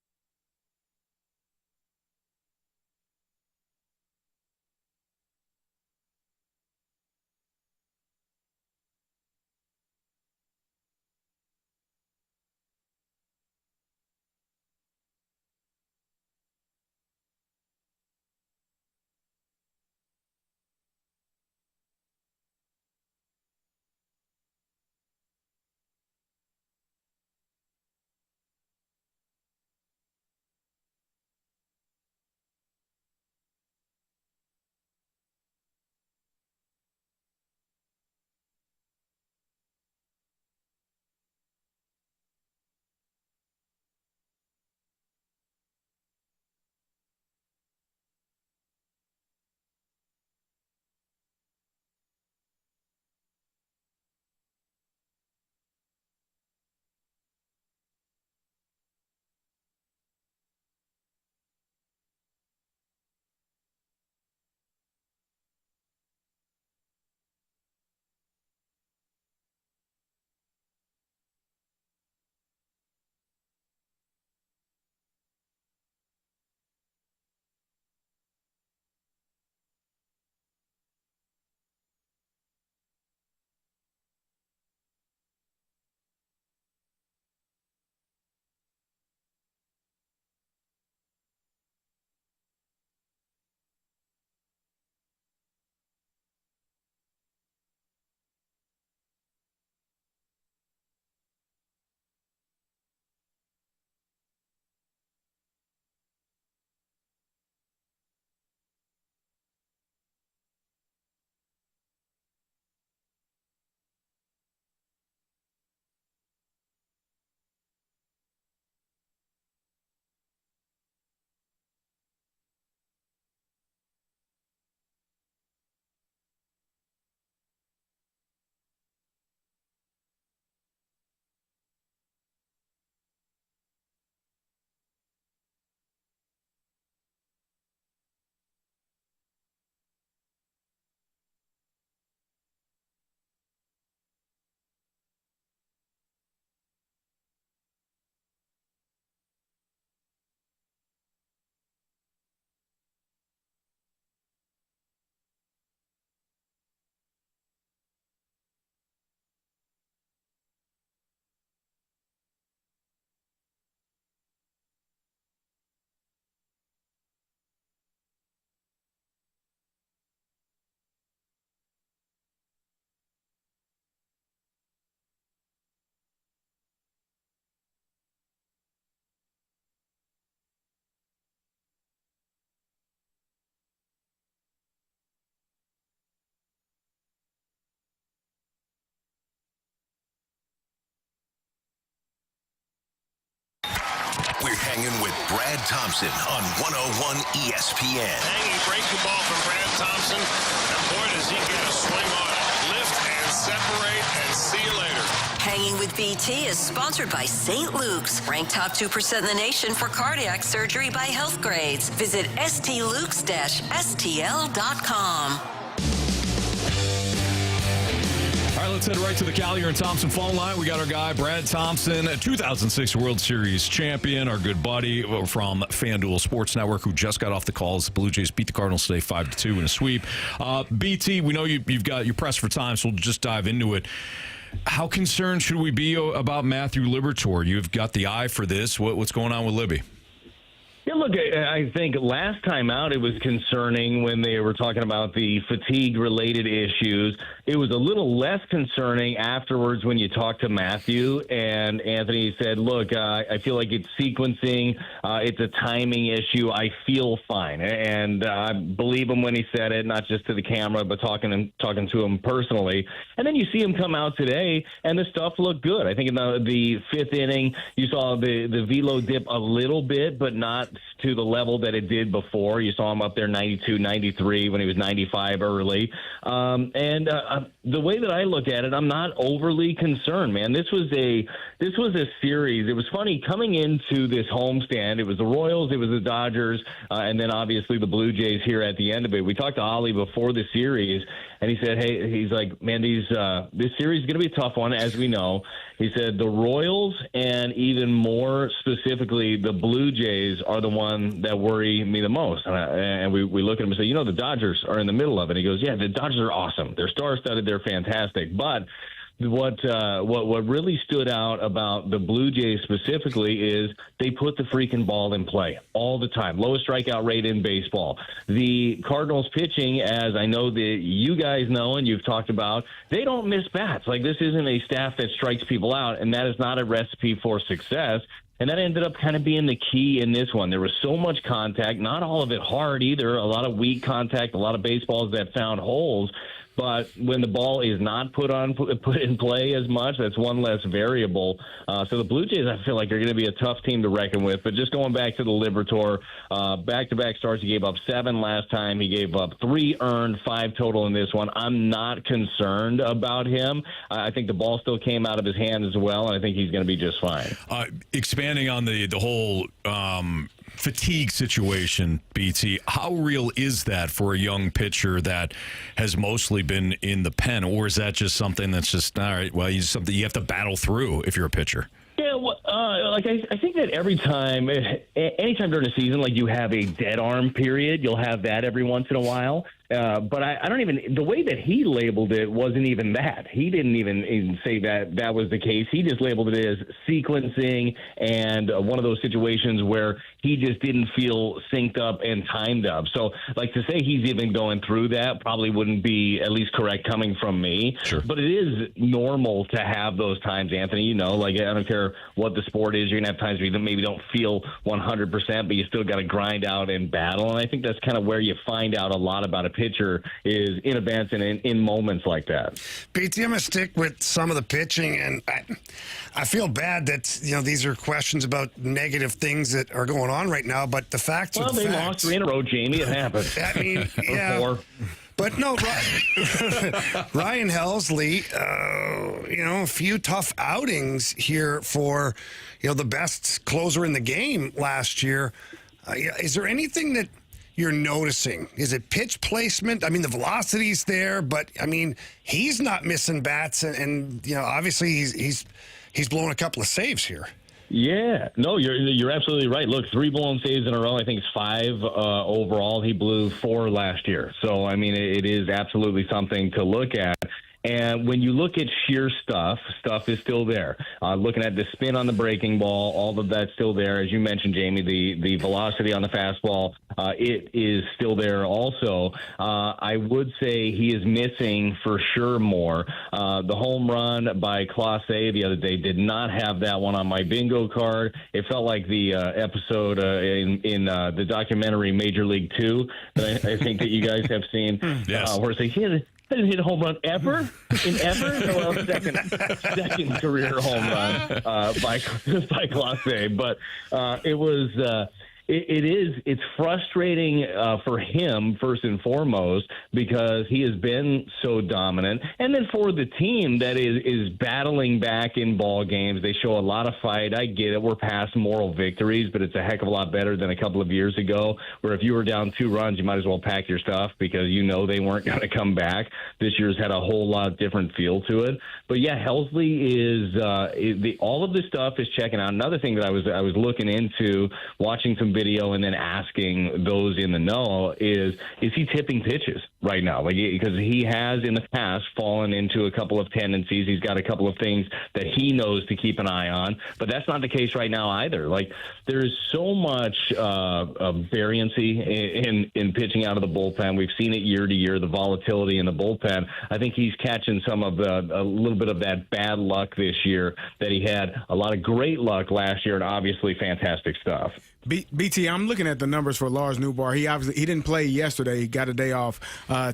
Brad Thompson on 101 ESPN. Hanging breaking ball from Brad Thompson. And boy, does he get a swing on it. Lift and separate and see you later. Hanging with BT is sponsored by St. Luke's, ranked top 2% in the nation for cardiac surgery by Health Grades. Visit stlukes-stl.com. All right, let's head right to the Collier and Thompson phone line. We got our guy, Brad Thompson, a 2006 World Series champion, our good buddy from FanDuel Sports Network, who just got off the calls. The Blue Jays beat the Cardinals today 5-2 in a sweep. BT, we know you've got your press for time, so we'll just dive into it. How concerned should we be about Matthew Liberatore? You've got the eye for this. What's going on with Libby? Yeah, look, I think last time out it was concerning when they were talking about the fatigue-related issues. It was a little less concerning afterwards when you talked to Matthew, and Anthony said, look, I feel like it's sequencing. It's a timing issue. I feel fine. And I believe him when he said it, not just to the camera, but talking to him personally. And then you see him come out today, and the stuff looked good. I think in the fifth inning, you saw the velo dip a little bit, but not to the level that it did before. You saw him up there 92, 93 when he was 95 early. The way that I look at it, I'm not overly concerned, man. This was a series. It was funny coming into this homestand. It was the Royals, it was the Dodgers, and then obviously the Blue Jays here at the end of it. We talked to Ollie before the series, and he said, hey, he's like, man, this series is going to be a tough one, as we know. He said the Royals and even more specifically the Blue Jays are the one that worry me the most. And we look at him and say, the Dodgers are in the middle of it. He goes, yeah, the Dodgers are awesome. They're star-studded. They're fantastic. But what really stood out about the Blue Jays specifically is they put the freaking ball in play all the time. Lowest strikeout rate in baseball. The Cardinals pitching, as I know that you guys know and you've talked about, they don't miss bats. Like, this isn't a staff that strikes people out, and that is not a recipe for success. And that ended up kind of being the key in this one. There was so much contact, not all of it hard either, a lot of weak contact, a lot of baseballs that found holes. But when the ball is not put in play as much, that's one less variable. So the Blue Jays, I feel like, are going to be a tough team to reckon with. But just going back to the Liberatore, back-to-back starts, he gave up 7 last time. He gave up 3 earned, 5 total in this one. I'm not concerned about him. I think the ball still came out of his hand as well, and I think he's going to be just fine. Expanding on the whole fatigue situation, BT, how real is that for a young pitcher that has mostly been in the pen, or is that just something that's just, all right, well, something you have to battle through if you're a pitcher? Yeah, well, I think that anytime during the season, like, you have a dead arm period, you'll have that every once in a while. But I don't even, the way that he labeled it wasn't even that. He didn't even say that was the case. He just labeled it as sequencing and one of those situations where he just didn't feel synced up and timed up. So, like, to say he's even going through that probably wouldn't be at least correct coming from me. Sure. But it is normal to have those times, Anthony. Like, I don't care what the sport is. You're going to have times where you maybe don't feel 100%, but you still got to grind out and battle. And I think that's kind of where you find out a lot about a pitcher is in events and in moments like that. BT, I'm going to stick with some of the pitching, and I feel bad that these are questions about negative things that are going on right now, but the facts are the facts. Well, they lost 3 in a row, Jamie. It happened. I mean, yeah. 4. But no, Ryan Helsley, a few tough outings here for, the best closer in the game last year. Is there anything that you're noticing? Is it pitch placement? I mean, the velocity's there, but I mean, he's not missing bats, and obviously he's blown a couple of saves here. Yeah, no, you're absolutely right. Look, 3 blown saves in a row. I think it's 5 overall. He blew 4 last year. So, I mean, it is absolutely something to look at. And when you look at sheer stuff is still there. Looking at the spin on the breaking ball, all of that's still there. As you mentioned, Jamie, the velocity on the fastball, it is still there also. I would say he is missing for sure more. The home run by Clase the other day did not have that one on my bingo card. It felt like the episode in the documentary Major League 2 that I think that you guys have seen, yes. Where it's like, I didn't hit a home run ever? Well, second career home run by Clase. But it was it's frustrating for him first and foremost because he has been so dominant, and then for the team that is battling back in ball games. They show a lot of fight. I get it. We're past moral victories, but it's a heck of a lot better than a couple of years ago where if you were down 2 runs, you might as well pack your stuff because you know they weren't going to come back. This year's had a whole lot different feel to it. But yeah, Helsley is all of this stuff is checking out. Another thing that I was looking into, watching some video and then asking those in the know is he tipping pitches right now? Like, because he has in the past fallen into a couple of tendencies. He's got a couple of things that he knows to keep an eye on, but that's not the case right now either. Like, there's so much variancy in pitching out of the bullpen. We've seen it year to year, the volatility in the bullpen. I think he's catching some of a little bit of that bad luck this year that he had. A lot of great luck last year and obviously fantastic stuff. BT, I'm looking at the numbers for Lars Newbar. He didn't play yesterday. He got a day off.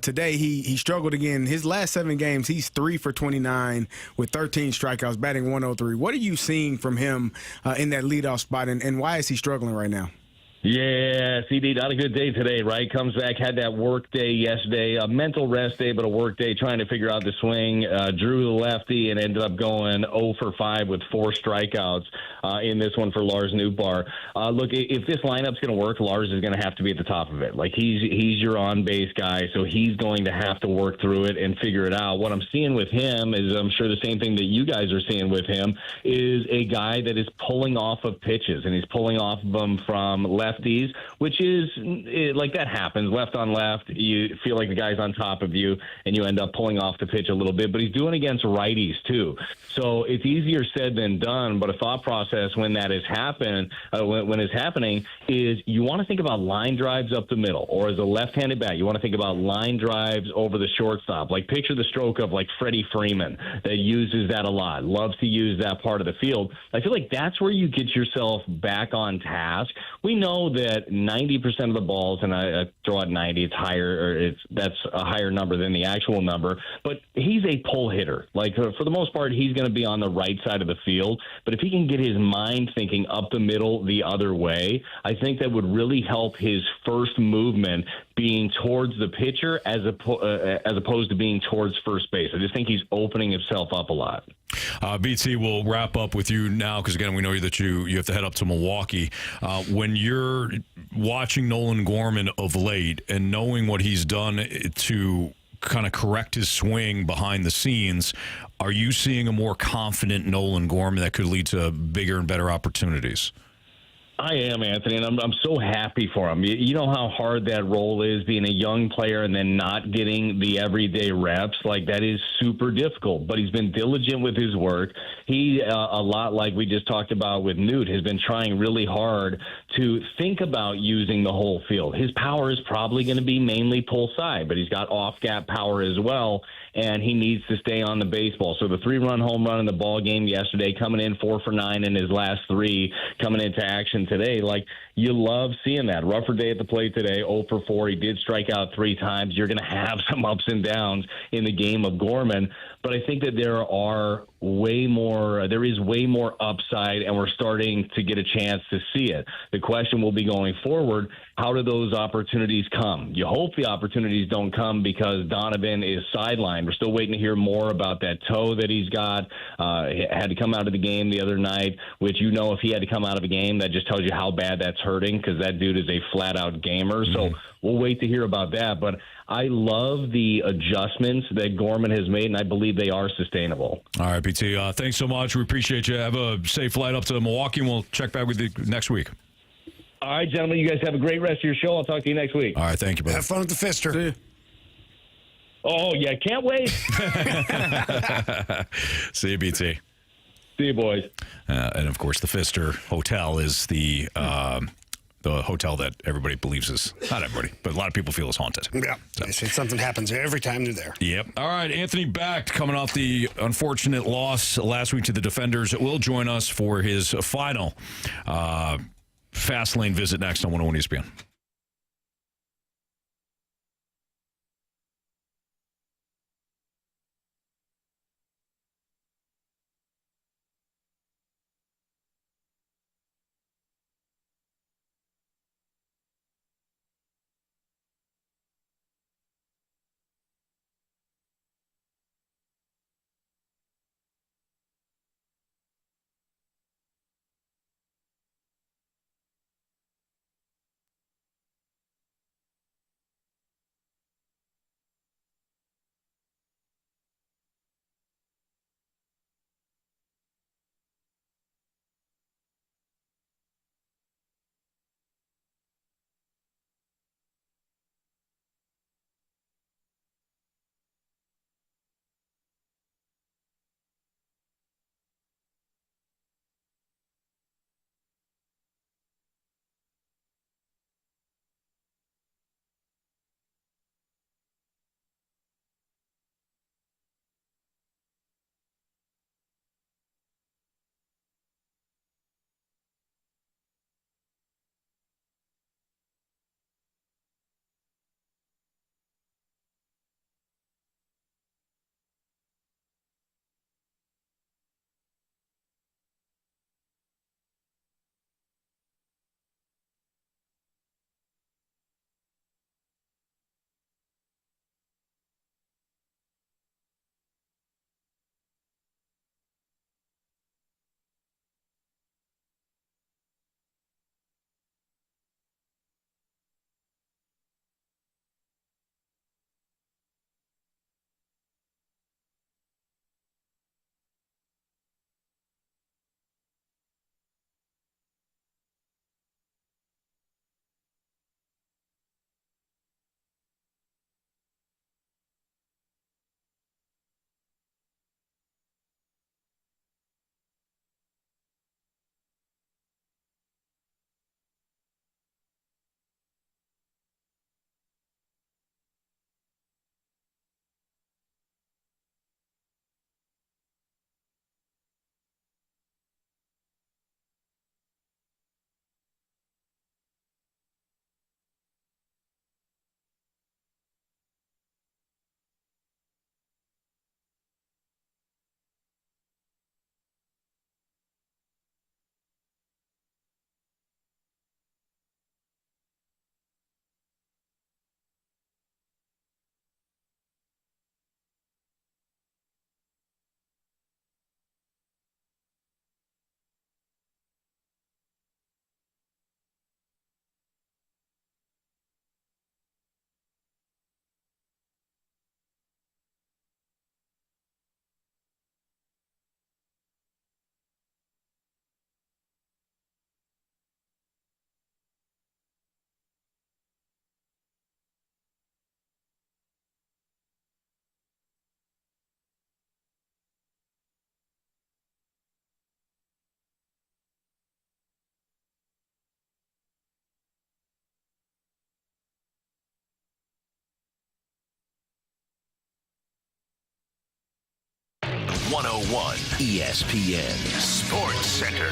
Today he struggled again. His last 7 games, he's 3 for 29 with 13 strikeouts, batting 103. What are you seeing from him in that leadoff spot, and why is he struggling right now? Yeah, CD, not a good day today, right? Comes back, had that work day yesterday, a mental rest day, but a work day trying to figure out the swing. Drew the lefty and ended up going 0 for 5 with 4 strikeouts in this one for Lars Newbar. Look, if this lineup's going to work, Lars is going to have to be at the top of it. Like, he's your on-base guy, so he's going to have to work through it and figure it out. What I'm seeing with him is, I'm sure the same thing that you guys are seeing with him, is a guy that is pulling off of pitches, and he's pulling off of them from lefties, which is like that happens left on left. You feel like the guy's on top of you and you end up pulling off the pitch a little bit, but he's doing against righties too. So it's easier said than done. But a thought process when that is when it's happening is you want to think about line drives up the middle, or as a left-handed bat, you want to think about line drives over the shortstop. Like, picture the stroke of like Freddie Freeman that uses that a lot, loves to use that part of the field. I feel like that's where you get yourself back on task. We know that 90% of the balls, and I throw out 90, it's higher, or that's a higher number than the actual number, but he's a pull hitter. Like, for the most part, he's going to be on the right side of the field, but if he can get his mind thinking up the middle the other way, I think that would really help his first movement being towards the pitcher as opposed to being towards first base. I just think he's opening himself up a lot. BT, we'll wrap up with you now because, again, we know that you have to head up to Milwaukee. When you're watching Nolan Gorman of late and knowing what he's done to kind of correct his swing behind the scenes, are you seeing a more confident Nolan Gorman that could lead to bigger and better opportunities? I am, Anthony, and I'm so happy for him. You know how hard that role is, being a young player and then not getting the everyday reps. Like, that is super difficult, but he's been diligent with his work. He, a lot like we just talked about with Newt, has been trying really hard to think about using the whole field. His power is probably going to be mainly pull side, but he's got off-gap power as well, and he needs to stay on the baseball. So the 3-run home run in the ball game yesterday, coming in 4 for 9 in his last 3, coming into action today, like, you love seeing that. Rougher day at the plate today, 0 for 4. He did strike out 3 times. You're going to have some ups and downs in the game of Gorman, but I think that there is way more upside, and we're starting to get a chance to see it. The question will be going forward, how do those opportunities come? You hope the opportunities don't come because Donovan is sidelined. We're still waiting to hear more about that toe that he's got. He had to come out of the game the other night, which, you know, if he had to come out of a game, that just tells you how bad that's hurting because that dude is a flat-out gamer. So we'll wait to hear about that. But I love the adjustments that Gorman has made, and I believe they are sustainable. All right, PT, thanks so much. We appreciate you. Have a safe flight up to Milwaukee, and we'll check back with you next week. All right, gentlemen, you guys have a great rest of your show. I'll talk to you next week. All right, thank you, brother. Have fun at the Fister. See you. Oh, yeah, can't wait. See you, BT. See you, boys. And, of course, the Fister Hotel is the hotel that everybody believes is, not everybody, but a lot of people feel is haunted. Yeah, so. They say something happens every time they're there. Yep. All right, Anthony Becht, coming off the unfortunate loss last week to the Defenders, will join us for his final Fast Lane visit next on 101 ESPN. 101 ESPN Sports Center.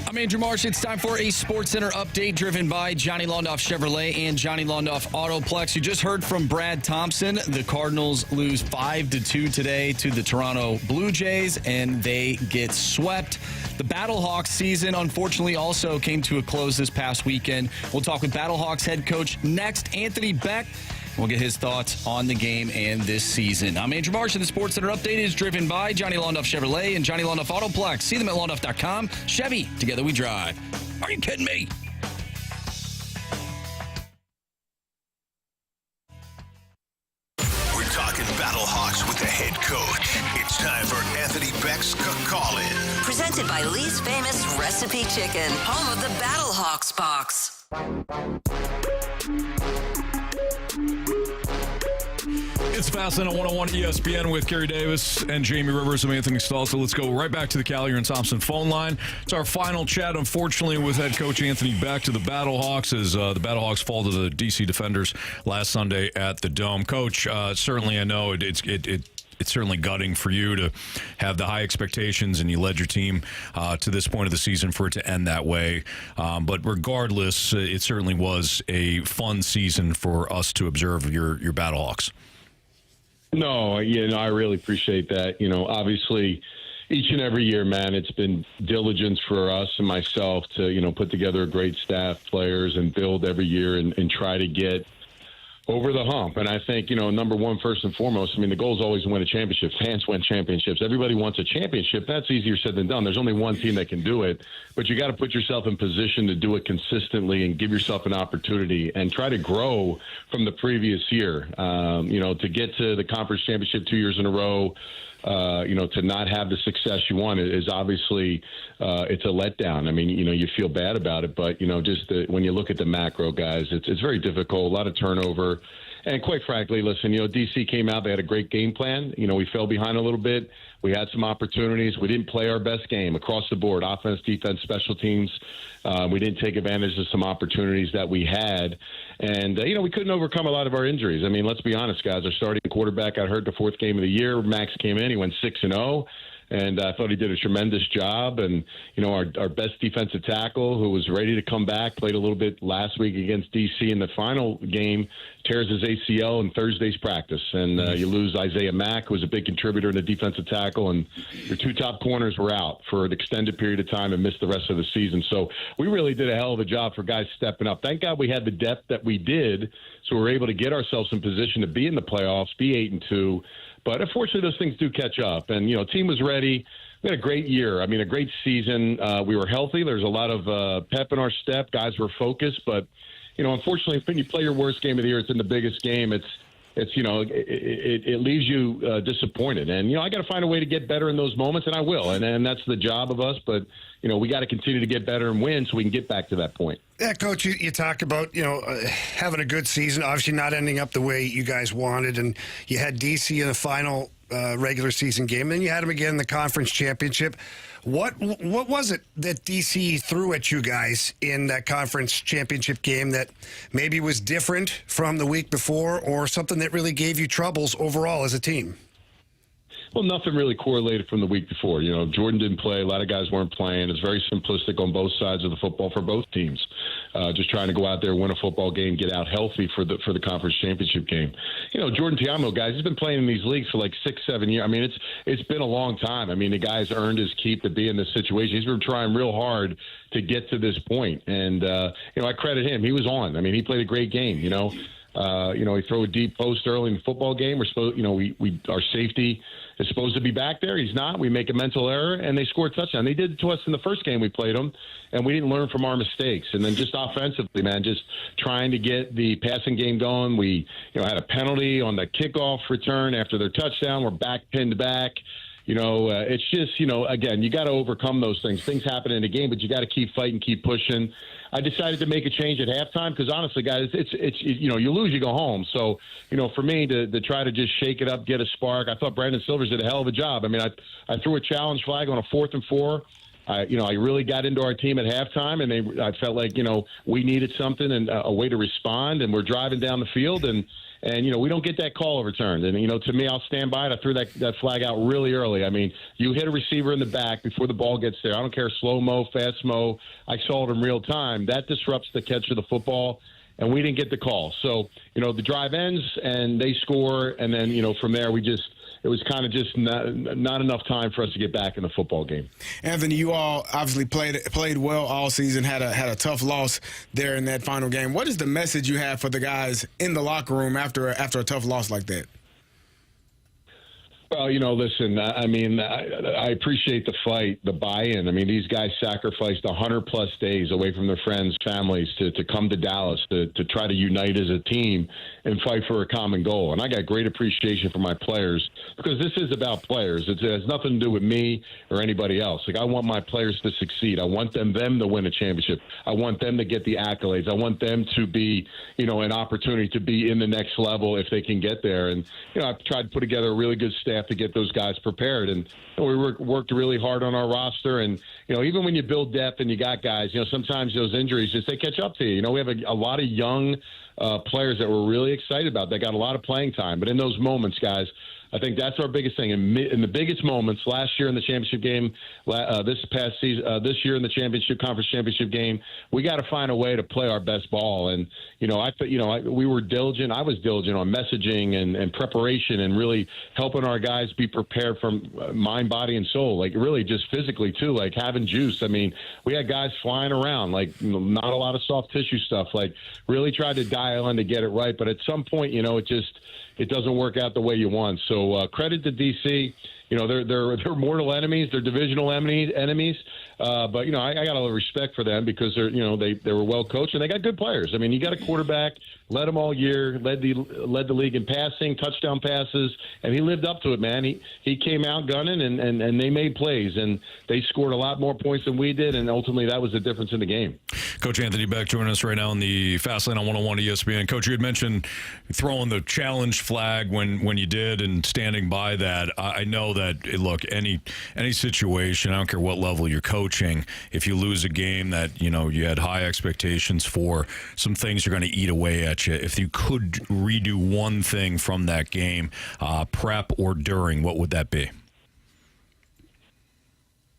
I'm Andrew Marsh. It's time for a Sports Center update driven by Johnny Londoff Chevrolet and Johnny Londoff Autoplex. You just heard from Brad Thompson. The Cardinals lose 5-2 today to the Toronto Blue Jays, and they get swept. The Battlehawks season, unfortunately, also came to a close this past weekend. We'll talk with Battlehawks head coach next, Anthony Becht. We'll get his thoughts on the game and this season. I'm Andrew Marsh, and the Sports Center update is driven by Johnny Londoff Chevrolet and Johnny Londoff Autoplex. See them at londoff.com. Chevy, together we drive. Are you kidding me? We're talking Battlehawks with the head coach. It's time for Anthony Becht's Call-In. Presented by Lee's Famous Recipe Chicken, home of the Battlehawks box. It's Fastlane on 101 ESPN with Carey Davis and Jamie Rivers. I'm Anthony Stalter. Let's go right back to the Callier and Thompson phone line. It's our final chat, unfortunately, with head coach Anthony Becht to the Battlehawks as the Battlehawks fall to the D.C. Defenders last Sunday at the Dome. Coach, certainly I know it's certainly gutting for you to have the high expectations, and you led your team to this point of the season for it to end that way. But regardless, it certainly was a fun season for us to observe your Battlehawks. No, I really appreciate that. Obviously, each and every year, man, it's been diligence for us and myself to, put together a great staff, players, and build every year and try to get over the hump. And I think, number one, first and foremost, the goal is always to win a championship. Fans win championships. Everybody wants a championship. That's easier said than done. There's only one team that can do it, but you got to put yourself in position to do it consistently and give yourself an opportunity and try to grow from the previous year. To get to the conference championship 2 years in a row, to not have the success you want is obviously it's a letdown. You feel bad about it, but, when you look at the macro, guys, it's very difficult, a lot of turnover. And quite frankly, listen, DC came out, they had a great game plan. We fell behind a little bit. We had some opportunities. We didn't play our best game across the board, offense, defense, special teams. We didn't take advantage of some opportunities that we had. And, we couldn't overcome a lot of our injuries. Let's be honest, guys. Our starting quarterback got hurt the fourth game of the year. Max came in. He went 6-0. And I thought he did a tremendous job. And, our best defensive tackle, who was ready to come back, played a little bit last week against D.C. in the final game, tears his ACL in Thursday's practice. And you lose Isaiah Mack, who was a big contributor in the defensive tackle. And your two top corners were out for an extended period of time and missed the rest of the season. So we really did a hell of a job for guys stepping up. Thank God we had the depth that we did, so we were able to get ourselves in position to be in the playoffs, be 8-2. But unfortunately, those things do catch up. And, team was ready. We had a great year. A great season. We were healthy. There's a lot of pep in our step. Guys were focused. But, unfortunately, when you play your worst game of the year, it's in the biggest game. It leaves you disappointed. And, I got to find a way to get better in those moments, and I will. And that's the job of us. But, we got to continue to get better and win so we can get back to that point. Yeah, Coach, you talk about, having a good season, obviously not ending up the way you guys wanted. And you had D.C. in the final regular season game. Then you had them again in the conference championship. What was it that D.C. threw at you guys in that conference championship game that maybe was different from the week before, or something that really gave you troubles overall as a team? Well, nothing really correlated from the week before. Jordan didn't play. A lot of guys weren't playing. It's very simplistic on both sides of the football for both teams. Just trying to go out there, win a football game, get out healthy for the conference championship game. Jordan Tiamo, guys, he's been playing in these leagues for like 6-7 years. It's been a long time. The guy's earned his keep to be in this situation. He's been trying real hard to get to this point. And, I credit him. He was on. He played a great game, he threw a deep post early in the football game. We're supposed, our safety is supposed to be back there. He's not. We make a mental error, and they score a touchdown. They did it to us in the first game we played them, and we didn't learn from our mistakes. And then just offensively, man, just trying to get the passing game going. We, had a penalty on the kickoff return after their touchdown. We're pinned back. It's just, again, you got to overcome those things. Things happen in a game, but you got to keep fighting, keep pushing. I decided to make a change at halftime because, honestly, guys, it's you lose, you go home. So, for me to try to just shake it up, get a spark, I thought Brandon Silvers did a hell of a job. I threw a challenge flag on a 4th and 4. I really got into our team at halftime, and I felt like, we needed something and a way to respond, and we're driving down the field, and And, we don't get that call overturned. And, to me, I'll stand by it. I threw that flag out really early. I mean, you hit a receiver in the back before the ball gets there. I don't care, slow-mo, fast-mo. I saw it in real time. That disrupts the catch of the football, and we didn't get the call. So, the drive ends, and they score, and then, from there it was kind of just not enough time for us to get back in the football game. Anthony, you all obviously played well all season, had a tough loss there in that final game. What is the message you have for the guys in the locker room after a tough loss like that? Well, listen, I appreciate the fight, the buy-in. I mean, these guys sacrificed 100-plus days away from their friends, families to come to Dallas to try to unite as a team and fight for a common goal. And I got great appreciation for my players because this is about players. It has nothing to do with me or anybody else. Like, I want my players to succeed. I want them to win a championship. I want them to get the accolades. I want them to be, an opportunity to be in the next level if they can get there. And, I've tried to put together a really good staff to get those guys prepared. And we worked really hard on our roster. And, even when you build depth and you got guys, sometimes those injuries they catch up to you. We have a lot of young players that we're really excited about. They got a lot of playing time. But in those moments, guys, I think that's our biggest thing. In the biggest moments, last year in the championship game, this past season, this year in the conference championship game, we got to find a way to play our best ball. And we were diligent. I was diligent on messaging and preparation and really helping our guys be prepared from mind, body, and soul. Like really, just physically too. Like having juice. I mean, we had guys flying around. Like not a lot of soft tissue stuff. Like really tried to dial in to get it right. But at some point, it doesn't work out the way you want. So credit to DC. They're mortal enemies. They're divisional enemies. But I got a lot of respect for them because they were well coached and they got good players. I mean, you got a quarterback, led them all year, led the league in passing, touchdown passes, and he lived up to it, man. He came out gunning and they made plays and they scored a lot more points than we did, and ultimately that was the difference in the game. Coach Anthony Becht joining us right now on the Fastlane on 101 ESPN. Coach, you had mentioned throwing the challenge flag when you did and standing by that. I know that, look, any situation, I don't care what level you're coaching, if you lose a game that, you had high expectations for, some things are going to eat away at you. If you could redo one thing from that game, prep or during, what would that be?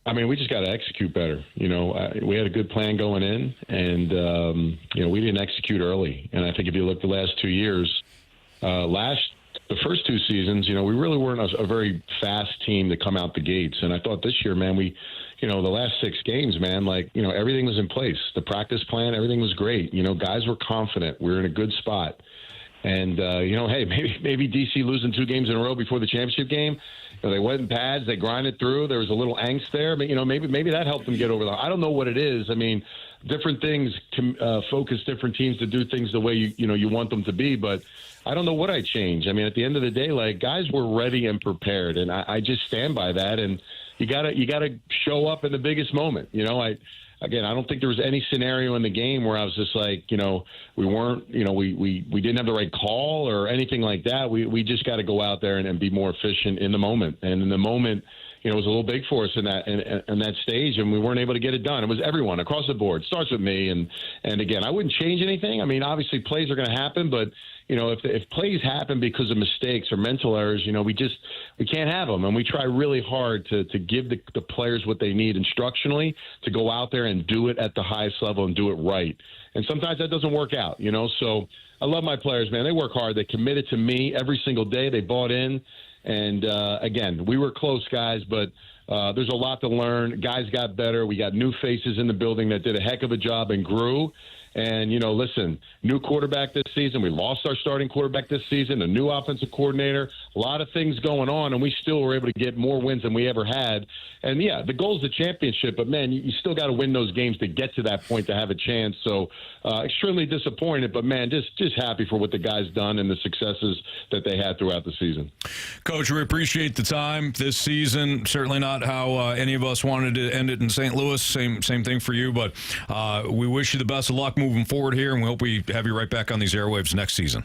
I mean, we just got to execute better. We had a good plan going in, and, we didn't execute early. And I think if you look the last 2 years, the first two seasons, we really weren't a very fast team to come out the gates. And I thought this year, man, the last 6 games, man, everything was in place. The practice plan, everything was great. Guys were confident. We were in a good spot. And, hey, maybe DC losing 2 games in a row before the championship game. They went in pads. They grinded through. There was a little angst there. But, maybe that helped them get over that. I don't know what it is. I mean, different things can focus different teams to do things the way you want them to be. But I don't know what I change. I mean, at the end of the day, guys were ready and prepared. And I just stand by that. And you gotta show up in the biggest moment. I don't think there was any scenario in the game where I was just like, we weren't, we didn't have the right call or anything like that. We just got to go out there and be more efficient in the moment. And in the moment, it was a little big for us in that stage, and we weren't able to get it done. It was everyone across the board. It starts with me. And again, I wouldn't change anything. I mean, obviously plays are going to happen, but if plays happen because of mistakes or mental errors, we can't have them. And we try really hard to give the players what they need instructionally to go out there and do it at the highest level and do it right. And sometimes that doesn't work out, So I love my players, man. They work hard. They committed to me every single day. They bought in. And, again, we were close, guys, but there's a lot to learn. Guys got better. We got new faces in the building that did a heck of a job and grew. And, listen, new quarterback this season. We lost our starting quarterback this season, a new offensive coordinator, a lot of things going on, and we still were able to get more wins than we ever had. And, yeah, the goal is the championship, but, man, you still got to win those games to get to that point to have a chance. So extremely disappointed, but, man, just happy for what the guys done and the successes that they had throughout the season. Coach, we appreciate the time this season. Certainly not how any of us wanted to end it in St. Louis. Same thing for you, but we wish you the best of luck moving forward here, and we hope we have you right back on these airwaves next season.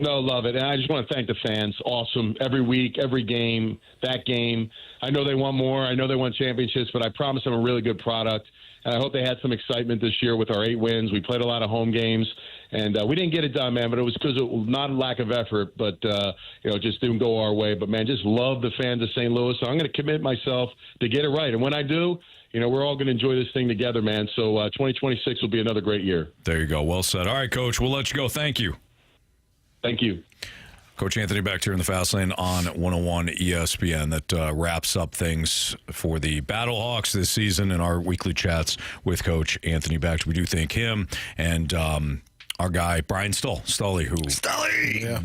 No, love it. And I just want to thank the fans. Awesome. Every week, every game, that game. I know they want more. I know they want championships, but I promise them a really good product. And I hope they had some excitement this year with our 8 wins. We played a lot of home games, and we didn't get it done, man, but it was because it was not a lack of effort, but, it just didn't go our way. But, man, just love the fans of St. Louis. So I'm going to commit myself to get it right. And when I do, we're all going to enjoy this thing together, man. So 2026 will be another great year. There you go. Well said. All right, Coach, we'll let you go. Thank you. Thank you. Coach Anthony Becht here in the Fast Lane on 101 ESPN. That wraps up things for the Battlehawks this season and our weekly chats with Coach Anthony Becht. We do thank him and our guy, Brian Stully, who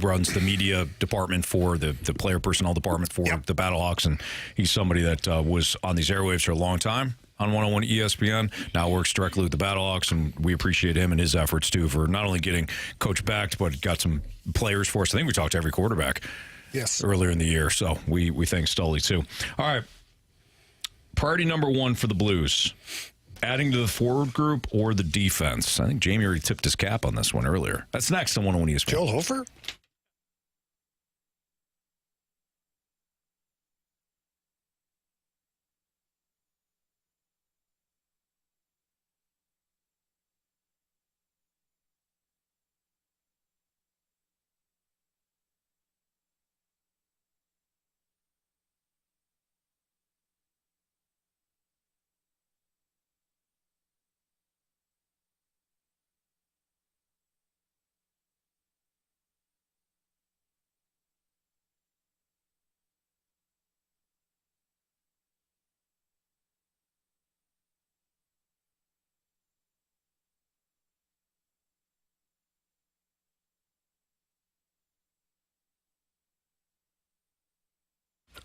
runs the media department for the player personnel department for the Battlehawks. And he's somebody that was on these airwaves for a long time on 101 ESPN, now works directly with the Battlehawks, and we appreciate him and his efforts, too, for not only getting Coach Becht, but got some players for us. I think we talked to every quarterback earlier in the year, so we thank Stully, too. All right, priority number 1 for the Blues, adding to the forward group or the defense? I think Jamie already tipped his cap on this one earlier. That's next on 101 ESPN. Joel Hofer?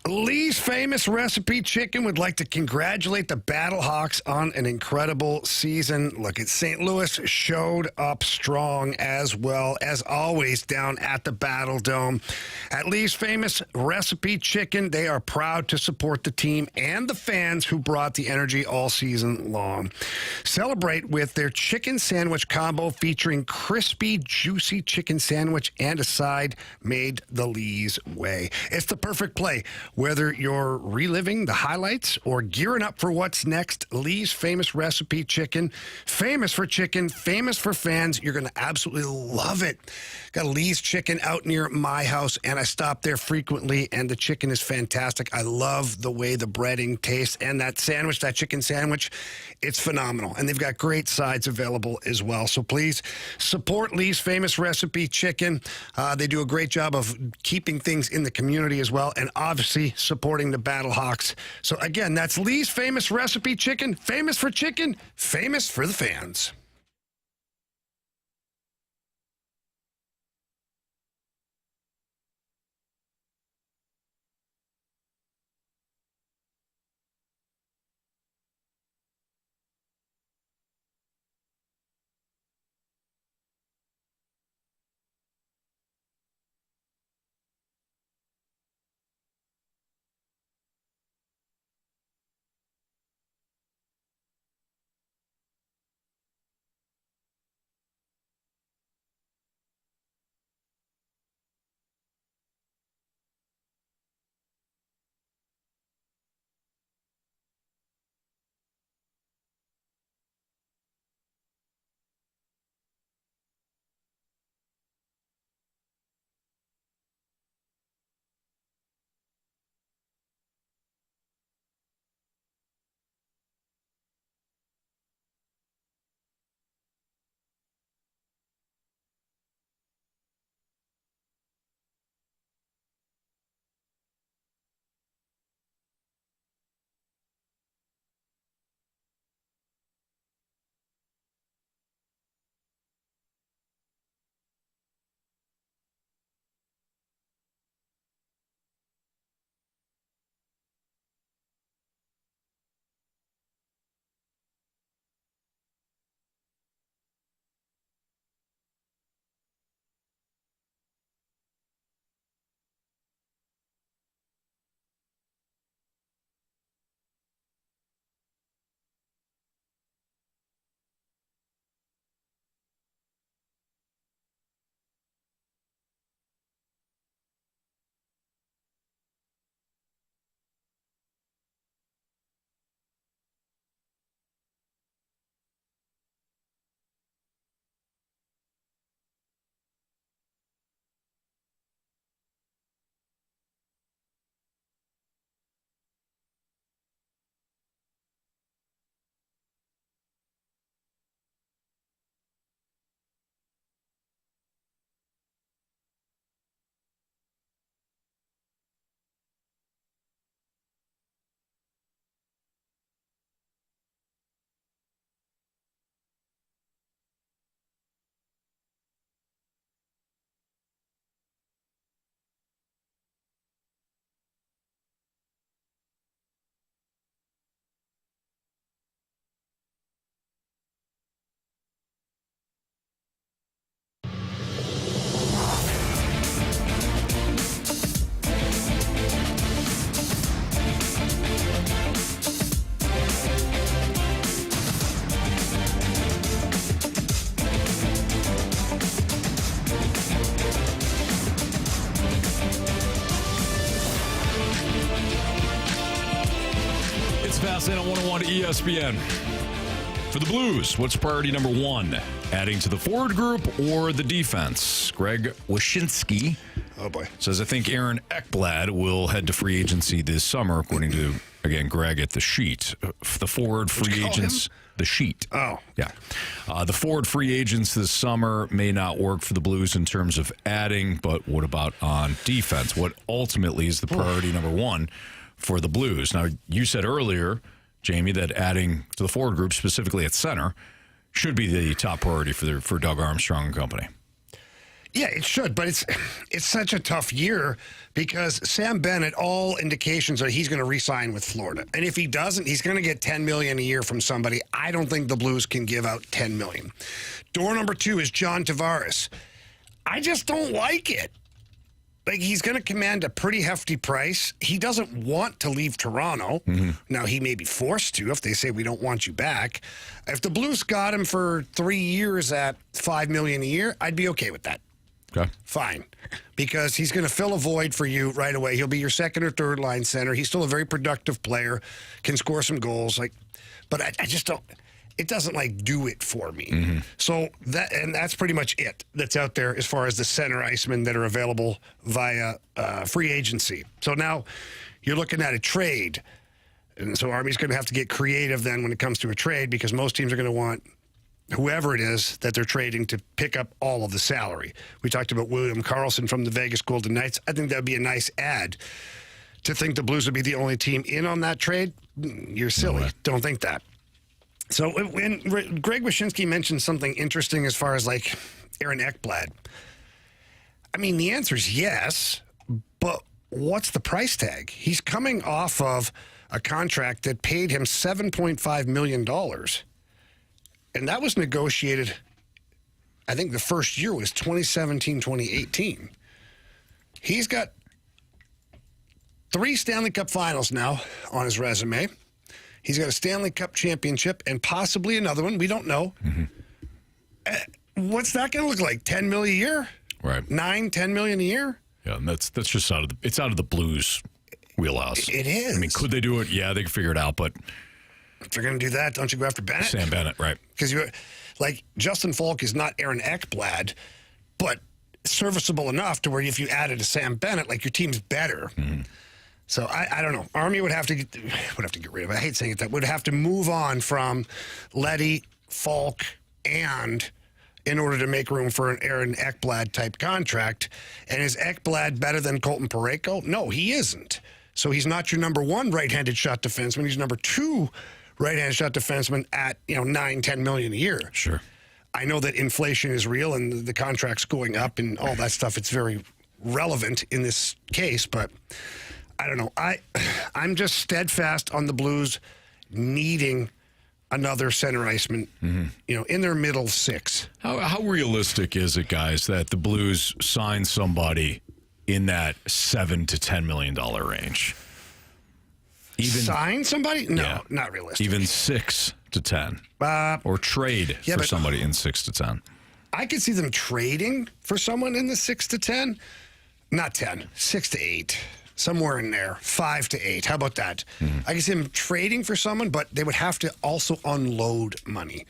Lee's Famous Recipe Chicken would like to congratulate the Battlehawks on an incredible season. Look, at St. Louis showed up strong as well, as always, down at the Battle Dome. At Lee's Famous Recipe Chicken, they are proud to support the team and the fans who brought the energy all season long. Celebrate with their chicken sandwich combo featuring crispy, juicy chicken sandwich and a side made the Lee's way. It's the perfect play. Whether you're reliving the highlights or gearing up for what's next, Lee's Famous Recipe Chicken, famous for chicken, famous for fans. You're going to absolutely love it. Got Lee's Chicken out near my house, and I stop there frequently, and the chicken is fantastic. I love the way the breading tastes, and that sandwich, that chicken sandwich, it's phenomenal. And they've got great sides available as well. So please support Lee's Famous Recipe Chicken. They do a great job of keeping things in the community as well, and obviously supporting the Battlehawks. So again, that's Lee's Famous Recipe Chicken, famous for chicken, famous for the fans. Last night on 101 ESPN. For the Blues, what's priority number one? Adding to the forward group or the defense? Greg Wyshynski says, I think Aaron Ekblad will head to free agency this summer, according to, again, Greg at the sheet. The forward free agents, the sheet. Oh. Yeah. The forward free agents this summer may not work for the Blues in terms of adding, but what about on defense? What ultimately is the priority number one for the Blues? Now, you said earlier, Jamie, that adding to the forward group, specifically at center, should be the top priority for Doug Armstrong and company. Yeah, it should, but it's such a tough year because Sam Bennett, all indications are he's going to re-sign with Florida. And if he doesn't, he's going to get $10 million a year from somebody. I don't think the Blues can give out $10 million. Door number 2 is John Tavares. I just don't like it. Like, he's going to command a pretty hefty price. He doesn't want to leave Toronto. Mm-hmm. Now, he may be forced to if they say, we don't want you back. If the Blues got him for 3 years at $5 million a year, I'd be okay with that. Okay. Fine. Because he's going to fill a void for you right away. He'll be your second or third line center. He's still a very productive player, can score some goals. But I just don't. It doesn't do it for me. Mm-hmm. So that's pretty much it that's out there as far as the center icemen that are available via free agency. So now you're looking at a trade. And so Army's going to have to get creative then when it comes to a trade because most teams are going to want whoever it is that they're trading to pick up all of the salary. We talked about William Karlsson from the Vegas Golden Knights. I think that would be a nice add. To think the Blues would be the only team in on that trade, you're silly. Don't think that. So when Greg Wyshynski mentioned something interesting as far as Aaron Ekblad, I mean, the answer is yes, but what's the price tag? He's coming off of a contract that paid him $7.5 million. And that was negotiated, I think the first year was 2017, 2018. He's got 3 Stanley Cup finals now on his resume. He's got a Stanley Cup championship and possibly another one. We don't know. Mm-hmm. What's that going to look like? $10 million a year? Right. $10 million a year? Yeah, and that's just out of the Blues wheelhouse. It is. I mean, could they do it? Yeah, they can figure it out, but if they're going to do that, don't you go after Bennett? Sam Bennett, right. Because Justin Falk is not Aaron Ekblad, but serviceable enough to where if you added a Sam Bennett, your team's better. Mm-hmm. So I don't know. Army would have to get rid of it. I hate saying it. That would have to move on from Leddy, Falk, and in order to make room for an Aaron Ekblad type contract. And is Ekblad better than Colton Parayko? No, he isn't. So he's not your number 1 right-handed shot defenseman. He's number 2 right-handed shot defenseman at $9-10 million a year. Sure. I know that inflation is real and the contract's going up and all that stuff. It's very relevant in this case, but I don't know. I'm just steadfast on the Blues needing another center iceman, in their middle 6. How realistic is it, guys, that the Blues sign somebody in that $7 to $10 million range? Sign somebody? No, not realistic. Even 6 to 10, or trade for somebody in 6 to 10. I could see them trading for someone in the 6 to 10, not 10, 6 to 8. Somewhere in there, 5 to 8. How about that? Mm-hmm. I can see them trading for someone, but they would have to also unload money.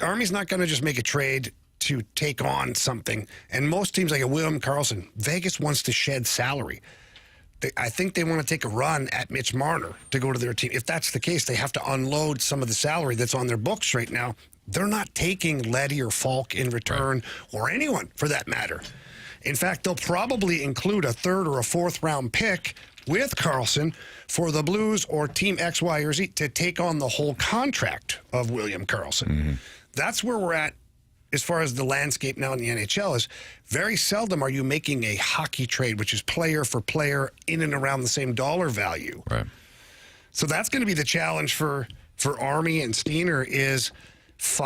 Army's not going to just make a trade to take on something. And most teams, like a William Karlsson, Vegas wants to shed salary. I think they want to take a run at Mitch Marner to go to their team. If that's the case, they have to unload some of the salary that's on their books right now. They're not taking Leddy or Falk in return, or anyone for that matter. In fact, they'll probably include a 3rd or a 4th round pick with Karlsson for the Blues or Team X, Y, or Z to take on the whole contract of William Karlsson. Mm-hmm. That's where we're at as far as the landscape now in the NHL is very seldom are you making a hockey trade, which is player for player in and around the same dollar value. Right. So that's going to be the challenge for Army and Steiner is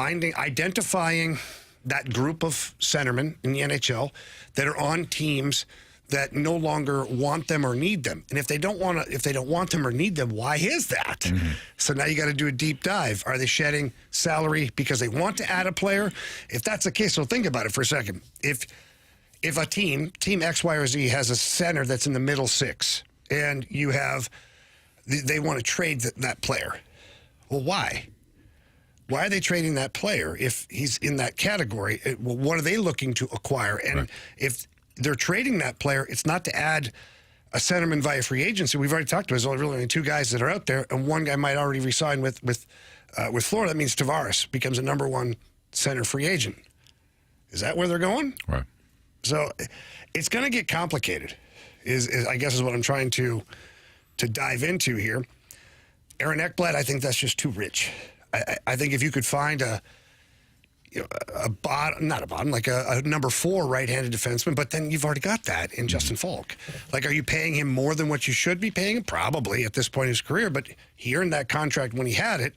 identifying that group of centermen in the NHL that are on teams that no longer want them or need them. And if they don't want them or need them, why is that? Mm-hmm. So now you got to do a deep dive. Are they shedding salary because they want to add a player? If that's the case, so think about it for a second. If a team X, Y, or Z has a center that's in the middle 6, and you have they want to trade that player. Well, why? Why are they trading that player if he's in that category? Well, what are they looking to acquire? And if they're trading that player, it's not to add a centerman via free agency. We've already talked about there's only two guys that are out there, and one guy might already resign with Florida. That means Tavares becomes a number one center free agent. Is that where they're going? Right. So it's going to get complicated, is I guess is what I'm trying to dive into here. Aaron Ekblad, I think that's just too rich. I think if you could find a number 4 right-handed defenseman, but then you've already got that in Justin Falk. Like, are you paying him more than what you should be paying him? Probably at this point in his career, but he earned that contract when he had it.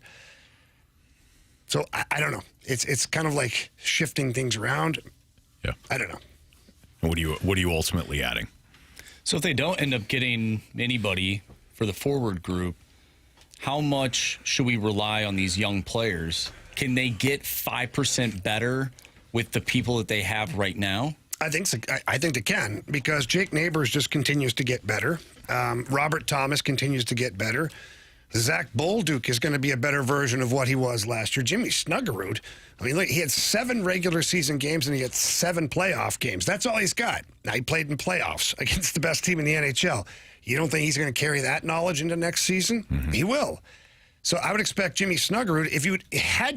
So I don't know. It's kind of like shifting things around. Yeah, I don't know. What are you ultimately adding? So if they don't end up getting anybody for the forward group, how much should we rely on these young players? Can they get 5% better with the people that they have right now? I think so. I think they can, because Jake Neighbors just continues to get better. Robert Thomas continues to get better. Zach Bolduc is going to be a better version of what he was last year. Jimmy Snuggerud, I mean, look, he had 7 regular season games and he had 7 playoff games. That's all he's got. Now, he played in playoffs against the best team in the NHL. You don't think he's going to carry that knowledge into next season? Mm-hmm. He will. So I would expect Jimmy Snuggerud, if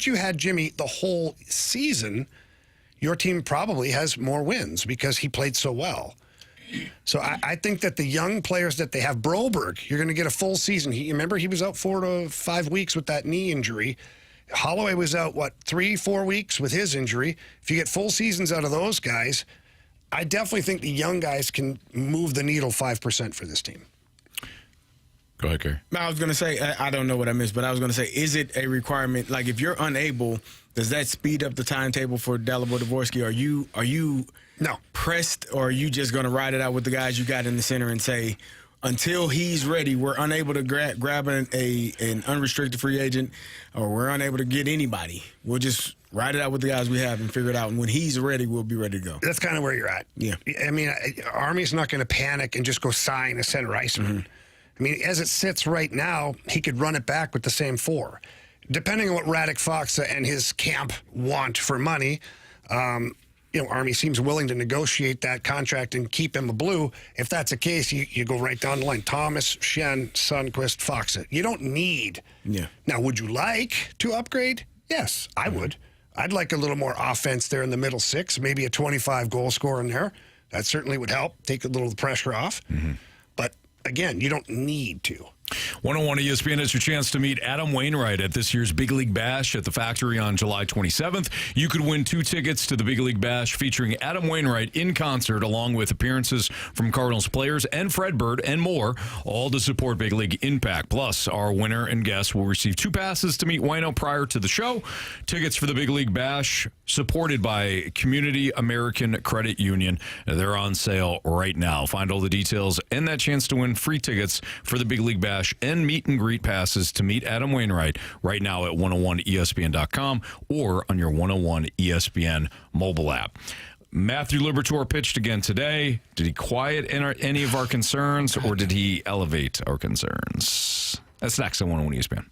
you had Jimmy the whole season, your team probably has more wins because he played so well. So I think that the young players that they have, Broberg, you're going to get a full season. Remember, he was out 4 to 5 weeks with that knee injury. Holloway was out, 3-4 weeks with his injury. If you get full seasons out of those guys, I definitely think the young guys can move the needle 5% for this team. Go ahead, Carey. I was going to say, I don't know what I missed, but I was going to say, is it a requirement? Like, if you're unable, does that speed up the timetable for Dalibor Dvorsky? Are you no pressed, or are you just going to ride it out with the guys you got in the center and say, until he's ready, we're unable to grab an unrestricted free agent, or we're unable to get anybody. We'll just ride it out with the guys we have and figure it out. And when he's ready, we'll be ready to go. That's kind of where you're at. Yeah. I mean, Army's not going to panic and just go sign a center iceman. Mm-hmm. I mean, as it sits right now, he could run it back with the same 4. Depending on what Radek Faksa and his camp want for money, Army seems willing to negotiate that contract and keep him a blue. If that's the case, you go right down the line. Thomas, Schenn, Sundqvist, Faksa. You don't need. Yeah. Now, would you like to upgrade? Yes, I would. I'd like a little more offense there in the middle 6, maybe a 25-goal scorer in there. That certainly would help, take a little of the pressure off. Mm-hmm. But, again, you don't need to. 101 ESPN has your chance to meet Adam Wainwright at this year's Big League Bash at the Factory on July 27th. You could win 2 tickets to the Big League Bash featuring Adam Wainwright in concert, along with appearances from Cardinals players and Fred Bird and more, all to support Big League Impact. Plus, our winner and guest will receive 2 passes to meet Waino prior to the show. Tickets for the Big League Bash, supported by Community American Credit Union. They're on sale right now. Find all the details and that chance to win free tickets for the Big League Bash and meet and greet passes to meet Adam Wainwright right now at 101ESPN.com or on your 101 ESPN mobile app. Matthew Liberatore pitched again today. Did he quiet any of our concerns, or did he elevate our concerns? That's next on 101 ESPN.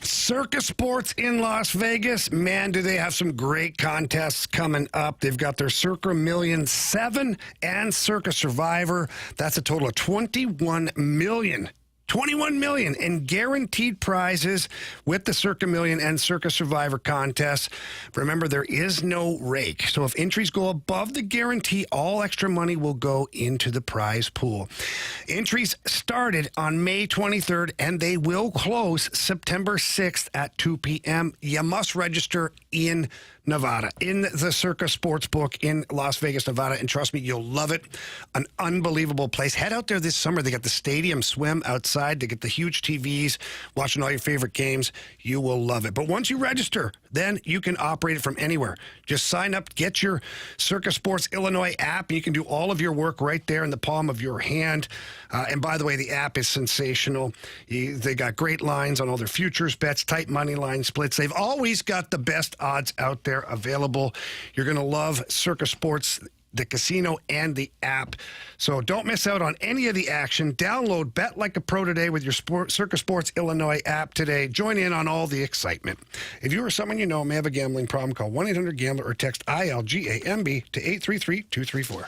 Circus Sports in Las Vegas. Man, do they have some great contests coming up. They've got their Circa Million 7 and Circa Survivor. That's a total of $21 million $21 million in guaranteed prizes with the Circa Million and Circa Survivor contests. Remember, there is no rake. So if entries go above the guarantee, all extra money will go into the prize pool. Entries started on May 23rd, and they will close September 6th at 2 p.m. You must register in Nevada, in the Circa Sportsbook in Las Vegas, Nevada. And trust me, you'll love it. An unbelievable place. Head out there this summer. They got the stadium swim outside. They get the huge TVs, watching all your favorite games. You will love it. But once you register, then you can operate it from anywhere. Just sign up, get your Circa Sports Illinois app, and you can do all of your work right there in the palm of your hand. And by the way, the app is sensational. They got great lines on all their futures bets, tight money line splits. They've always got the best odds out there available. You're going to love Circa Sports, the casino, and the app. So don't miss out on any of the action. Download Bet Like a Pro today with your Circa Sports Illinois app today. Join in on all the excitement. If you or someone you know may have a gambling problem, call 1-800-GAMBLER or text ILGAMB to 833-234.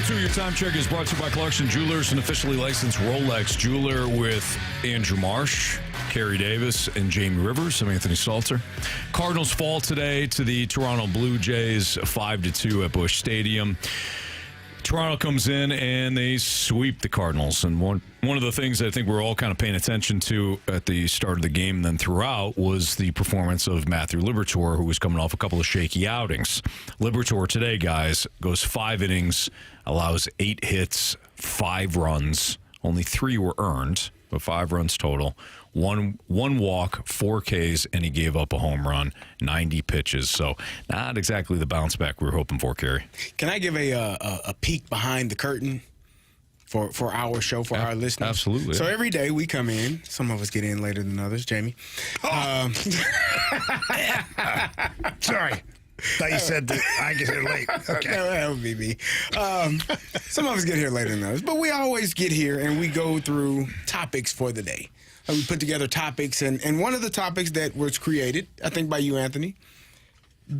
Your time check is brought to you by Clarkson Jewelers, an officially licensed Rolex jeweler, with Andrew Marsh, Carey Davis, and Jamie Rivers. I'm Anthony Stalter. Cardinals fall today to the Toronto Blue Jays, 5-2 at Busch Stadium. Toronto comes in and they sweep the Cardinals. And one of the things I think we're all kind of paying attention to at the start of the game and then throughout was the performance of Matthew Liberatore, who was coming off a couple of shaky outings. Liberatore today, guys, goes 5 innings, allows 8 hits, 5 runs. Only 3 were earned, but 5 runs total. One walk, 4 Ks, and he gave up a home run, 90 pitches. So not exactly the bounce back we were hoping for, Carey. Can I give a peek behind the curtain for our show, for our listeners? Absolutely. So every day we come in. Some of us get in later than others, Jamie. Sorry. Thought you said that I get here late. Okay. No, that would be me. Some of us get here later than others, but we always get here and we go through topics for the day. We put together topics, and one of the topics that was created, I think by you, Anthony,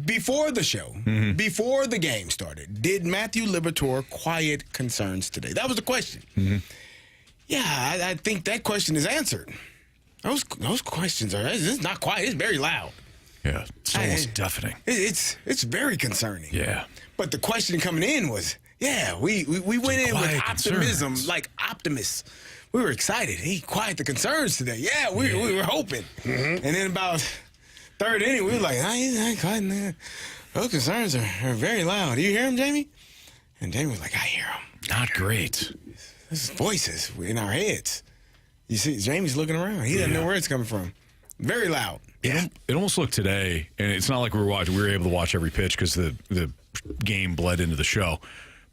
before the show, before the game started, did Matthew Liberatore quiet concerns today? That was the question. Yeah, I think that question is answered. Those questions it's not quiet. It's very loud. Yeah, it's almost deafening. It's very concerning. Yeah. But the question coming in was, we went in with optimism, like optimists. we were excited. He quieted the concerns today. Yeah, we were hoping. Mm-hmm. And then about third inning, we were like, he's not quieting that. Those concerns are very loud. Do you hear him, Jamie? And Jamie was like, I hear him. Not great. This is voices in our heads. You see, Jamie's looking around. He doesn't know where it's coming from. Very loud. Yeah. It almost looked today, and it's not like we were able to watch every pitch because the game bled into the show.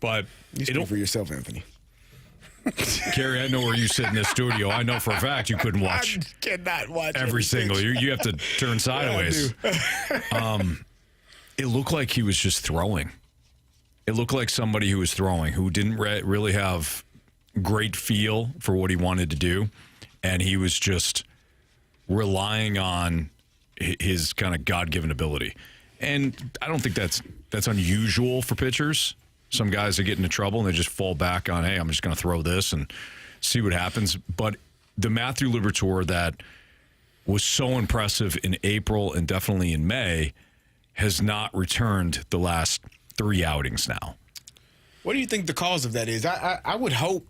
But you speak for yourself, Anthony. Carey, I know where you sit in this studio. I know for a fact you couldn't watch. I cannot watch every single. You have to turn sideways. It looked like he was just throwing. It looked like somebody who was throwing, who didn't really have great feel for what he wanted to do, and he was just relying on his kind of God-given ability. And I don't think that's unusual for pitchers. Some guys that get into trouble and they just fall back on, hey, I'm just going to throw this and see what happens. But the Matthew Liberatore that was so impressive in April and definitely in May has not returned the last 3 outings now. What do you think the cause of that is? I would hope,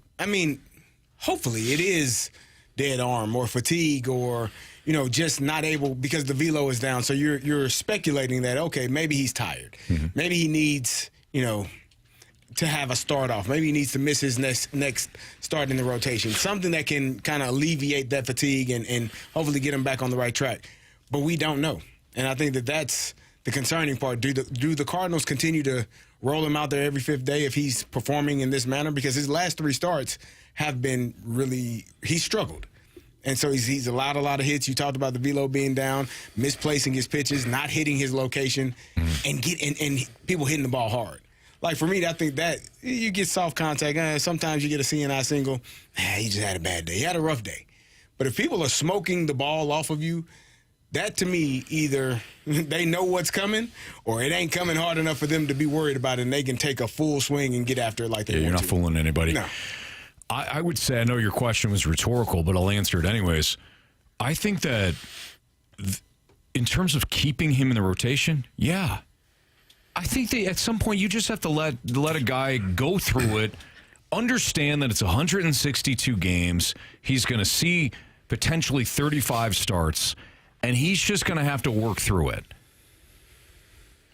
hopefully it is dead arm or fatigue or, just not able because the velo is down. So you're speculating that, okay, maybe he's tired. Mm-hmm. Maybe he needs, to have a start off. Maybe he needs to miss his next start in the rotation. Something that can kind of alleviate that fatigue and hopefully get him back on the right track. But we don't know. And I think that's the concerning part. Do the Cardinals continue to roll him out there every 5th day if he's performing in this manner? Because his last 3 starts have been he's struggled. And so he's allowed a lot of hits. You talked about the velo being down, misplacing his pitches, not hitting his location, and people hitting the ball hard. Like, for me, I think that you get soft contact. Sometimes you get a CNI single. He just had a bad day. He had a rough day. But if people are smoking the ball off of you, that, to me, either they know what's coming or it ain't coming hard enough for them to be worried about it, and they can take a full swing and get after it like they want to. You're not fooling anybody. No. I would say, I know your question was rhetorical, but I'll answer it anyways. I think that in terms of keeping him in the rotation, yeah. I think that at some point you just have to let a guy go through it, understand that it's 162 games. He's going to see potentially 35 starts, and he's just going to have to work through it.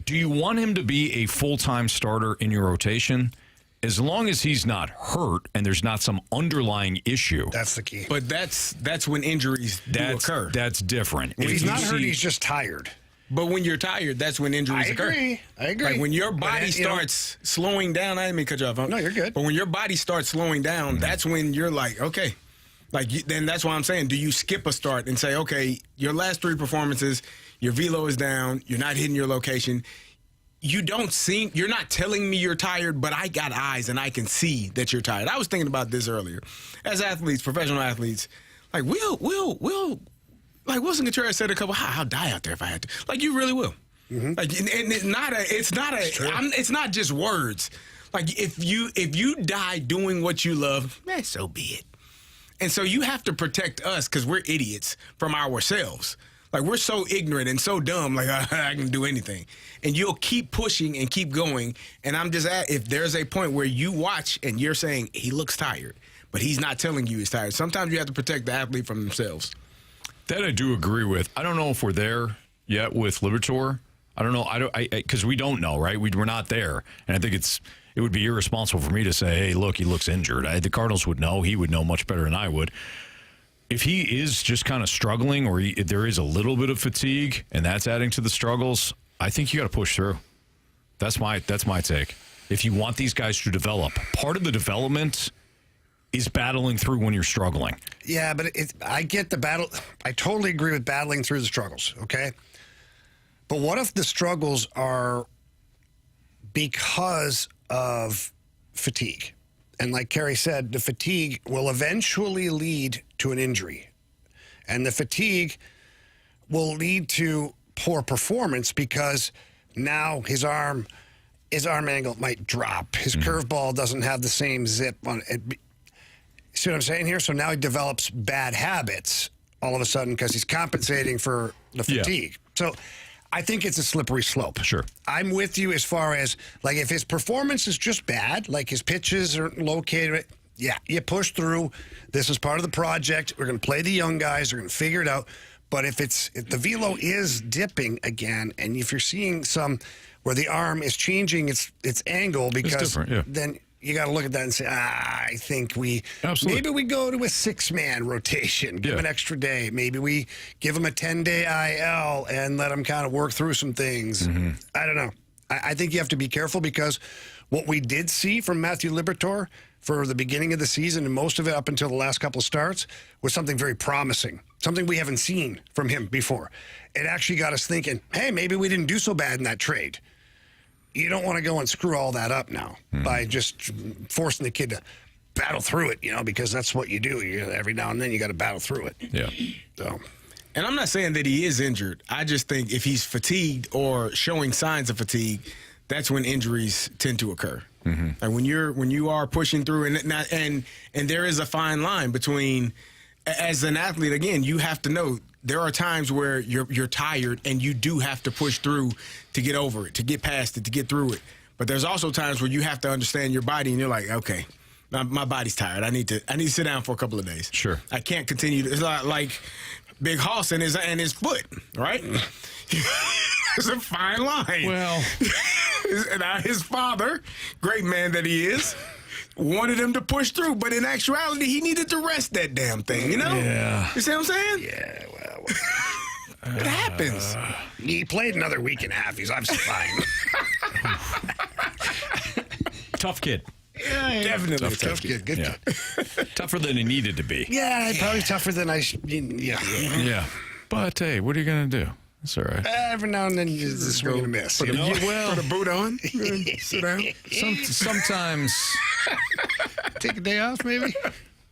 Do you want him to be a full-time starter in your rotation? As long as he's not hurt and there's not some underlying issue. That's the key. But that's when injuries do occur. That's different. If he's not hurt, he's just tired. But when you're tired, that's when injuries occur. I agree. Like when your body starts slowing down, I didn't mean to cut you off. No, you're good. But when your body starts slowing down, that's when you're like, okay. Then that's why I'm saying, do you skip a start and say, okay, your last 3 performances, your velo is down, you're not hitting your location. You're not telling me you're tired, but I got eyes and I can see that you're tired. I was thinking about this earlier. As athletes, professional athletes, like like Wilson Contreras said I'll die out there if I had to. Like, you really will. Mm-hmm. Like, and it's not just words. Like, if you die doing what you love, so be it. And so you have to protect us because we're idiots from ourselves. Like, we're so ignorant and so dumb, like, I can do anything. And you'll keep pushing and keep going. And I'm just if there's a point where you watch and you're saying, he looks tired, but he's not telling you he's tired. Sometimes you have to protect the athlete from themselves. That I do agree with. I don't know if we're there yet with Liberatore. I don't know. Because we don't know, right? We're not there. And I think it would be irresponsible for me to say, hey, look, he looks injured. The Cardinals would know. He would know much better than I would. If he is just kind of struggling or there is a little bit of fatigue and that's adding to the struggles, I think you got to push through. That's my take. If you want these guys to develop, part of the development is battling through when you're struggling. Yeah, but I get the battle. I totally agree with battling through the struggles, okay? But what if the struggles are because of fatigue? And like Carey said, the fatigue will eventually lead to an injury. And the fatigue will lead to poor performance because now his arm angle might drop. His curveball doesn't have the same zip on it. See what I'm saying here? So now he develops bad habits all of a sudden because he's compensating for the fatigue. Yeah. So I think it's a slippery slope. Sure. I'm with you as far as, like, if his performance is just bad, like his pitches are located, Yeah, you push through. This is part of the project. We're going to play the young guys. We're going to figure it out. But if the velo is dipping again, and if you're seeing some where the arm is changing its angle, because then you got to look at that and say, I think maybe we go to a 6-man rotation, give an extra day. Maybe we give them a 10-day IL and let them kind of work through some things. I don't know. I think you have to be careful, because what we did see from Matthew Liberatore for the beginning of the season, and most of it up until the last couple of starts, was something very promising, something we haven't seen from him before. It actually got us thinking, hey, maybe we didn't do so bad in that trade. You don't want to go and screw all that up now by just forcing the kid to battle through it, because that's what you do. Every now and then you got to battle through it. Yeah. So. And I'm not saying that he is injured. I just think if he's fatigued or showing signs of fatigue, that's when injuries tend to occur. And when you are pushing through, and there is a fine line between, as an athlete, again, you have to know there are times where you're tired and you do have to push through to get over it, to get past it, to get through it. But there's also times where you have to understand your body, and you're like, okay, my body's tired. I need to sit down for a couple of days. Sure, I can't continue. It's like Big Hoss and his foot, right? It's a fine line. Well, his father, great man that he is, wanted him to push through, but in actuality, he needed to rest that damn thing, Yeah. You see what I'm saying? Yeah, well. It happens. He played another week and a half. He's obviously fine. Tough kid. Yeah, definitely tough kid. Good kid. Tougher than he needed to be. Yeah, probably tougher than Yeah. But, hey, what are you going to do? It's all right. Every now and then you just swing and a miss. Put a boot on. Sit down. Sometimes. Take a day off, maybe?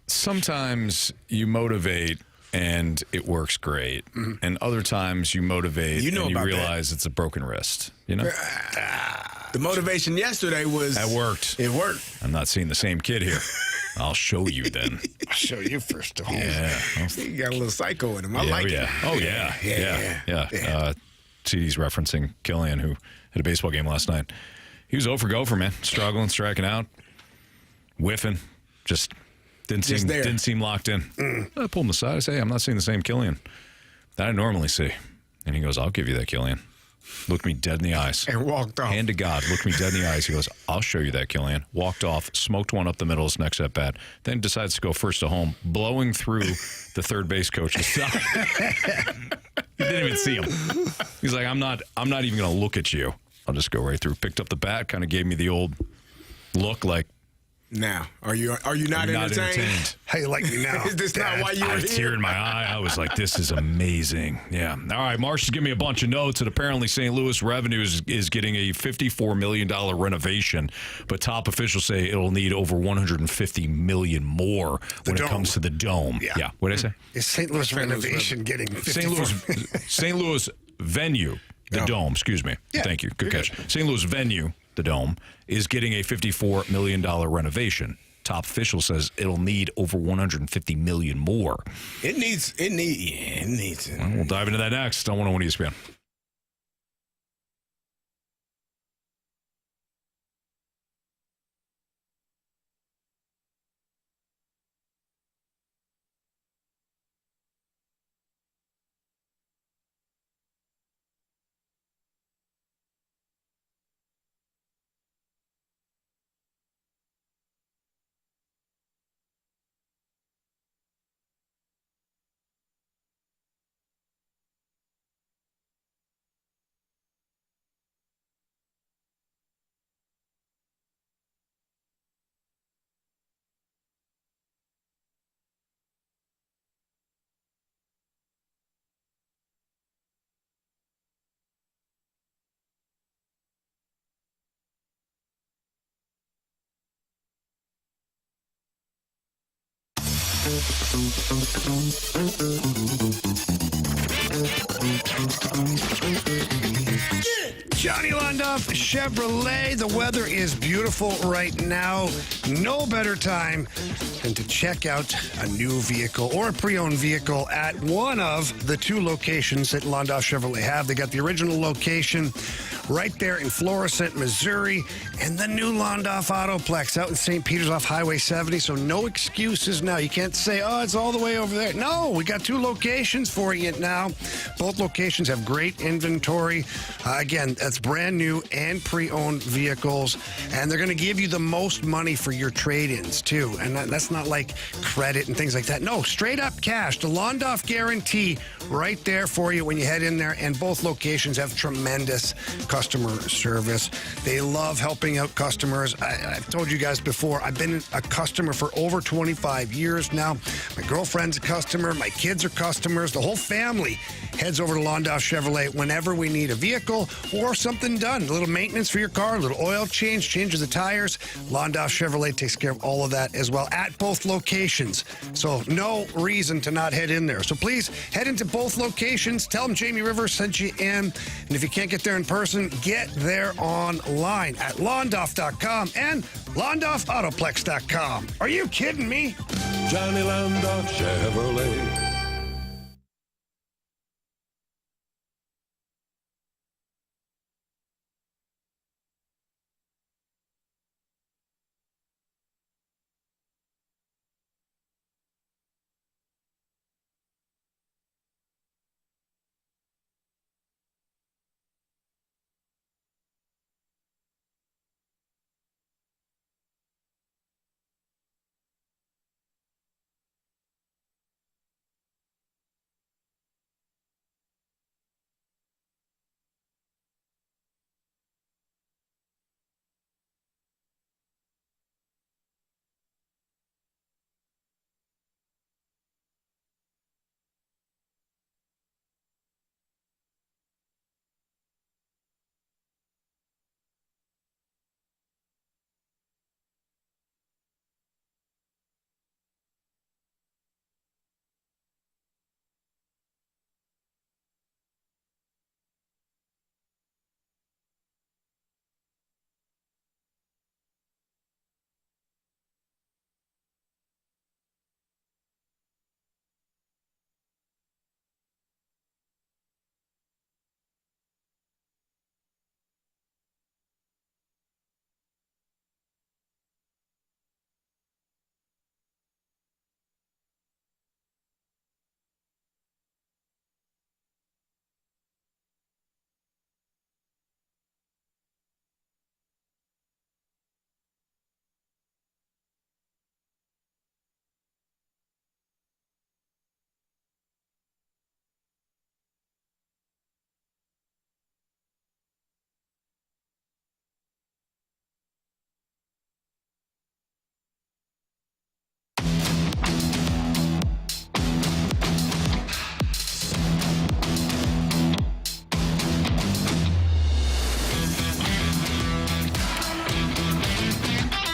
Sometimes you motivate and it works great. And other times you motivate and you realize it's a broken wrist. The motivation yesterday was... That worked. It worked. I'm not seeing the same kid here. I'll show you then. I'll show you first of all. Yeah. He got a little psycho in him. I like it. Oh, yeah. CD's referencing Killian, who had a baseball game last night. He was 0 for gopher, man. Struggling, striking out, whiffing. Just didn't seem locked in. I pulled him aside. I say, I'm not seeing the same Killian that I normally see. And he goes, I'll give you that, Killian. Looked me dead in the eyes. And walked off. Hand to God, looked me dead in the eyes. He goes, I'll show you that, Killian. Walked off, smoked one up the middle his next at bat, then decides to go first to home, blowing through the third base coach's side. He didn't even see him. He's like, I'm not even going to look at you. I'll just go right through. Picked up the bat, kind of gave me the old look like, now, are you not entertained? How you like me now? Is this not why you were I had a tear in my eye. I was like, this is amazing. Yeah. All right, Marsh is giving me a bunch of notes that apparently St. Louis Revenues is getting a $54 million renovation, but top officials say it'll need over $150 million more when it comes to the dome. Yeah. What did I say? Is St. Louis renovation getting 54? St. Louis venue, the dome, excuse me. Yeah, thank you. Good catch. St. Louis venue, the dome, is getting a $54 million renovation. Top official says it'll need over $150 million more. It needs it. Well, we'll dive into that next on 101 ESPN. Johnny Londoff Chevrolet. The weather is beautiful right now. No better time than to check out a new vehicle or a pre-owned vehicle at one of the two locations that Londoff Chevrolet have. They got the original location right there in Florissant, Missouri, and the new Londoff Autoplex out in St. Peter's off Highway 70. So no excuses now. You can't say, oh, it's all the way over there. No, we got 2 locations for you now. Both locations have great inventory. Again, that's brand new and pre-owned vehicles, and they're going to give you the most money for your trade-ins too. And that's not like credit and things like that. No, straight up cash. The Londoff guarantee right there for you when you head in there. And both locations have tremendous customer service. They love helping out customers. I've told you guys before, I've been a customer for over 25 years now. My girlfriend's a customer. My kids are customers. The whole family heads over to Londoff Chevrolet whenever we need a vehicle or something done. A little maintenance for your car, a little oil change, changes the tires. Londoff Chevrolet takes care of all of that as well at both locations. So no reason to not head in there. So please head into both locations. Tell them Jamie Rivers sent you in. And if you can't get there in person, get there online at londoff.com and londoffautoplex.com. Are you kidding me? Johnny Londoff Chevrolet.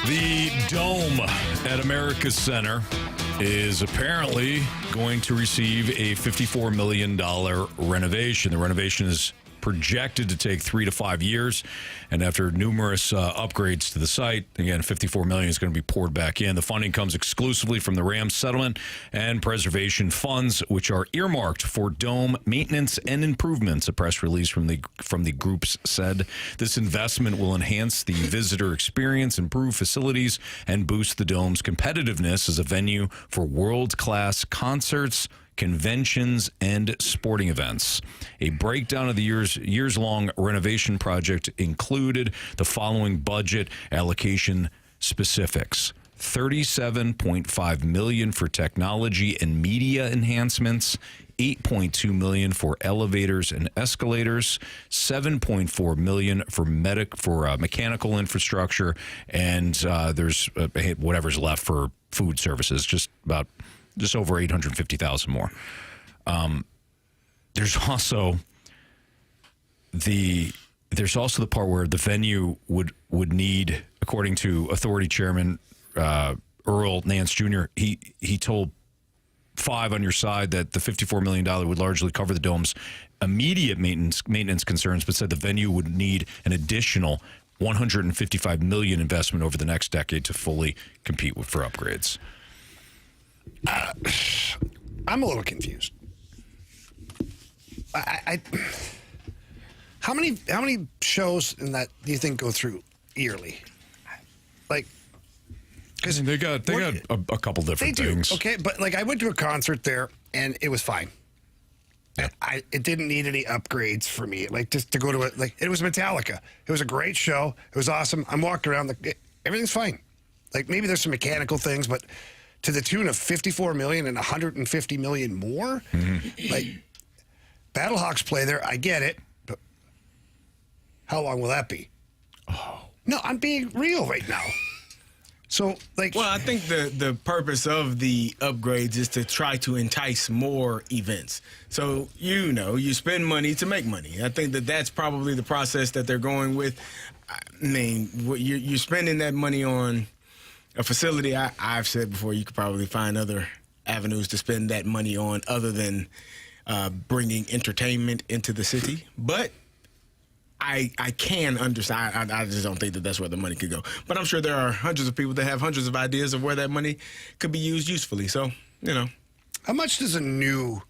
The Dome at America's Center is apparently going to receive a $54 million renovation. The renovation is projected to take 3 to 5 years, and after numerous upgrades to the site, again, $54 million is going to be poured back in. The funding comes exclusively from the Rams settlement and preservation funds, which are earmarked for dome maintenance and improvements. A press release from the groups said this investment will enhance the visitor experience, improve facilities, and boost the dome's competitiveness as a venue for world-class concerts, conventions, and sporting events. A breakdown of the years-long renovation project included the following budget allocation specifics: $37.5 million for technology and media enhancements, $8.2 million for elevators and escalators, $7.4 million for mechanical infrastructure, and there's whatever's left for food services, just over $850,000 more. There's also the part where the venue would need, according to Authority Chairman Earl Nance Jr., he told Five on Your Side that the $54 million would largely cover the dome's immediate maintenance concerns, but said the venue would need an additional $155 million investment over the next decade to fully compete for upgrades. I'm a little confused. How many shows and that do you think go through yearly? Like, because they got a couple different things. Okay, but like I went to a concert there and it was fine. Yeah. It didn't need any upgrades for me. Like just to go to it, like it was Metallica. It was a great show. It was awesome. I'm walking around, everything's fine. Like maybe there's some mechanical things, but to the tune of 54 million and 150 million more, like Battlehawks play there. I get it, but how long will that be? Oh no, I'm being real right now. So, like, well, I think the purpose of the upgrades is to try to entice more events. So, you spend money to make money. I think that's probably the process that they're going with. I mean, you're spending that money on a facility. I've said before, you could probably find other avenues to spend that money on other than bringing entertainment into the city. But I can understand. I just don't think that that's where the money could go. But I'm sure there are hundreds of people that have hundreds of ideas of where that money could be used usefully. So, How much does a new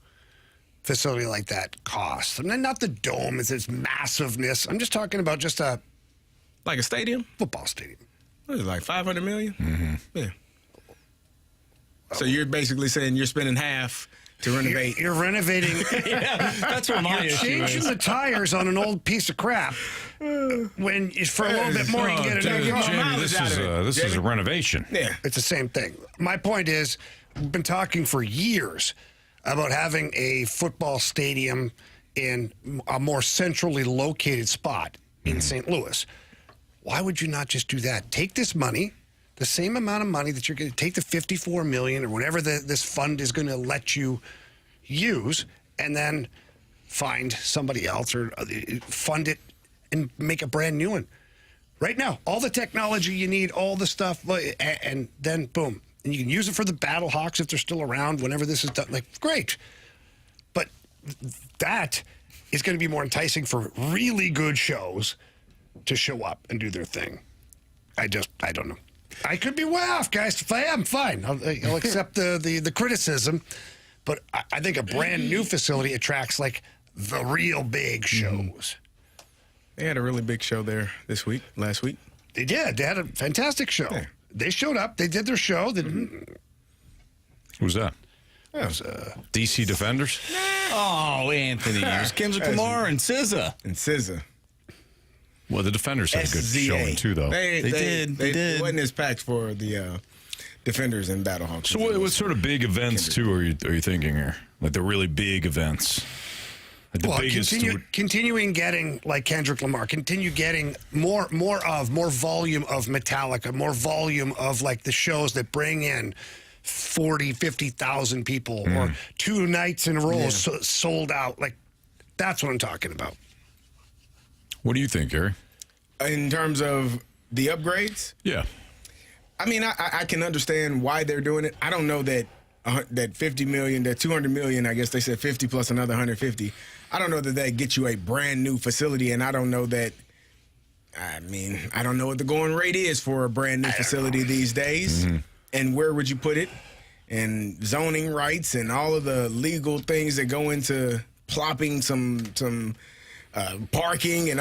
facility like that cost? I mean, not the dome, it's its massiveness. I'm just talking about just like a stadium? Football stadium. What is it, like $500 million? Mm-hmm. Yeah. So you're basically saying you're spending half to renovate. You're renovating. Yeah, that's what my issue Changing is. the tires on an old piece of crap. When for a little bit more, you can get a new car. Jamie, this is a renovation. Yeah, it's the same thing. My point is, we've been talking for years about having a football stadium in a more centrally located spot in St. Louis. Why would you not just do that? Take this money, the same amount of money that you're going to take, the $54 million or whatever this fund is going to let you use, and then find somebody else or fund it and make a brand new one. Right now, all the technology you need, all the stuff, and then boom. And you can use it for the Battlehawks if they're still around whenever this is done. like, great. But that is going to be more enticing for really good shows to show up and do their thing. I don't know. I could be way off, guys. If I am, fine. I'll accept the criticism. But I think a brand new facility attracts like the real big shows. They had a really big show there last week. They did. They had a fantastic show. Yeah. They showed up. They did their show. Who's that? It was DC Defenders? Oh, Anthony. It was Kendrick Lamar and SZA. Well, the Defenders had a good showing, too, though. They did. It wasn't as packed for the Defenders and Battlehawks. So what sort of big events, too, are you thinking here? Like the really big events? Like the biggest continuing getting like Kendrick Lamar, continue getting more volume of Metallica, more volume of like the shows that bring in 40, 50,000 people or 2 nights in a row sold out. Like that's what I'm talking about. What do you think, Carey? In terms of the upgrades? Yeah. I mean, I can understand why they're doing it. I don't know that that $50 million, that $200 million, I guess they said 50 plus another 150. I don't know that gets you a brand new facility, and I don't know that. I mean, I don't know what the going rate is for a brand new facility these days, and where would you put it, and zoning rights and all of the legal things that go into plopping some parking and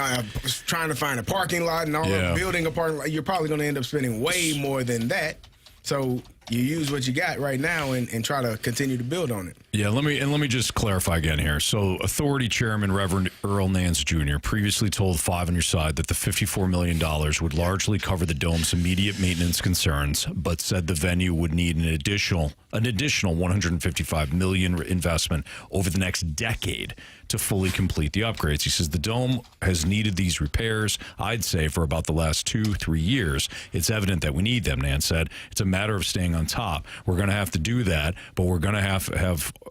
trying to find a parking lot and all of building a parking lot. You're probably going to end up spending way more than that. So you use what you got right now and try to continue to build on it. Yeah, let me just clarify again here. So, Authority Chairman Reverend Earl Nance Jr. previously told Five on Your Side that the $54 million would largely cover the dome's immediate maintenance concerns, but said the venue would need an additional $155 million investment over the next decade to fully complete the upgrades. He says the dome has needed these repairs, I'd say, for about the last 2-3 years. It's evident that we need them, Nance said. It's a matter of staying on top. We're going to have to do that, but we're going to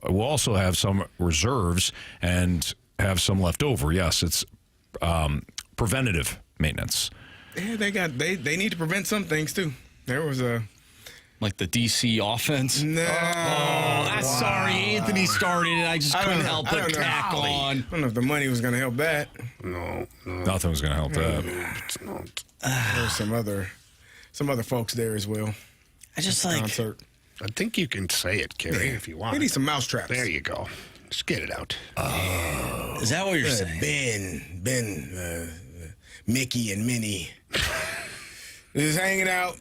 we'll also have some reserves and have some left over. Yes, it's preventative maintenance. Yeah, they need to prevent some things too. There was like the DC offense. No. Sorry, Anthony started it. I just couldn't help but tackle on. I don't know if the money was going to help that. No. Nothing was going to help that. It's not. There's some other folks there as well. I just like concert. I think you can say it, Carey, if you want. We need some mousetraps. There you go. Just get it out. Is that what you're saying? Ben, Mickey and Minnie. Just hanging out,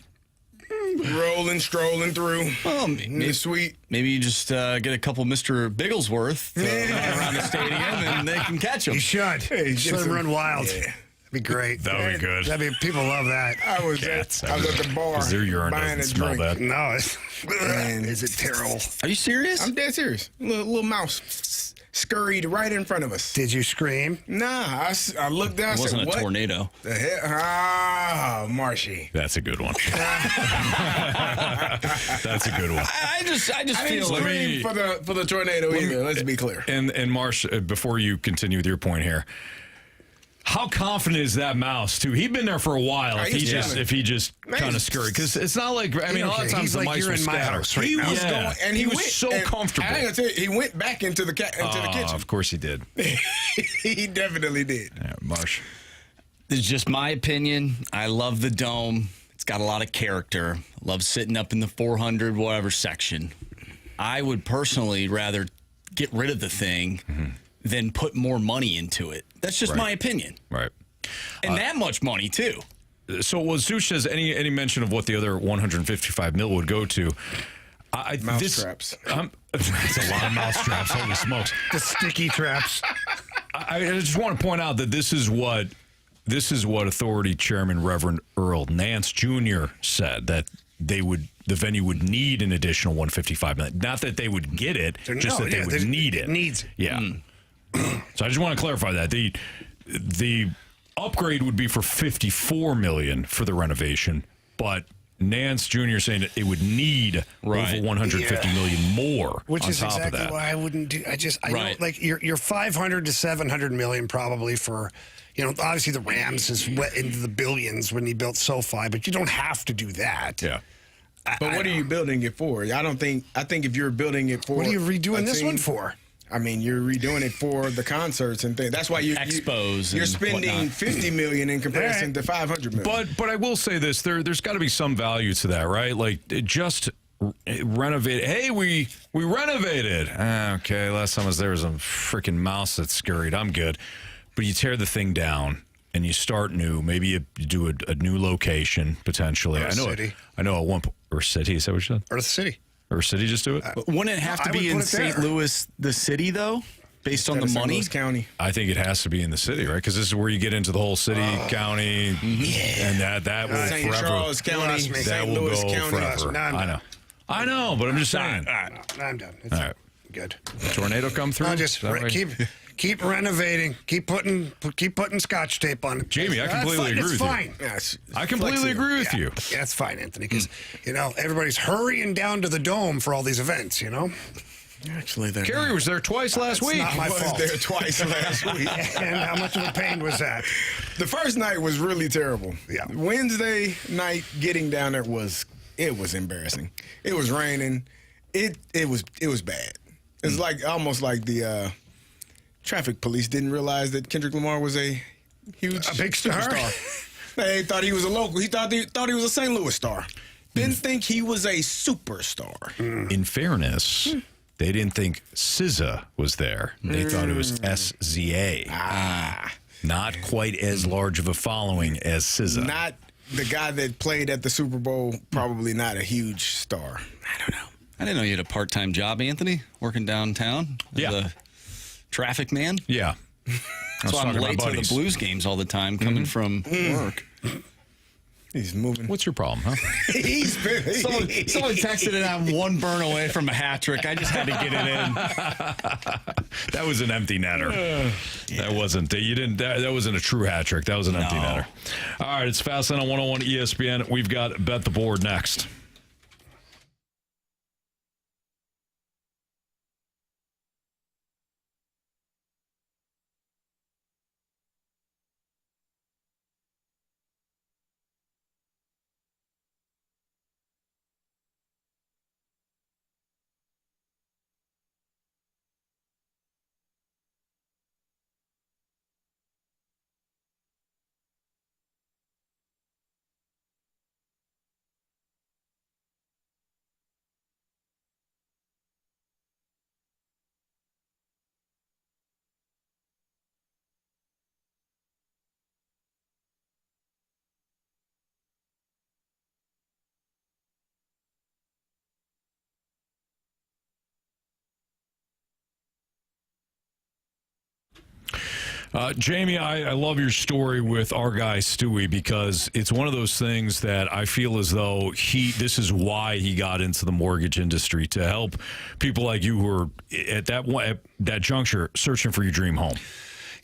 rolling, strolling through. Well, maybe sweet. Maybe you just get a couple Mr. Bigglesworth around the stadium, and they can catch them. You should. Hey, Just let him run wild. Yeah. That'd be great. That would be good. People love that. I was at the bar. Their urine buying doesn't a smell drink. bad. No, And is it terrible? Are you serious? I'm dead serious. Little mouse scurried right in front of us. Did you scream? Nah, I looked down. It wasn't said, a what tornado. The hell? Ah, Marshy. That's a good one. That's a good one. I just I didn't feel like scream for the tornado either. Let's be clear. And Marsh, before you continue with your point here, how confident is that mouse too? He'd been there for a while. If he just kind of scurried, because it's not like a lot of times he's the like mice you're will in my scatter. house right He now. was going, and he was went, so and comfortable. I ain't gonna tell you, he went back into the kitchen. Of course he did. He definitely did. Yeah, Marsh. It's just my opinion. I love the dome. It's got a lot of character. Love sitting up in the 400 whatever section. I would personally rather get rid of the thing than put more money into it. That's just my opinion. Right. And that much money too. So, was Zush has any mention of what the other 155 mil would go to? Mouse traps. That's a lot of mouse traps. Holy smokes! The sticky traps. I just want to point out that this is what Authority Chairman Reverend Earl Nance Jr. said, that the venue would need an additional 155 million. Not that they would get it, just that they would need it. It needs it. Yeah. So I just want to clarify that the upgrade would be for 54 million for the renovation, but Nance Jr. saying that it would need over 150 million more, which on is top exactly of that. why I wouldn't do. I don't like you're 500 to 700 million probably for. Obviously the Rams is went into the billions when he built SoFi, but you don't have to do that. Yeah. But what are you building it for? I think if you're building it for, what are you redoing this one for? I mean, you're redoing it for the concerts and things. That's why expos. You're spending whatnot. $50 million in comparison to $500 million. But I will say this: there's got to be some value to that, right? Like just renovate. Hey, we renovated. Okay, last time I was there was a freaking mouse that scurried. I'm good. But you tear the thing down and you start new. Maybe you do a new location potentially. Or city. I know at one point, or city. Is that what you said? Or the city. Or city, just do it. But wouldn't it have to be in St. Louis, the city, though, based on the money? Louis County. I think it has to be in the city, right? Because this is where you get into the whole city, county, and that will St. forever. Charles County, That St. will Louis go County. forever. I know, but I'm just saying. I'm done. It's All right. good. Tornado come through. Just Is that right? keep renovating. Keep putting Scotch tape on it. Jamie, I completely agree with you. Fine. I completely agree with you. Yeah, it's fine, Anthony, because everybody's hurrying down to the dome for all these events. Actually, Carey was there twice last week. Not my was fault. there twice last week. And how much of a pain was that? The first night was really terrible. Yeah. Wednesday night getting down there was embarrassing. It was raining. It was bad. It's almost like the traffic police didn't realize that Kendrick Lamar was a big star. Superstar. They thought he was a local. He thought he was a St. Louis star. Didn't think he was a superstar. In fairness, they didn't think SZA was there. They thought it was SZA. Not quite as large of a following as SZA. Not the guy that played at the Super Bowl. Probably not a huge star. I don't know. I didn't know you had a part-time job, Anthony, working downtown as a traffic man. Yeah. That's why I'm late to the Blues games all the time coming from work. He's moving. What's your problem, huh? Someone texted it. I'm one burn away from a hat trick. I just had to get it in. That was an empty netter. That wasn't. You didn't. That wasn't a true hat trick. That was an empty netter. All right, it's Fastlane on 101 ESPN. We've got Bet the Board next. Jamie, I love your story with our guy Stewie because it's one of those things that I feel as though this is why he got into the mortgage industry, to help people like you who are at that juncture searching for your dream home.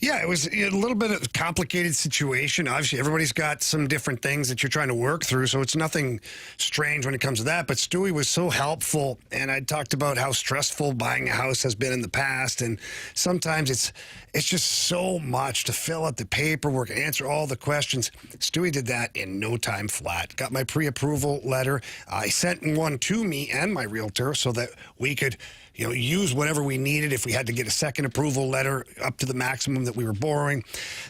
Yeah, it was a little bit of a complicated situation. Obviously, everybody's got some different things that you're trying to work through, so it's nothing strange when it comes to that. But Stewie was so helpful, and I talked about how stressful buying a house has been in the past, and sometimes it's just so much to fill out the paperwork, answer all the questions. Stewie did that in no time flat. Got my pre-approval letter. I sent one to me and my realtor so that we could use whatever we needed if we had to get a second approval letter up to the maximum that we were borrowing.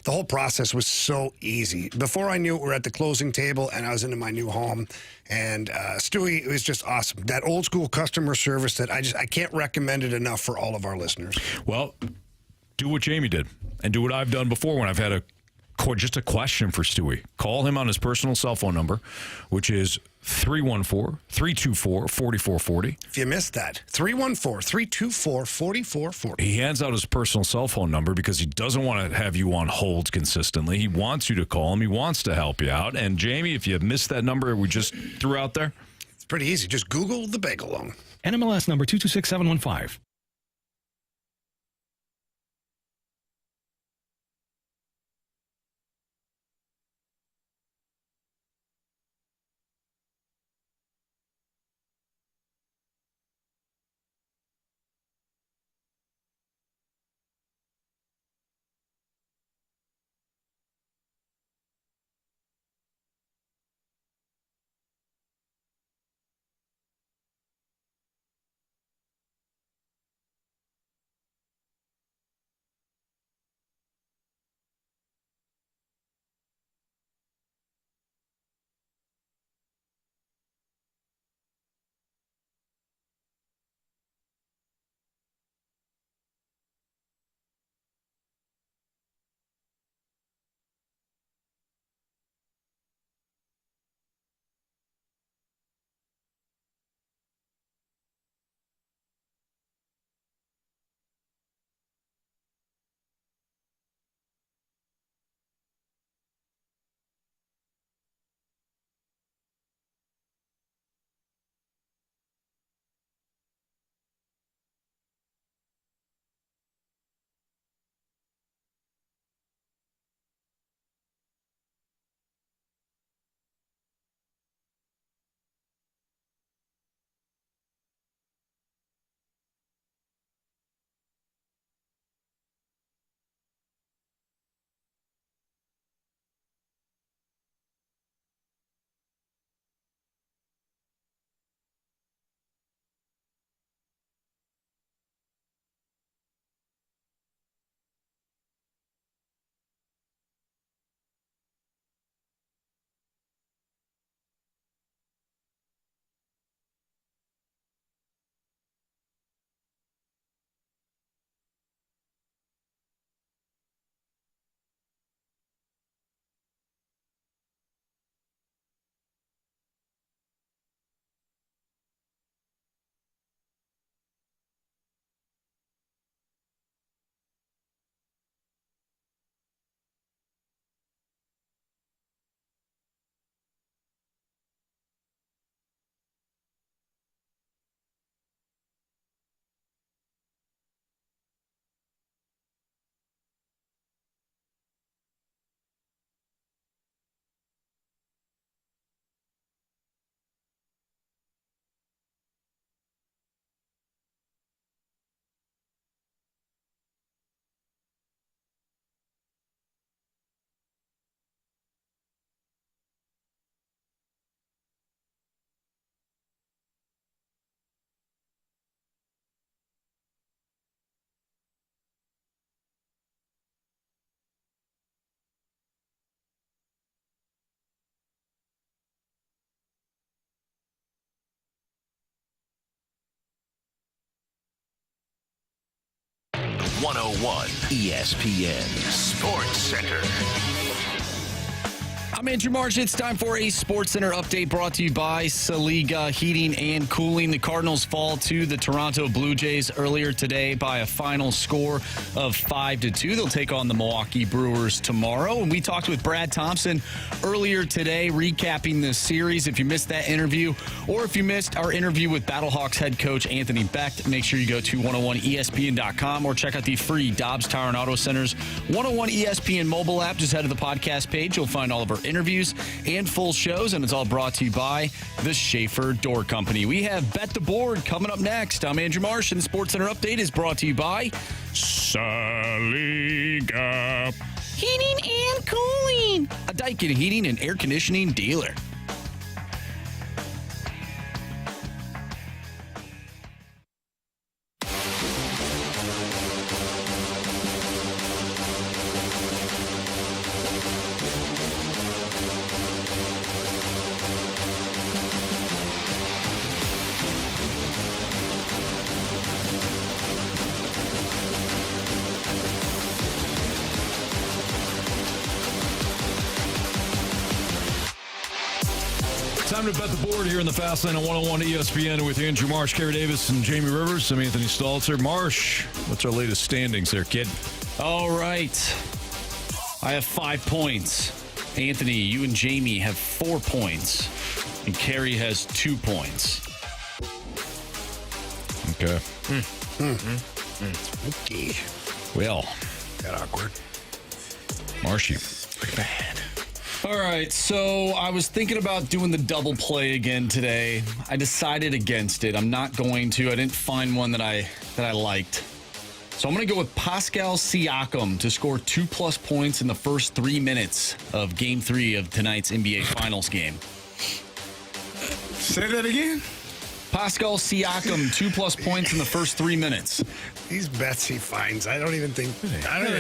The whole process was so easy. Before I knew it, we were at the closing table and I was into my new home. And Stewie was just awesome. That old school customer service that I can't recommend it enough for all of our listeners. Well, do what Jamie did and do what I've done before when I've had just a question for Stewie. Call him on his personal cell phone number, which is 314-324-4440. If you missed that, 314-324-4440. He hands out his personal cell phone number because he doesn't want to have you on hold consistently. He wants you to call him. He wants to help you out. And Jamie, if you missed that number we just threw out there, it's pretty easy. Just Google the bagel loan. NMLS number 226715. ESPN Sports Center. I'm Andrew Marsh. It's time for a Sports Center update brought to you by Saliga Heating and Cooling. The Cardinals fall to the Toronto Blue Jays earlier today by a final score of 5-2. They'll take on the Milwaukee Brewers tomorrow. And we talked with Brad Thompson earlier today, recapping the series. If you missed that interview, or if you missed our interview with Battlehawks head coach Anthony Becht, make sure you go to 101ESPN.com or check out the free Dobbs Tire and Auto Center's 101 ESPN mobile app. Just head to the podcast page. You'll find all of our interviews and full shows, and it's all brought to you by the Schaefer Door Company. We have Bet the Board coming up next. I'm Andrew Marsh, and the Sports Center update is brought to you by Saliga Heating and Cooling, a Daikin heating and air conditioning dealer. Time to bet the board here in the Fast Lane on 101 ESPN with Andrew Marsh, Carey Davis, and Jamie Rivers. I'm Anthony Stalter. Marsh, what's our latest standings there, kid? All right. I have 5 points. Anthony, you and Jamie have 4 points. And Carey has 2 points. Okay. Okay. Well. Got awkward. Marshy. Pretty bad. All right, so I was thinking about doing the double play again today. I decided against it. I'm not going to. I didn't find one that I liked. So I'm going to go with Pascal Siakam to score 2+ points in the first 3 minutes of Game 3 of tonight's NBA Finals game. Say that again. Pascal Siakam, 2+ points in the first 3 minutes. These bets he finds, I don't even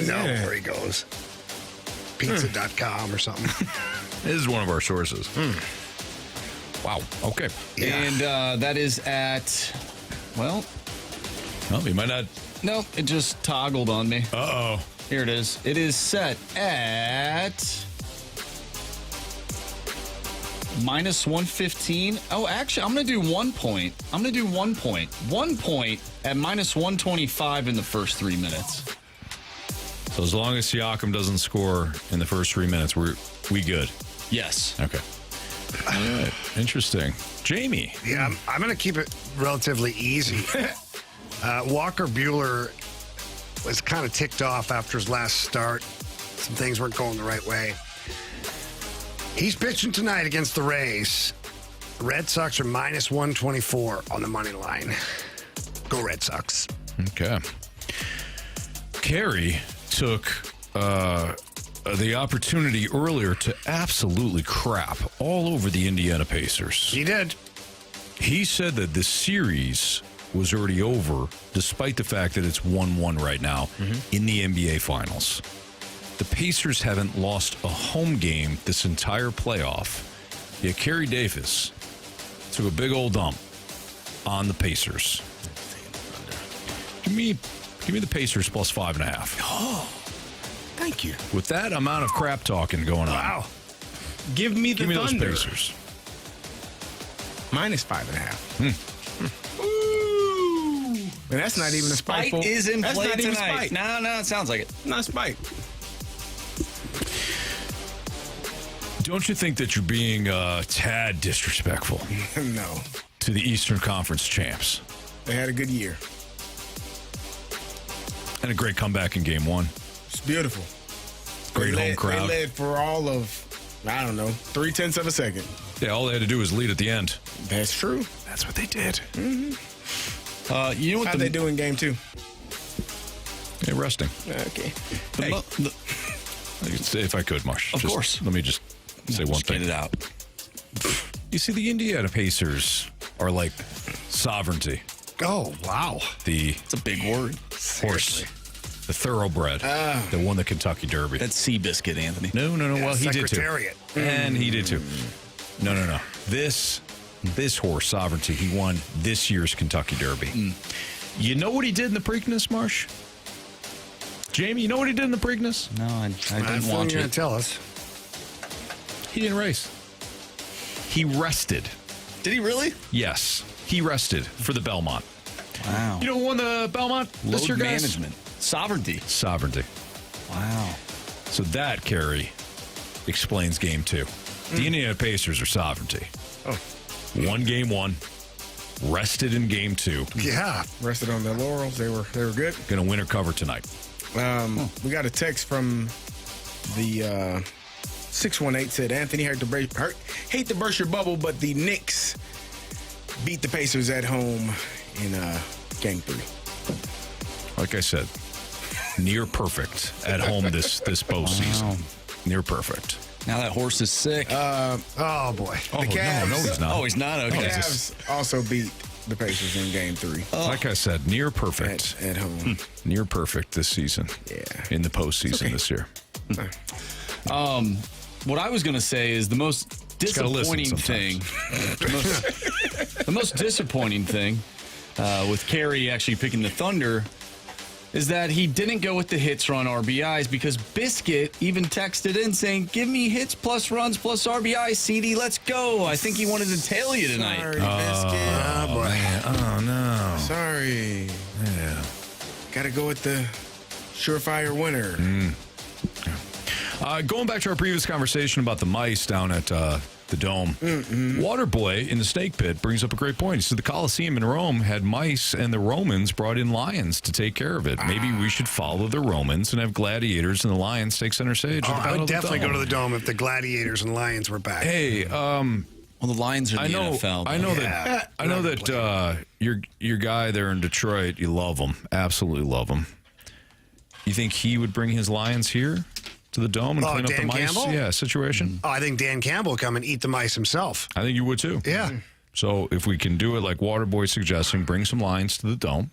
know where he goes. Pizza.com or something. This is one of our sources. Wow. Okay. Yeah. And that is at, well, you might not. No, it just toggled on me. Uh-oh. Here it is. It is set at -115. Oh, actually, I'm going to do 1 point. I'm going to do 1 point. 1 point at -125 in the first 3 minutes. So as long as Siakam doesn't score in the first 3 minutes, we good. Yes. Okay. All right. Interesting. Jamie. Yeah, I'm going to keep it relatively easy. Walker Buehler was kind of ticked off after his last start. Some things weren't going the right way. He's pitching tonight against the Rays. The Red Sox are -124 on the money line. Go Red Sox. Okay. Carey took the opportunity earlier to absolutely crap all over the Indiana Pacers. He did. He said that the series was already over, despite the fact that it's 1-1 right now in the NBA Finals. The Pacers haven't lost a home game this entire playoff. Yet Carey Davis took a big old dump on the Pacers. Give me the Pacers plus 5.5. Oh, thank you. With that amount of crap talking going on. Wow. Give me those Pacers. -5.5. Ooh. And that's not even a spiteful. Spite is in that's play not even tonight. spite. No, it sounds like it. Not spite. Don't you think that you're being a tad disrespectful? No. To the Eastern Conference champs. They had a good year. And a great comeback in Game 1. It's beautiful. Great home crowd. They led for all of, 0.3 of a second. Yeah, all they had to do was lead at the end. That's true. That's what they did. Mm-hmm. You know what How'd they do in Game 2? Yeah, resting. Okay. Hey, if I could, Marsh. Of course. Let me just say one thing. Get it out. You see, the Indiana Pacers are like sovereignty. Oh, wow. It's a big word. Horse. The thoroughbred that won the Kentucky Derby. That's Seabiscuit, Anthony. No. Yeah, well, he did too. Secretariat. And he did too. No. This horse, Sovereignty, he won this year's Kentucky Derby. You know what he did in the Preakness, Marsh? Jamie, you know what he did in the Preakness? No, I didn't want you to. to tell us. He didn't race. He rested. Did he really? Yes. He rested for the Belmont. Wow. You know who won the Belmont this year, Load guys? management. Sovereignty. Wow. So that, Carey, explains game 2. The Indiana Pacers are sovereignty. Oh. Won game 1. Rested in game 2. Yeah. Rested on their laurels. They were good. Going to win or cover tonight. We got a text from the 618 said, Anthony, hate to burst your bubble, but the Knicks beat the Pacers at home in game 3. Like I said, near perfect at home this postseason. Wow. Near perfect. Now that horse is sick. Oh, boy. Oh, The Cavs, no, he's not. Oh, he's not? Okay. The Cavs also beat the Pacers in game 3. Like I said, near perfect. At home. Near perfect this season. Yeah. In the postseason this year. What I was going to say is the most disappointing thing. The most disappointing thing with Carey actually picking the Thunder is that he didn't go with the hits, run, RBIs because Biscuit even texted in saying, give me hits plus runs plus RBIs, CD, let's go. I think he wanted to tail you tonight. Sorry, Biscuit. Oh, boy. Oh, no. Sorry. Yeah. Got to go with the surefire winner. Going back to our previous conversation about the mice down at the Dome, Waterboy in the Snake Pit brings up a great point. He said the Colosseum in Rome had mice, and the Romans brought in lions to take care of it. Maybe we should follow the Romans and have gladiators and the lions take center stage. I would definitely go to the Dome if the gladiators and lions were back. Hey, well, the Lions are in the NFL. I know that your guy there in Detroit, you love him, absolutely love him. You think he would bring his lions here to the Dome and clean up the mice situation? Oh, I think Dan Campbell will come and eat the mice himself. I think you would too. Yeah. So if we can do it like Waterboy suggesting, bring some lions to the Dome,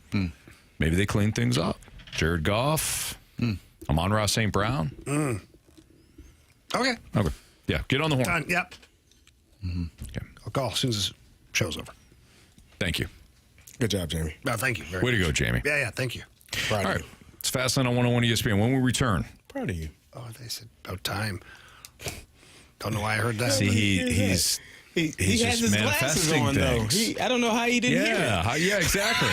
maybe they clean things up. Jared Goff, Amon-Ra St. Brown. Okay. Yeah, get on the horn. Done. Yep. Okay. I'll call as soon as the show's over. Thank you. Good job, Jamie. No, thank you. Way to go, Jamie. Yeah, thank you. Proud All of right. It's Fastlane on 101 ESPN. When we return. Proud of you. Oh, they said about time. Don't know why I heard that. See, he's He has just his glasses manifesting on, though. things. I don't know how he didn't hear it. Yeah, exactly.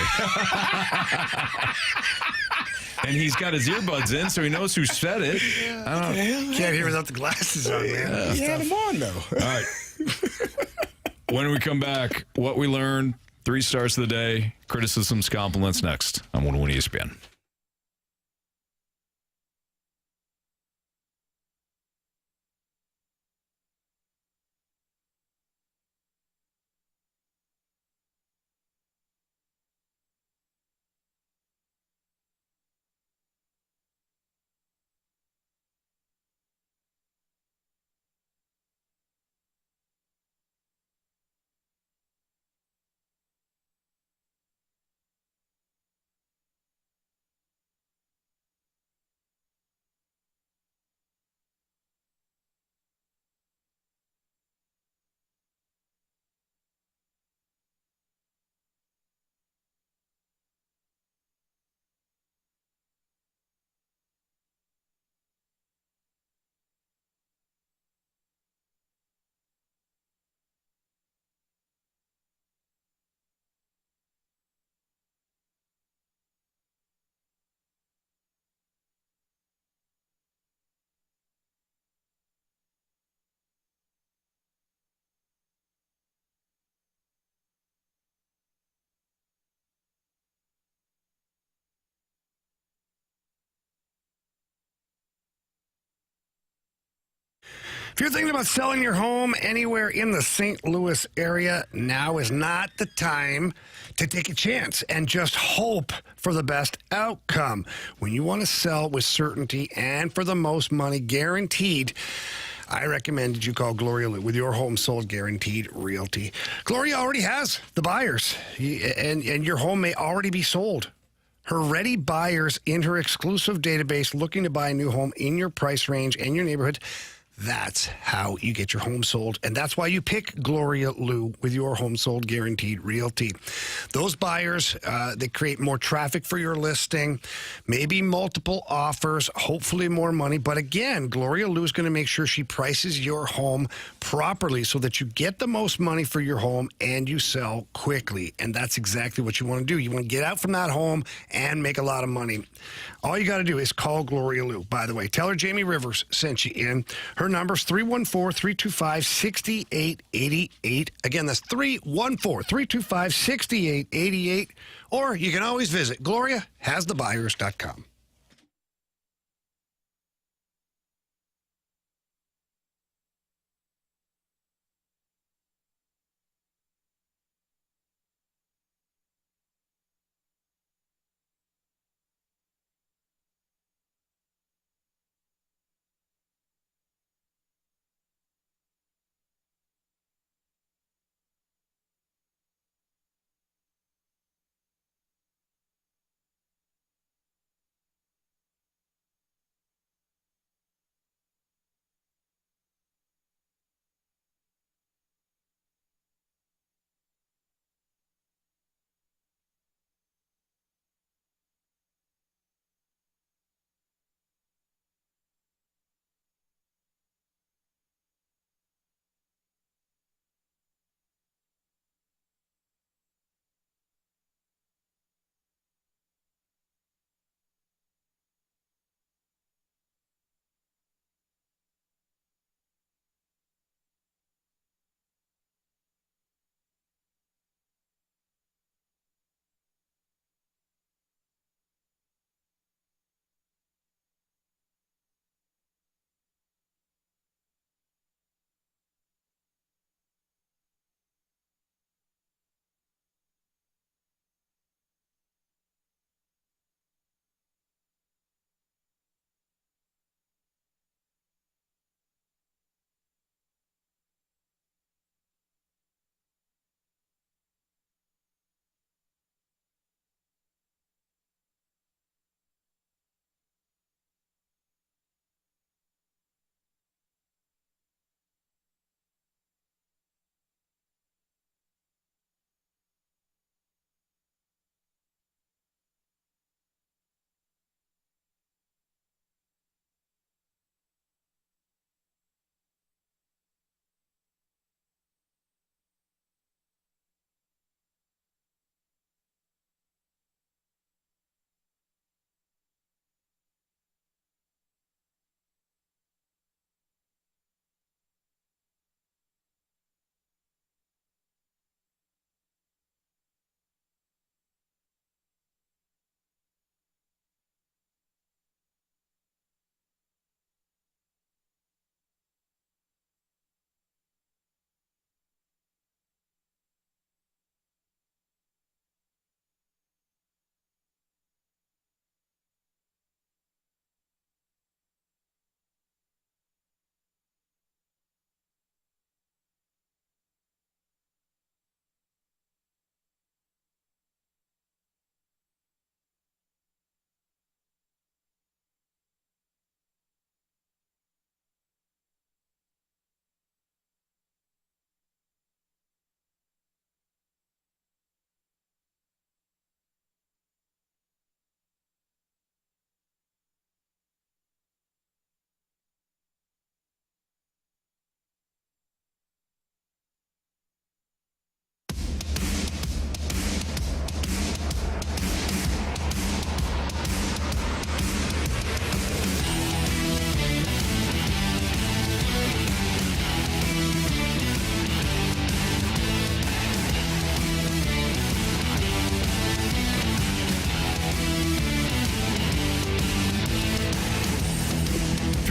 And he's got his earbuds in, so he knows who said it. I don't know. Can't hear without the glasses on, man. He had them on, though. All right. When we come back, what we learned, 3 stars of the day, criticisms, compliments next on 101 ESPN. If you're thinking about selling your home anywhere in the St. Louis area, now is not the time to take a chance and just hope for the best outcome. When you want to sell with certainty and for the most money guaranteed, I recommend that you call Gloria Lou with your home sold guaranteed realty. Gloria already has the buyers, and your home may already be sold. Her ready buyers in her exclusive database looking to buy a new home in your price range and your neighborhood, That's how you get your home sold, and that's why you pick Gloria Lou with your home sold guaranteed realty. Those buyers, they create more traffic for your listing, maybe multiple offers, hopefully more money. But again, Gloria Lou is going to make sure she prices your home properly so that you get the most money for your home and you sell quickly. And that's exactly what you want to do. You want to get out from that home and make a lot of money. All you got to do is call Gloria Lou. By the way, tell her Jamie Rivers sent you in. Her number's 314-325-6888. Again, that's 314-325-6888. Or you can always visit GloriaHasTheBuyers.com.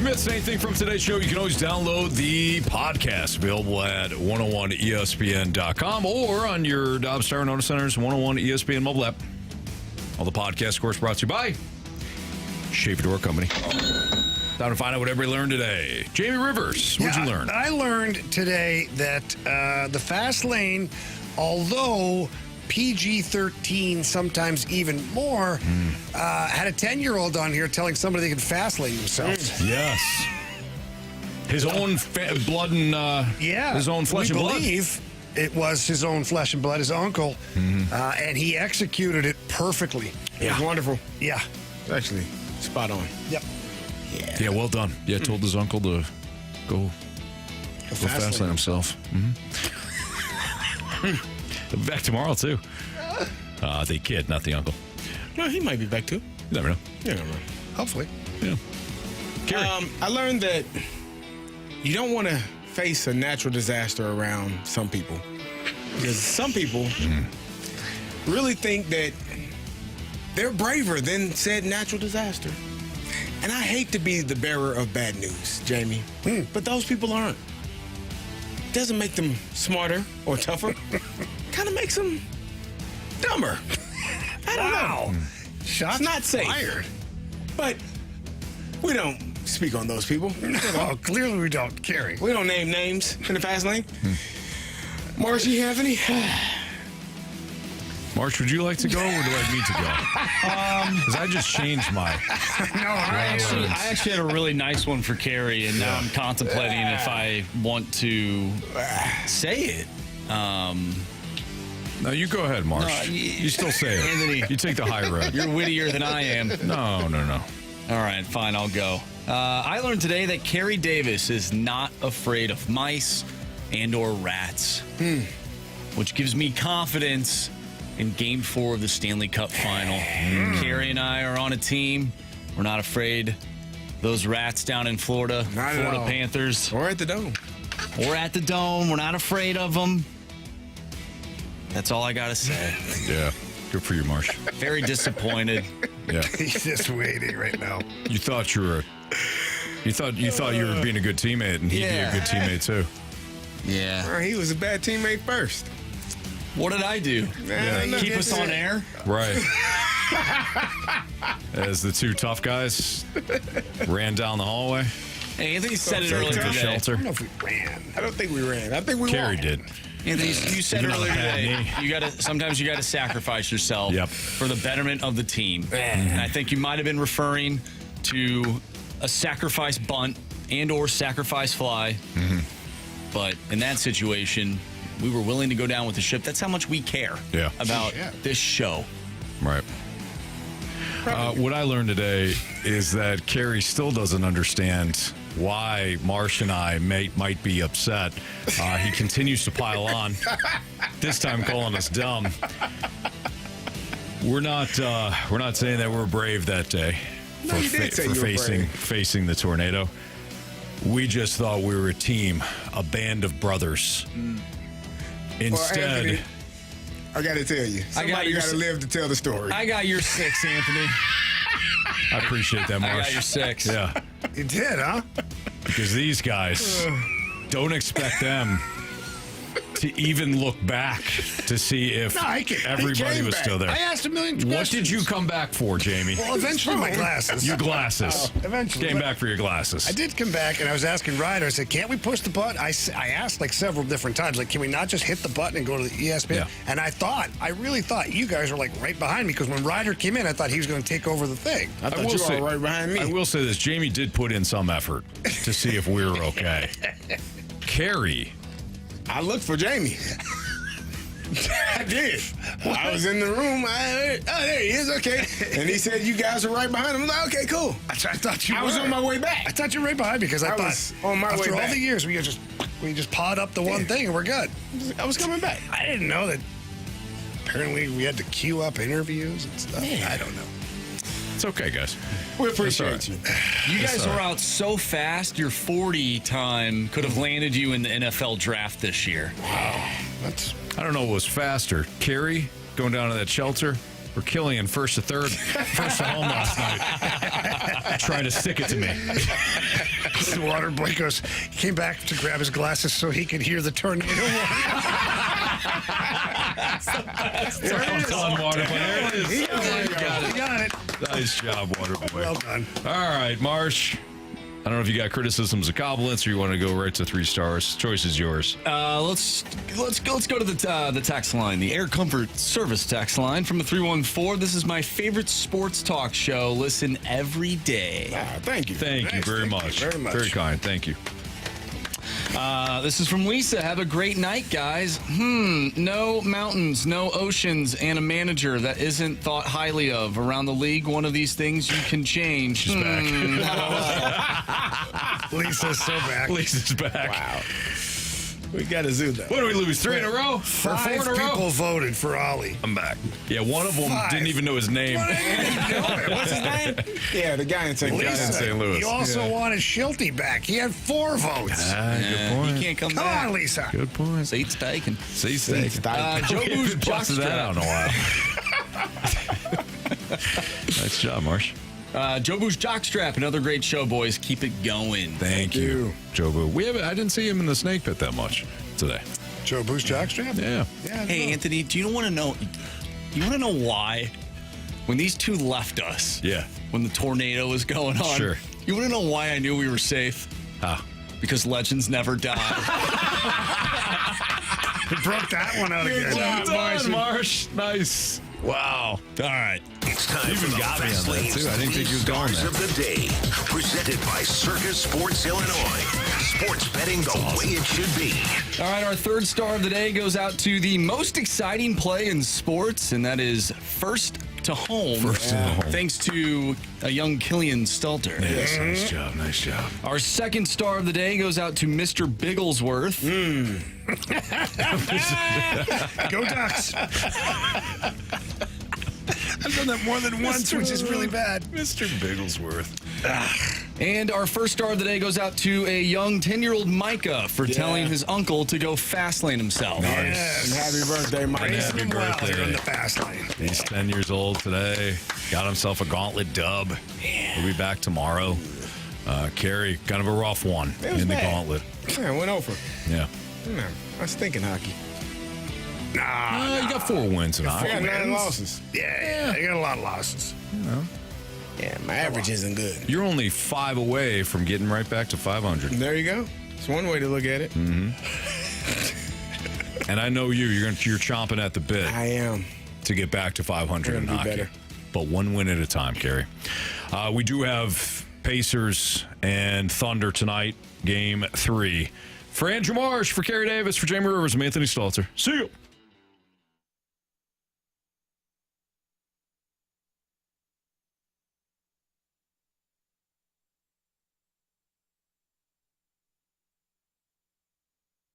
Missed anything from today's show, you can always download the podcast, available at 101ESPN.com or on your Dobbs Star Notice Center's 101 ESPN mobile app. All the podcasts, of course, brought to you by Shave Door Company. Time to find out what everybody learned today. Jamie Rivers, what'd you learn? I learned today that the fast lane, although PG-13, sometimes even more, had a 10-year-old on here telling somebody they could fast lane themselves. Yes. His own blood and his own flesh and blood. We believe it was his own flesh and blood, his uncle, and he executed it perfectly. It was wonderful. Yeah. Actually, spot on. Yep. Yeah, well done. Yeah, told his uncle to go fast on himself. Back tomorrow, too. The kid, not the uncle. Well, he might be back, too. You never know. You never know. Hopefully. Yeah. I learned that you don't want to face a natural disaster around some people. Because some people really think that they're braver than said natural disaster. And I hate to be the bearer of bad news, Jamie, but those people aren't. Doesn't make them smarter or tougher. Kind of makes them dumber. I don't know. Shots it's not safe. fired. But we don't speak on those people. Oh, clearly we don't, Carey. We don't name names in the fast lane. Marsh, you have any? Marsh, would you like to go or would you like me to go? Because I just changed my... I actually had a really nice one for Carey, and now I'm contemplating if I want to say it. No, you go ahead, Marsh. No, you still say it. Anthony, you take the high road. You're wittier than I am. No. All right, fine, I'll go. I learned today that Carey Davis is not afraid of mice and or rats, which gives me confidence in Game 4 of the Stanley Cup Final. Carey and I are on a team. We're not afraid. Those rats down in Florida, Florida Panthers. Or at the Dome. We're not afraid of them. That's all I got to say. Yeah, good for you, Marsh. Very disappointed. Yeah. He's just waiting right now. You thought you were being a good teammate, and he'd be a good teammate too. Yeah. Well, he was a bad teammate first. What did I do? Keep us on air? Right. As the two tough guys ran down the hallway. Hey, Anthony said it earlier today. Shelter. I don't know if we ran. I don't think we ran. I think we Carey walked. did. Anthony, you said earlier today, sometimes you gotta sacrifice yourself for the betterment of the team. And I think you might have been referring to a sacrifice bunt and or sacrifice fly. But in that situation, we were willing to go down with the ship. That's how much we care about this show. Right. What I learned today is that Carey still doesn't understand why Marsh and I might be upset. He continues to pile on, this time calling us dumb. We're not saying that we're brave that day for facing the tornado. We just thought we were a team, a band of brothers. Instead, well, Anthony, I got to tell you, somebody got to live to tell the story. I got your 6, Anthony. I appreciate that, Marsh. I got your 6. Yeah. You did, huh? Because these guys, don't expect them to even look back to see if everybody was still there. I asked a million questions. What did you come back for, Jamie? Well, eventually my glasses. Your glasses. Eventually. Came back for your glasses. I did come back, and I was asking Ryder, I said, can't we push the button? I asked like several different times, like, can we not just hit the button and go to the ESPN? Yeah. And I really thought you guys were like right behind me, because when Ryder came in, I thought he was going to take over the thing. I thought you were right behind me. I will say this. Jamie did put in some effort to see if we were okay. Carey. I looked for Jamie. I did. I was in the room. There he is. Okay. And he said, you guys are right behind him. I'm like, okay, cool. I thought you were. I was on my way back. I thought you were right behind me, because I thought was on my way after all back. the years, we just pawed up the one thing and we're good. I was coming back. I didn't know that apparently we had to queue up interviews and stuff. Man. I don't know. It's okay, guys. We appreciate you. You guys were out so fast, your 40 time could have landed you in the NFL draft this year. Wow. I don't know what was faster. Carey going down to that shelter, or Killian first to third, first to home last night, trying to stick it to me. The water boy goes, he came back to grab his glasses so he could hear the tornado. Water boy. There it is. He got it. Nice job, water boy. Well done. All right, Marsh. I don't know if you got criticisms or compliments, or you want to go right to 3 stars. Choice is yours. Let's go to the text line, the Air Comfort Service text line from the 314. This is my favorite sports talk show. Listen every day. Thank you. Thank you very much. Very much. Very kind. Thank you. This is from Lisa. Have a great night, guys. No mountains, no oceans, and a manager that isn't thought highly of around the league. One of these things you can change. She's back. Lisa's so back. Lisa's back. Wow. We got to zoom that. What do we lose? 3 in a row? Or 4 in Five a row? people voted for Ollie. I'm back. Yeah, one of them 5. didn't even know his name. What's his name? Yeah, the guy in St. Louis. Lisa, St. Louis. you also wanted Schulte back. He had 4 votes. Good point. He can't come Come back. on, Lisa. Good point. Seat's taken. Seat's taken. Joe Boo's busted that out in a while. Nice job, Marsh. Joe Boo's Jockstrap, another great show, boys. Keep it going. Thank you, Joe Boo. I didn't see him in the snake pit that much today. Joe Boo's jockstrap? Yeah. Hey, Anthony, do you want to know? You want to know why? When these two left us, when the tornado was going on, Sure. You want to know why I knew we were safe? Because legends never die. We broke that one out again. Well done, Marsh. Nice. Wow. All right. It's time You for even the got me on Fast that, Lane's too. I didn't think you was going Stars there. of the Day, presented by Circus Sports Illinois. Sports betting the way it should be. All right, our third star of the day goes out to the most exciting play in sports, and that is first to home. First to home. Thanks to a young Killian Stalter. Yes, nice job. Nice job. Our second star of the day goes out to Mr. Bigglesworth. Go Ducks. I've done that more than once, which is really bad. Mr. Bigglesworth. And our first star of the day goes out to a young 10-year-old Micah for telling his uncle to go fast lane himself. Yes. Happy birthday, Mike. Happy birthday. In the fast lane. He's 10 years old today. Got himself a Gauntlet dub. We'll be back tomorrow. Carey, kind of a rough one in the Gauntlet. Yeah, went over. Yeah. I was thinking hockey. Nah, You got 4 wins in I hockey. got 9 losses. Yeah, I got a lot of losses. Yeah, my average isn't good. You're only 5 away from getting right back to 500. There you go. It's one way to look at it. And I know you're chomping at the bit. I am. To get back to 500 in We're gonna hockey. be better. But one win at a time, Carey. We do have Pacers and Thunder tonight, game 3. For Andrew Marsh, for Carey Davis, for Jamie Rivers, I'm Anthony Stalter. See you.